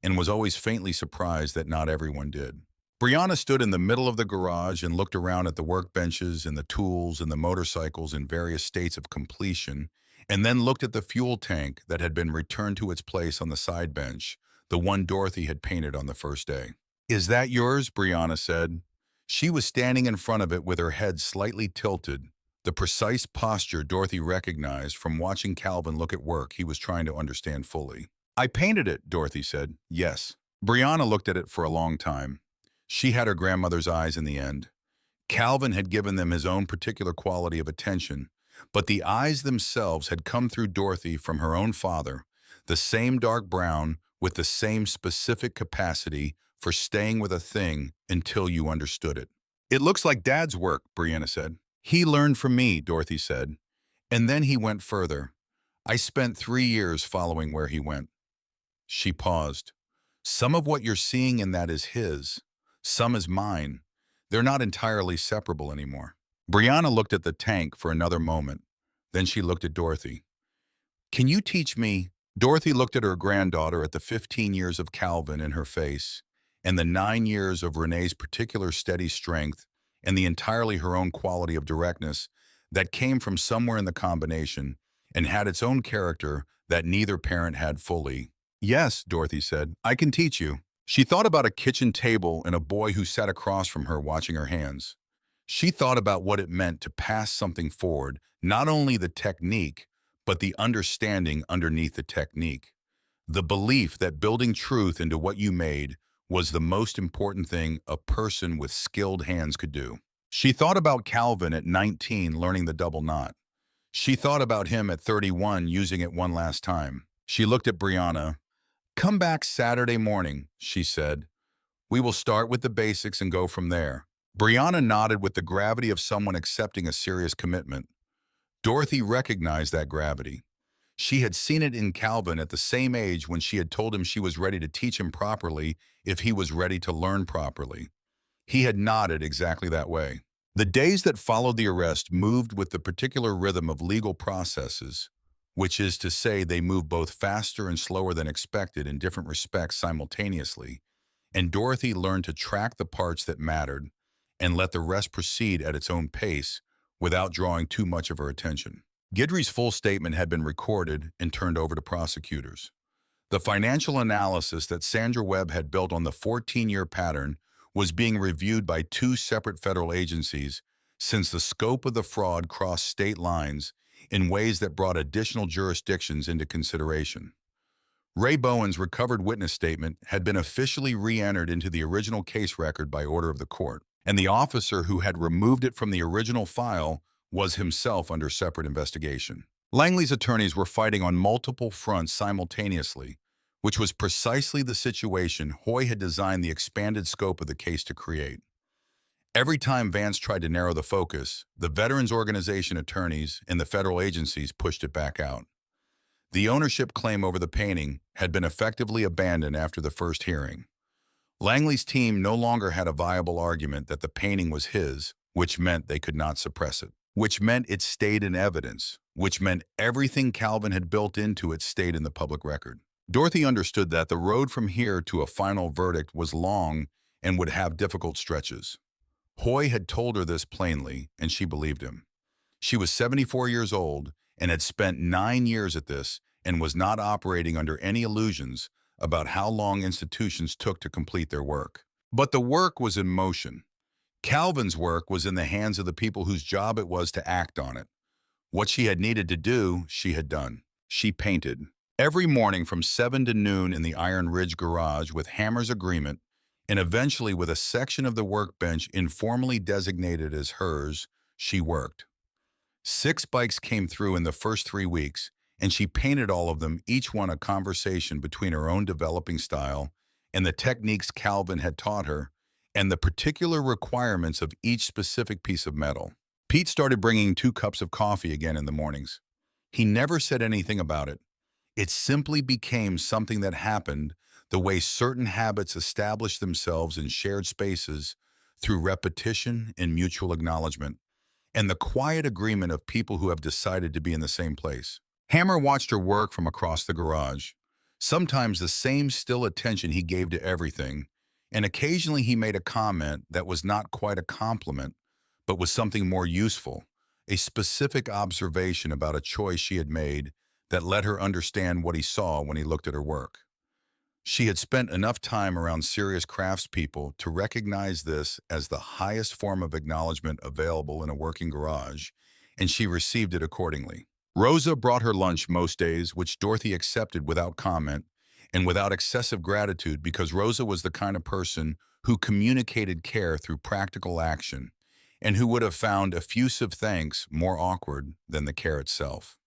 and was always faintly surprised that not everyone did. Brianna stood in the middle of the garage and looked around at the workbenches and the tools and the motorcycles in various states of completion, and then looked at the fuel tank that had been returned to its place on the side bench, the one Dorothy had painted on the first day. "Is that yours?" Brianna said. She was standing in front of it with her head slightly tilted, the precise posture Dorothy recognized from watching Calvin look at work he was trying to understand fully. "I painted it," Dorothy said. "Yes." Brianna looked at it for a long time. She had her grandmother's eyes in the end. Calvin had given them his own particular quality of attention, but the eyes themselves had come through Dorothy from her own father, the same dark brown with the same specific capacity for staying with a thing until you understood it. "It looks like Dad's work," Brianna said. "He learned from me," Dorothy said. And then he went further. "I spent 3 years following where he went." She paused. "Some of what you're seeing in that is his. Some is mine. They're not entirely separable anymore." Brianna looked at the tank for another moment. Then she looked at Dorothy. "Can you teach me Dorothy looked at her granddaughter at the 15 years of Calvin in her face, and the 9 years of Renee's particular steady strength, and the entirely her own quality of directness that came from somewhere in the combination and had its own character that neither parent had fully. Yes, Dorothy said, I can teach you. She thought about a kitchen table and a boy who sat across from her watching her hands. She thought about what it meant to pass something forward, not only the technique, but the understanding underneath the technique. The belief that building truth into what you made was the most important thing a person with skilled hands could do. She thought about Calvin at 19 learning the double knot. She thought about him at 31 using it one last time. She looked at Brianna. Come back Saturday morning, she said. We will start with the basics and go from there. Brianna nodded with the gravity of someone accepting a serious commitment. Dorothy recognized that gravity. She had seen it in Calvin at the same age when she had told him she was ready to teach him properly if he was ready to learn properly. He had nodded exactly that way. The days that followed the arrest moved with the particular rhythm of legal processes, which is to say they moved both faster and slower than expected in different respects simultaneously, and Dorothy learned to track the parts that mattered and let the rest proceed at its own pace without drawing too much of her attention. Guidry's full statement had been recorded and turned over to prosecutors. The financial analysis that Sandra Webb had built on the 14-year pattern was being reviewed by two separate federal agencies since the scope of the fraud crossed state lines in ways that brought additional jurisdictions into consideration. Ray Bowen's recovered witness statement had been officially re-entered into the original case record by order of the court, and the officer who had removed it from the original file was himself under separate investigation. Langley's attorneys were fighting on multiple fronts simultaneously, which was precisely the situation Hoy had designed the expanded scope of the case to create. Every time Vance tried to narrow the focus, the Veterans Organization attorneys and the federal agencies pushed it back out. The ownership claim over the painting had been effectively abandoned after the first hearing. Langley's team no longer had a viable argument that the painting was his, which meant they could not suppress it, which meant it stayed in evidence, which meant everything Calvin had built into it stayed in the public record. Dorothy understood that the road from here to a final verdict was long and would have difficult stretches. Hoy had told her this plainly, and she believed him. She was 74 years old and had spent 9 years at this and was not operating under any illusions about how long institutions took to complete their work. But the work was in motion. Calvin's work was in the hands of the people whose job it was to act on it. What she had needed to do, she had done. She painted. Every morning from 7 to noon in the Iron Ridge garage with Hammer's agreement, and eventually with a section of the workbench informally designated as hers, she worked. 6 bikes came through in the first 3 weeks, and she painted all of them, each one a conversation between her own developing style and the techniques Calvin had taught her, and the particular requirements of each specific piece of metal. Pete started bringing 2 cups of coffee again in the mornings. He never said anything about it. It simply became something that happened the way certain habits establish themselves in shared spaces through repetition and mutual acknowledgement, and the quiet agreement of people who have decided to be in the same place. Hammer watched her work from across the garage. Sometimes the same still attention he gave to everything, and occasionally he made a comment that was not quite a compliment, but was something more useful, a specific observation about a choice she had made that let her understand what he saw when he looked at her work. She had spent enough time around serious craftspeople to recognize this as the highest form of acknowledgement available in a working garage, and she received it accordingly. Rosa brought her lunch most days, which Dorothy accepted without comment and without excessive gratitude because Rosa was the kind of person who communicated care through practical action and who would have found effusive thanks more awkward than the care itself.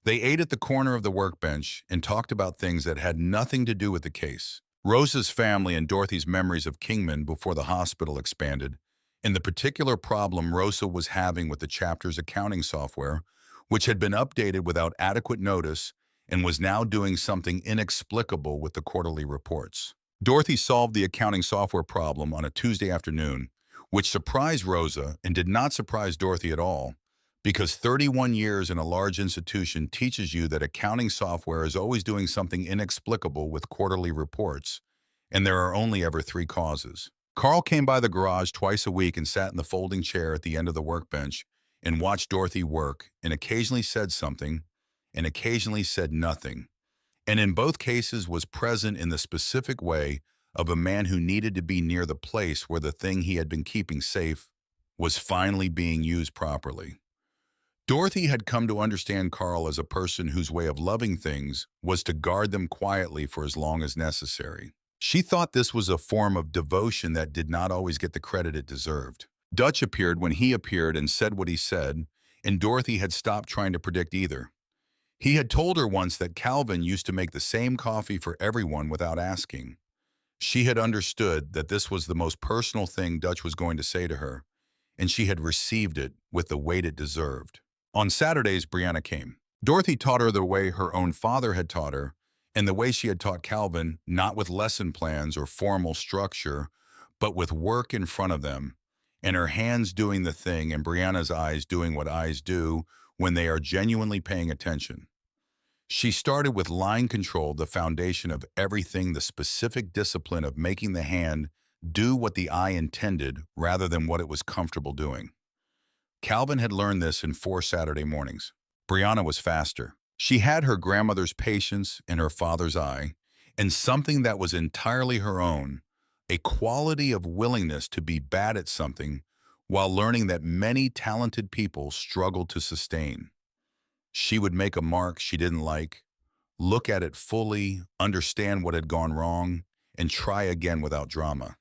They ate at the corner of the workbench and talked about things that had nothing to do with the case. Rosa's family and Dorothy's memories of Kingman before the hospital expanded, and the particular problem Rosa was having with the chapter's accounting software, which had been updated without adequate notice and was now doing something inexplicable with the quarterly reports. Dorothy solved the accounting software problem on a Tuesday afternoon, which surprised Rosa and did not surprise Dorothy at all, Because 31 years in a large institution teaches you that accounting software is always doing something inexplicable with quarterly reports, and there are only ever three causes. Carl came by the garage twice a week and sat in the folding chair at the end of the workbench and watched Dorothy work and occasionally said something and occasionally said nothing, and in both cases was present in the specific way of a man who needed to be near the place where the thing he had been keeping safe was finally being used properly. Dorothy had come to understand Carl as a person whose way of loving things was to guard them quietly for as long as necessary. She thought this was a form of devotion that did not always get the credit it deserved. Dutch appeared when he appeared and said what he said, and Dorothy had stopped trying to predict either. He had told her once that Calvin used to make the same coffee for everyone without asking. She had understood that this was the most personal thing Dutch was going to say to her, and she had received it with the weight it deserved. On Saturdays, Brianna came. Dorothy taught her the way her own father had taught her, and the way she had taught Calvin, not with lesson plans or formal structure, but with work in front of them, and her hands doing the thing and Brianna's eyes doing what eyes do when they are genuinely paying attention. She started with line control, the foundation of everything, the specific discipline of making the hand do what the eye intended rather than what it was comfortable doing. Calvin had learned this in 4 Saturday mornings. Brianna was faster. She had her grandmother's patience and her father's eye, and something that was entirely her own, a quality of willingness to be bad at something while learning that many talented people struggle to sustain. She would make a mark she didn't like, look at it fully, understand what had gone wrong, and try again without drama.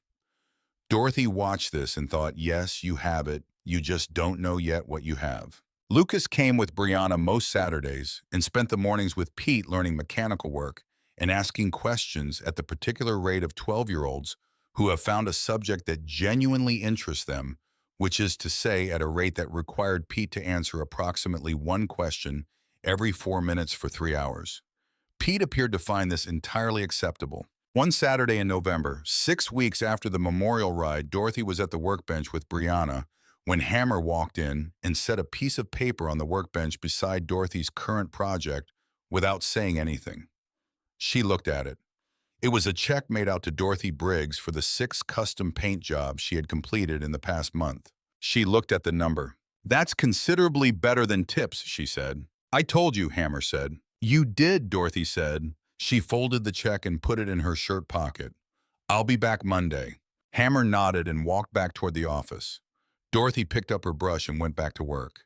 Dorothy watched this and thought, yes, you have it. You just don't know yet what you have. Lucas came with Brianna most Saturdays and spent the mornings with Pete learning mechanical work and asking questions at the particular rate of 12-year-olds who have found a subject that genuinely interests them, which is to say at a rate that required Pete to answer approximately one question every 4 minutes for 3 hours. Pete appeared to find this entirely acceptable. One Saturday in November, 6 weeks after the memorial ride, Dorothy was at the workbench with Brianna when Hammer walked in and set a piece of paper on the workbench beside Dorothy's current project without saying anything. She looked at it. It was a check made out to Dorothy Briggs for the 6 custom paint jobs she had completed in the past month. She looked at the number. "That's considerably better than tips," she said. "I told you," Hammer said. "You did," Dorothy said. She folded the check and put it in her shirt pocket. "I'll be back Monday." Hammer nodded and walked back toward the office. Dorothy picked up her brush and went back to work.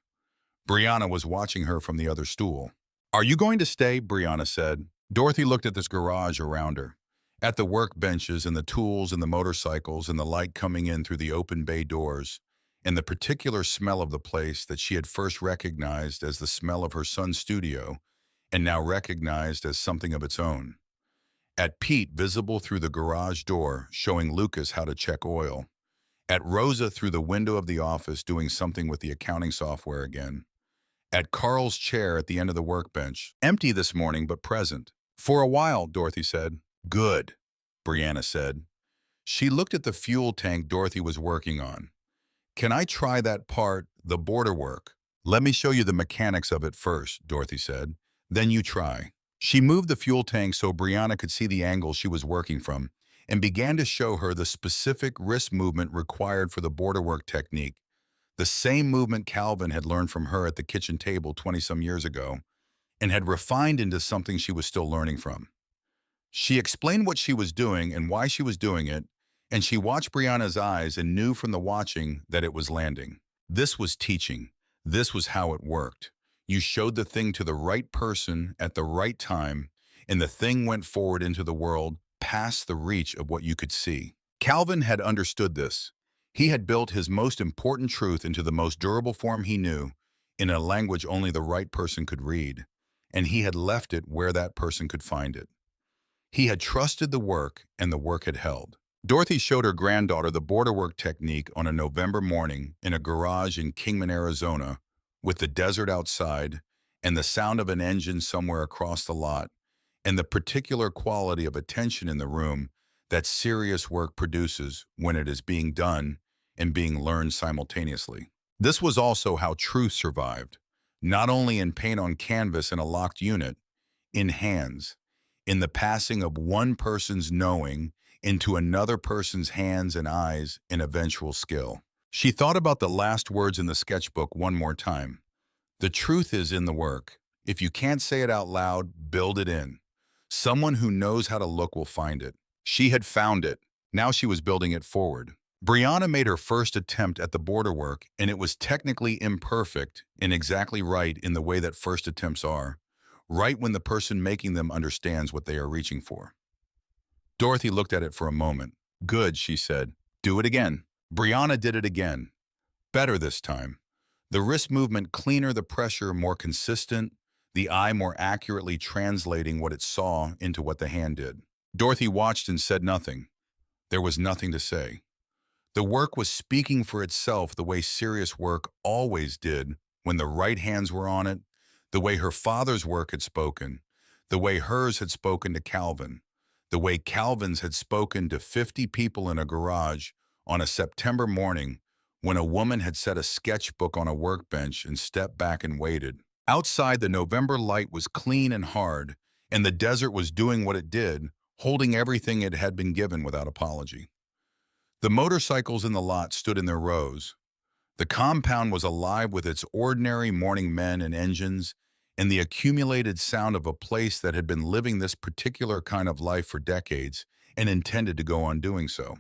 Brianna was watching her from the other stool. "Are you going to stay?" Brianna said. Dorothy looked at this garage around her, at the workbenches and the tools and the motorcycles and the light coming in through the open bay doors, and the particular smell of the place that she had first recognized as the smell of her son's studio and now recognized as something of its own. At Pete, visible through the garage door, showing Lucas how to check oil. At Rosa through the window of the office doing something with the accounting software again. At Carl's chair at the end of the workbench, empty this morning but present. "For a while," Dorothy said. "Good," Brianna said. She looked at the fuel tank Dorothy was working on. "Can I try that part, the border work?" "Let me show you the mechanics of it first," Dorothy said. "Then you try." She moved the fuel tank so Brianna could see the angle she was working from and began to show her the specific wrist movement required for the border work technique, the same movement Calvin had learned from her at the kitchen table 20-some years ago and had refined into something she was still learning from. She explained what she was doing and why she was doing it, and she watched Brianna's eyes and knew from the watching that it was landing. This was teaching. This was how it worked. You showed the thing to the right person at the right time, and the thing went forward into the world past the reach of what you could see. Calvin had understood this. He had built his most important truth into the most durable form he knew, in a language only the right person could read, and he had left it where that person could find it. He had trusted the work, and the work had held. Dorothy showed her granddaughter the border work technique on a November morning in a garage in Kingman, Arizona, with the desert outside and the sound of an engine somewhere across the lot, and the particular quality of attention in the room that serious work produces when it is being done and being learned simultaneously. This was also how truth survived, not only in paint on canvas in a locked unit, in hands, in the passing of one person's knowing into another person's hands and eyes in eventual skill. She thought about the last words in the sketchbook one more time. The truth is in the work. If you can't say it out loud, build it in. Someone who knows how to look will find it. She had found it. Now she was building it forward. Brianna made her first attempt at the border work, and it was technically imperfect and exactly right in the way that first attempts are, right when the person making them understands what they are reaching for. Dorothy looked at it for a moment. Good, she said. Do it again. Brianna did it again. Better this time. The wrist movement cleaner, the pressure more consistent, the eye more accurately translating what it saw into what the hand did. Dorothy watched and said nothing. There was nothing to say. The work was speaking for itself the way serious work always did when the right hands were on it, the way her father's work had spoken, the way hers had spoken to Calvin, the way Calvin's had spoken to 50 people in a garage on a September morning when a woman had set a sketchbook on a workbench and stepped back and waited. Outside, the November light was clean and hard, and the desert was doing what it did, holding everything it had been given without apology. The motorcycles in the lot stood in their rows. The compound was alive with its ordinary morning men and engines, and the accumulated sound of a place that had been living this particular kind of life for decades and intended to go on doing so.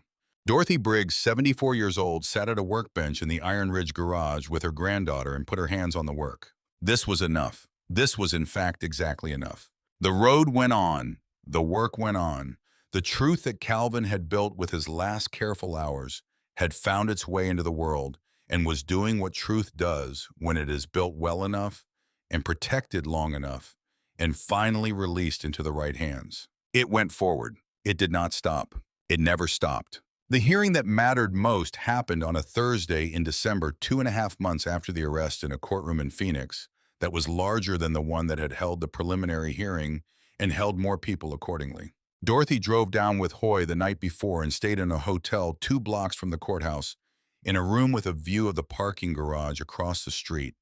Dorothy Briggs, 74 years old, sat at a workbench in the Iron Ridge garage with her granddaughter and put her hands on the work. This was enough. This was, in fact, exactly enough. The road went on. The work went on. The truth that Calvin had built with his last careful hours had found its way into the world and was doing what truth does when it is built well enough and protected long enough and finally released into the right hands. It went forward. It did not stop. It never stopped. The hearing that mattered most happened on a Thursday in December, 2.5 months after the arrest in a courtroom in Phoenix that was larger than the one that had held the preliminary hearing and held more people accordingly. Dorothy drove down with Hoy the night before and stayed in a hotel 2 blocks from the courthouse in a room with a view of the parking garage across the street,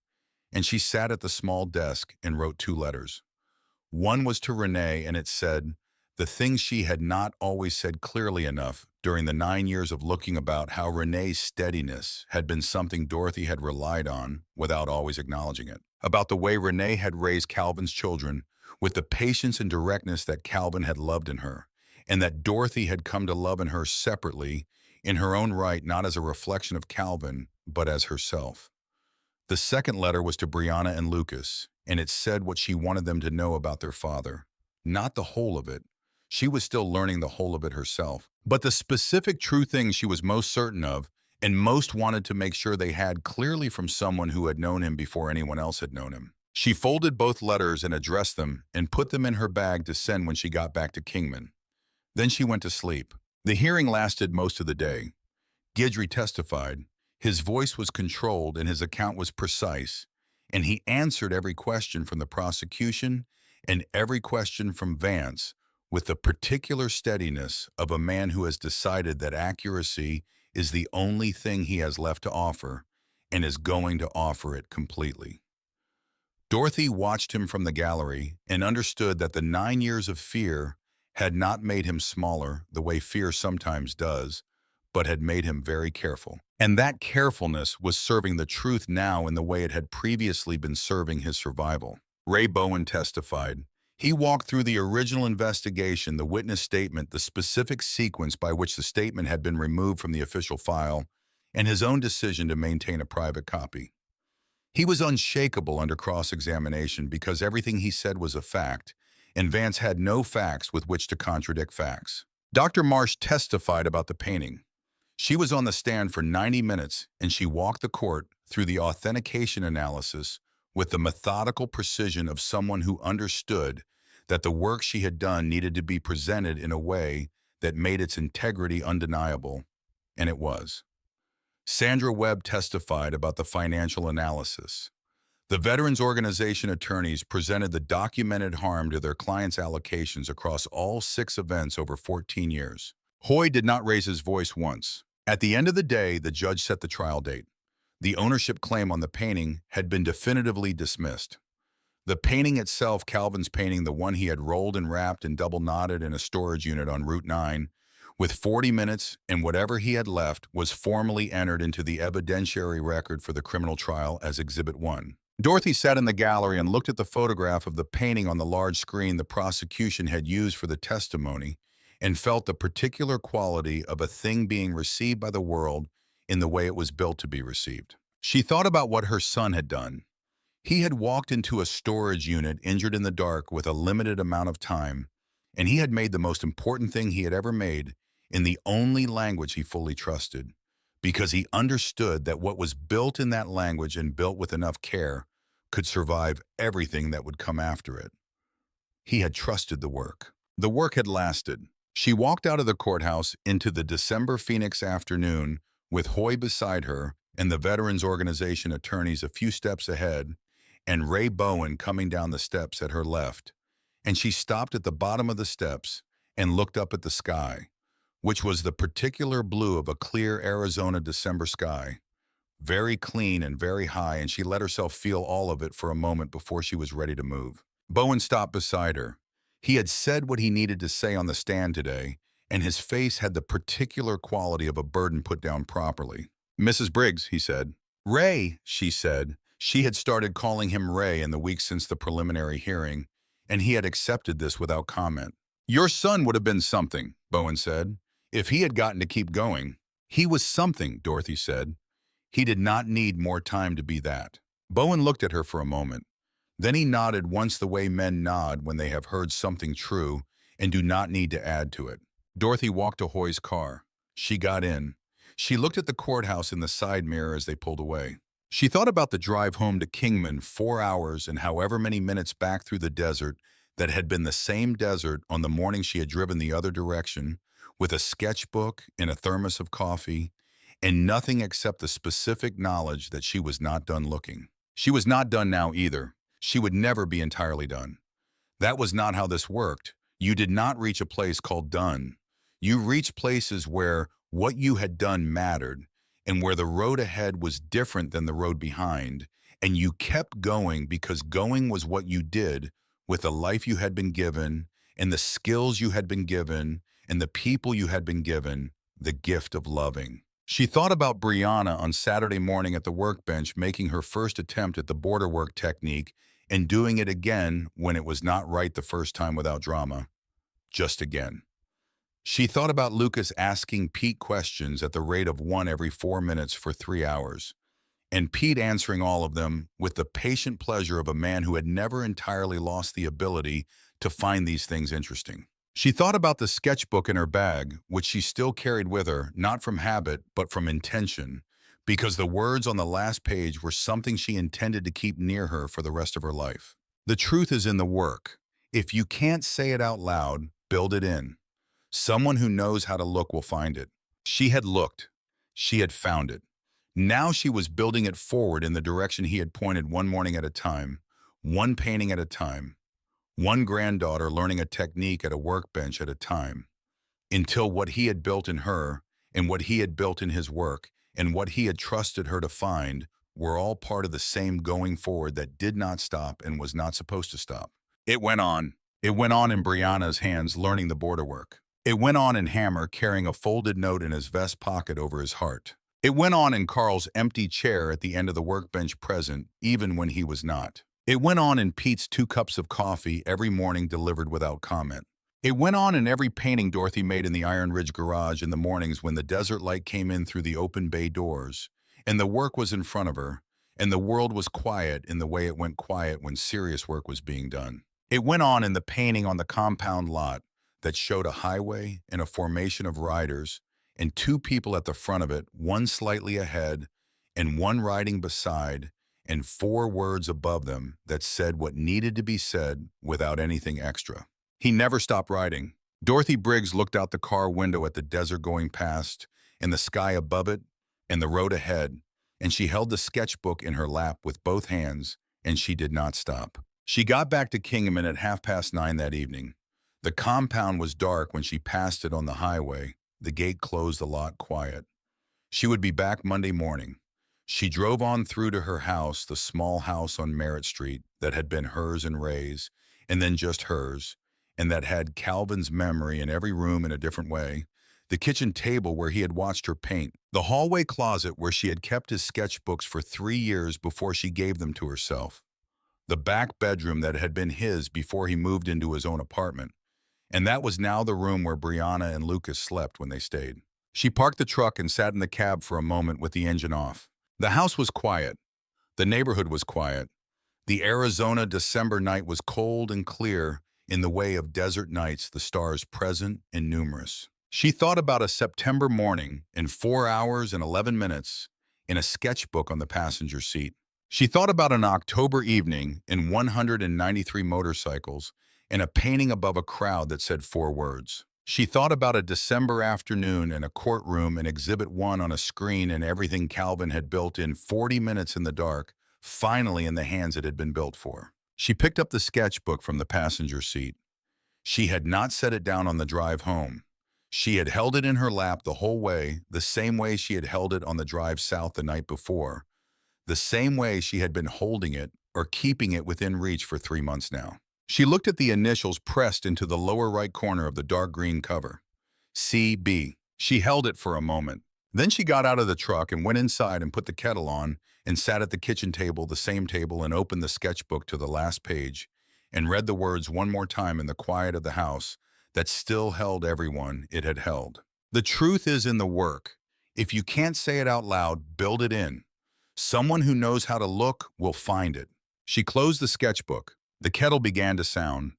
and she sat at the small desk and wrote 2 letters. One was to Renee, and it said, the things she had not always said clearly enough during the 9 years of looking about how Renee's steadiness had been something Dorothy had relied on without always acknowledging it. About the way Renee had raised Calvin's children with the patience and directness that Calvin had loved in her, and that Dorothy had come to love in her separately, in her own right, not as a reflection of Calvin, but as herself. The second letter was to Brianna and Lucas, and it said what she wanted them to know about their father. Not the whole of it. She was still learning the whole of it herself, but the specific true things she was most certain of and most wanted to make sure they had clearly from someone who had known him before anyone else had known him. She folded both letters and addressed them and put them in her bag to send when she got back to Kingman. Then she went to sleep. The hearing lasted most of the day. Guidry testified. His voice was controlled and his account was precise, and he answered every question from the prosecution and every question from Vance with the particular steadiness of a man who has decided that accuracy is the only thing he has left to offer and is going to offer it completely. Dorothy watched him from the gallery and understood that the 9 years of fear had not made him smaller the way fear sometimes does, but had made him very careful. And that carefulness was serving the truth now in the way it had previously been serving his survival. Ray Bowen testified. He walked through the original investigation, the witness statement, the specific sequence by which the statement had been removed from the official file, and his own decision to maintain a private copy. He was unshakable under cross-examination because everything he said was a fact, and Vance had no facts with which to contradict facts. Dr. Marsh testified about the painting. She was on the stand for 90 minutes, and she walked the court through the authentication analysis with the methodical precision of someone who understood that the work she had done needed to be presented in a way that made its integrity undeniable, and it was. Sandra Webb testified about the financial analysis. The Veterans Organization attorneys presented the documented harm to their clients' allocations across all 6 events over 14 years. Hoy did not raise his voice once. At the end of the day, the judge set the trial date. The ownership claim on the painting had been definitively dismissed. The painting itself, Calvin's painting, the one he had rolled and wrapped and double knotted in a storage unit on Route 9, with 40 minutes and whatever he had left, was formally entered into the evidentiary record for the criminal trial as Exhibit 1. Dorothy sat in the gallery and looked at the photograph of the painting on the large screen the prosecution had used for the testimony and felt the particular quality of a thing being received by the world in the way it was built to be received. She thought about what her son had done. He had walked into a storage unit injured in the dark with a limited amount of time, and he had made the most important thing he had ever made in the only language he fully trusted, because he understood that what was built in that language and built with enough care could survive everything that would come after it. He had trusted the work. The work had lasted. She walked out of the courthouse into the December Phoenix afternoon with Hoy beside her and the Veterans Organization attorneys a few steps ahead, and Ray Bowen coming down the steps at her left, and she stopped at the bottom of the steps and looked up at the sky, which was the particular blue of a clear Arizona December sky, very clean and very high, and she let herself feel all of it for a moment before she was ready to move. Bowen stopped beside her. He had said what he needed to say on the stand today, and his face had the particular quality of a burden put down properly. "Mrs. Briggs," he said. "Ray," she said. She had started calling him Ray in the weeks since the preliminary hearing, and he had accepted this without comment. "Your son would have been something," Bowen said, "if he had gotten to keep going." "He was something," Dorothy said. "He did not need more time to be that." Bowen looked at her for a moment. Then he nodded once the way men nod when they have heard something true and do not need to add to it. Dorothy walked to Hoy's car. She got in. She looked at the courthouse in the side mirror as they pulled away. She thought about the drive home to Kingman, 4 hours and however many minutes back through the desert that had been the same desert on the morning she had driven the other direction, with a sketchbook and a thermos of coffee, and nothing except the specific knowledge that she was not done looking. She was not done now either. She would never be entirely done. That was not how this worked. You did not reach a place called done. You reached places where what you had done mattered, and where the road ahead was different than the road behind, and you kept going because going was what you did with the life you had been given, and the skills you had been given, and the people you had been given, the gift of loving. She thought about Brianna on Saturday morning at the workbench making her first attempt at the border work technique and doing it again when it was not right the first time without drama. Just again. She thought about Lucas asking Pete questions at the rate of one every 4 minutes for 3 hours, and Pete answering all of them with the patient pleasure of a man who had never entirely lost the ability to find these things interesting. She thought about the sketchbook in her bag, which she still carried with her, not from habit, but from intention, because the words on the last page were something she intended to keep near her for the rest of her life. The truth is in the work. If you can't say it out loud, build it in. Someone who knows how to look will find it. She had looked. She had found it. Now she was building it forward in the direction he had pointed, one morning at a time, one painting at a time, one granddaughter learning a technique at a workbench at a time, until what he had built in her and what he had built in his work and what he had trusted her to find were all part of the same going forward that did not stop and was not supposed to stop. It went on. It went on in Brianna's hands learning the border work. It went on in Hammer carrying a folded note in his vest pocket over his heart. It went on in Carl's empty chair at the end of the workbench present, even when he was not. It went on in Pete's 2 cups of coffee every morning delivered without comment. It went on in every painting Dorothy made in the Iron Ridge garage in the mornings when the desert light came in through the open bay doors, and the work was in front of her, and the world was quiet in the way it went quiet when serious work was being done. It went on in the painting on the compound lot that showed a highway and a formation of riders and 2 people at the front of it, one slightly ahead and one riding beside, and 4 words above them that said what needed to be said without anything extra. He never stopped riding. Dorothy Briggs looked out the car window at the desert going past, and the sky above it, and the road ahead, and she held the sketchbook in her lap with both hands, and she did not stop. She got back to Kingman at 9:30 that evening. The compound was dark when she passed it on the highway, the gate closed, the lot quiet. She would be back Monday morning. She drove on through to her house, the small house on Merritt Street that had been hers and Ray's, and then just hers, and that had Calvin's memory in every room in a different way. The kitchen table where he had watched her paint, the hallway closet where she had kept his sketchbooks for 3 years before she gave them to herself, the back bedroom that had been his before he moved into his own apartment, and that was now the room where Brianna and Lucas slept when they stayed. She parked the truck and sat in the cab for a moment with the engine off. The house was quiet. The neighborhood was quiet. The Arizona December night was cold and clear in the way of desert nights, the stars present and numerous. She thought about a September morning in 4 hours and 11 minutes in a sketchbook on the passenger seat. She thought about an October evening in 193 motorcycles and a painting above a crowd that said 4 words. She thought about a December afternoon in a courtroom and Exhibit 1 on a screen and everything Calvin had built in 40 minutes in the dark, finally in the hands it had been built for. She picked up the sketchbook from the passenger seat. She had not set it down on the drive home. She had held it in her lap the whole way, the same way she had held it on the drive south the night before, the same way she had been holding it or keeping it within reach for 3 months now. She looked at the initials pressed into the lower right corner of the dark green cover. CB. She held it for a moment. Then she got out of the truck and went inside and put the kettle on and sat at the kitchen table, the same table, and opened the sketchbook to the last page and read the words one more time in the quiet of the house that still held everyone it had held. The truth is in the work. If you can't say it out loud, build it in. Someone who knows how to look will find it. She closed the sketchbook. The kettle began to sound.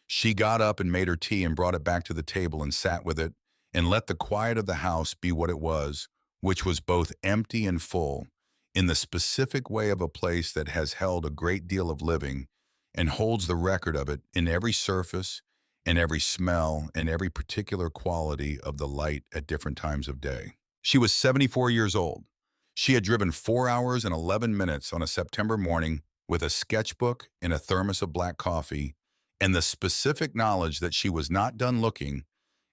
She got up and made her tea and brought it back to the table and sat with it and let the quiet of the house be what it was, which was both empty and full, in the specific way of a place that has held a great deal of living and holds the record of it in every surface and every smell and every particular quality of the light at different times of day. She was 74 years old. She had driven 4 hours and 11 minutes on a September morning with a sketchbook and a thermos of black coffee, and the specific knowledge that she was not done looking,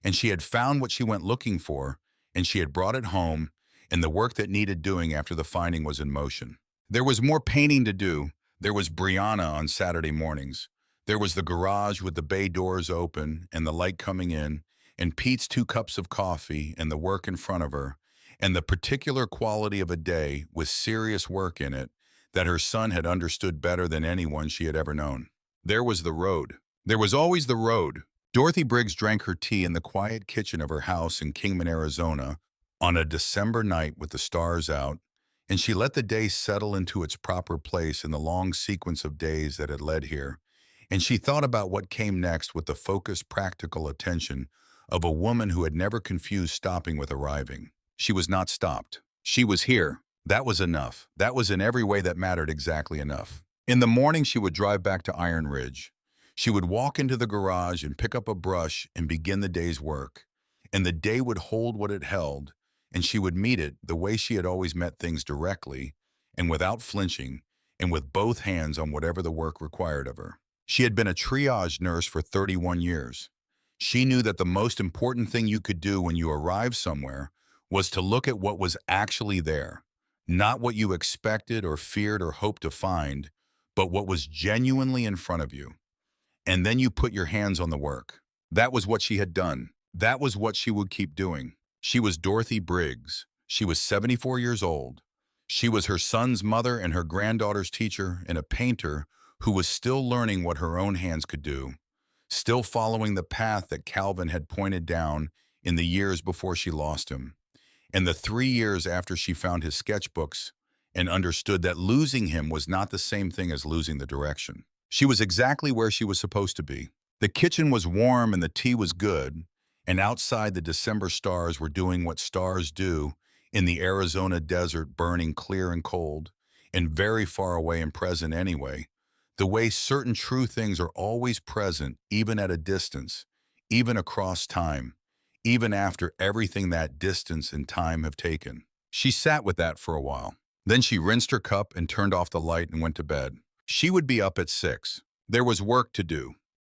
and she had found what she went looking for, and she had brought it home, and the work that needed doing after the finding was in motion. There was more painting to do. There was Brianna on Saturday mornings. There was the garage with the bay doors open and the light coming in, and Pete's 2 cups of coffee and the work in front of her, and the particular quality of a day with serious work in it that her son had understood better than anyone she had ever known. There was the road. There was always the road. Dorothy Briggs drank her tea in the quiet kitchen of her house in Kingman, Arizona, on a December night with the stars out, and she let the day settle into its proper place in the long sequence of days that had led here, and she thought about what came next with the focused, practical attention of a woman who had never confused stopping with arriving. She was not stopped. She was here. That was enough. That was in every way that mattered exactly enough. In the morning, she would drive back to Iron Ridge. She would walk into the garage and pick up a brush and begin the day's work. And the day would hold what it held, and she would meet it the way she had always met things, directly and without flinching and with both hands on whatever the work required of her. She had been a triage nurse for 31 years. She knew that the most important thing you could do when you arrived somewhere was to look at what was actually there. Not what you expected or feared or hoped to find, but what was genuinely in front of you. And then you put your hands on the work. That was what she had done. That was what she would keep doing. She was Dorothy Briggs. She was 74 years old. She was her son's mother and her granddaughter's teacher, and a painter who was still learning what her own hands could do, still following the path that Calvin had pointed down in the years before she lost him. And the 3 years after she found his sketchbooks and understood that losing him was not the same thing as losing the direction. She was exactly where she was supposed to be. The kitchen was warm and the tea was good, and outside the December stars were doing what stars do in the Arizona desert, burning clear and cold, and very far away and present anyway, the way certain true things are always present, even at a distance, even across time, even after everything that distance and time have taken. She sat with that for a while. Then she rinsed her cup and turned off the light and went to bed. She would be up at 6. There was work to do.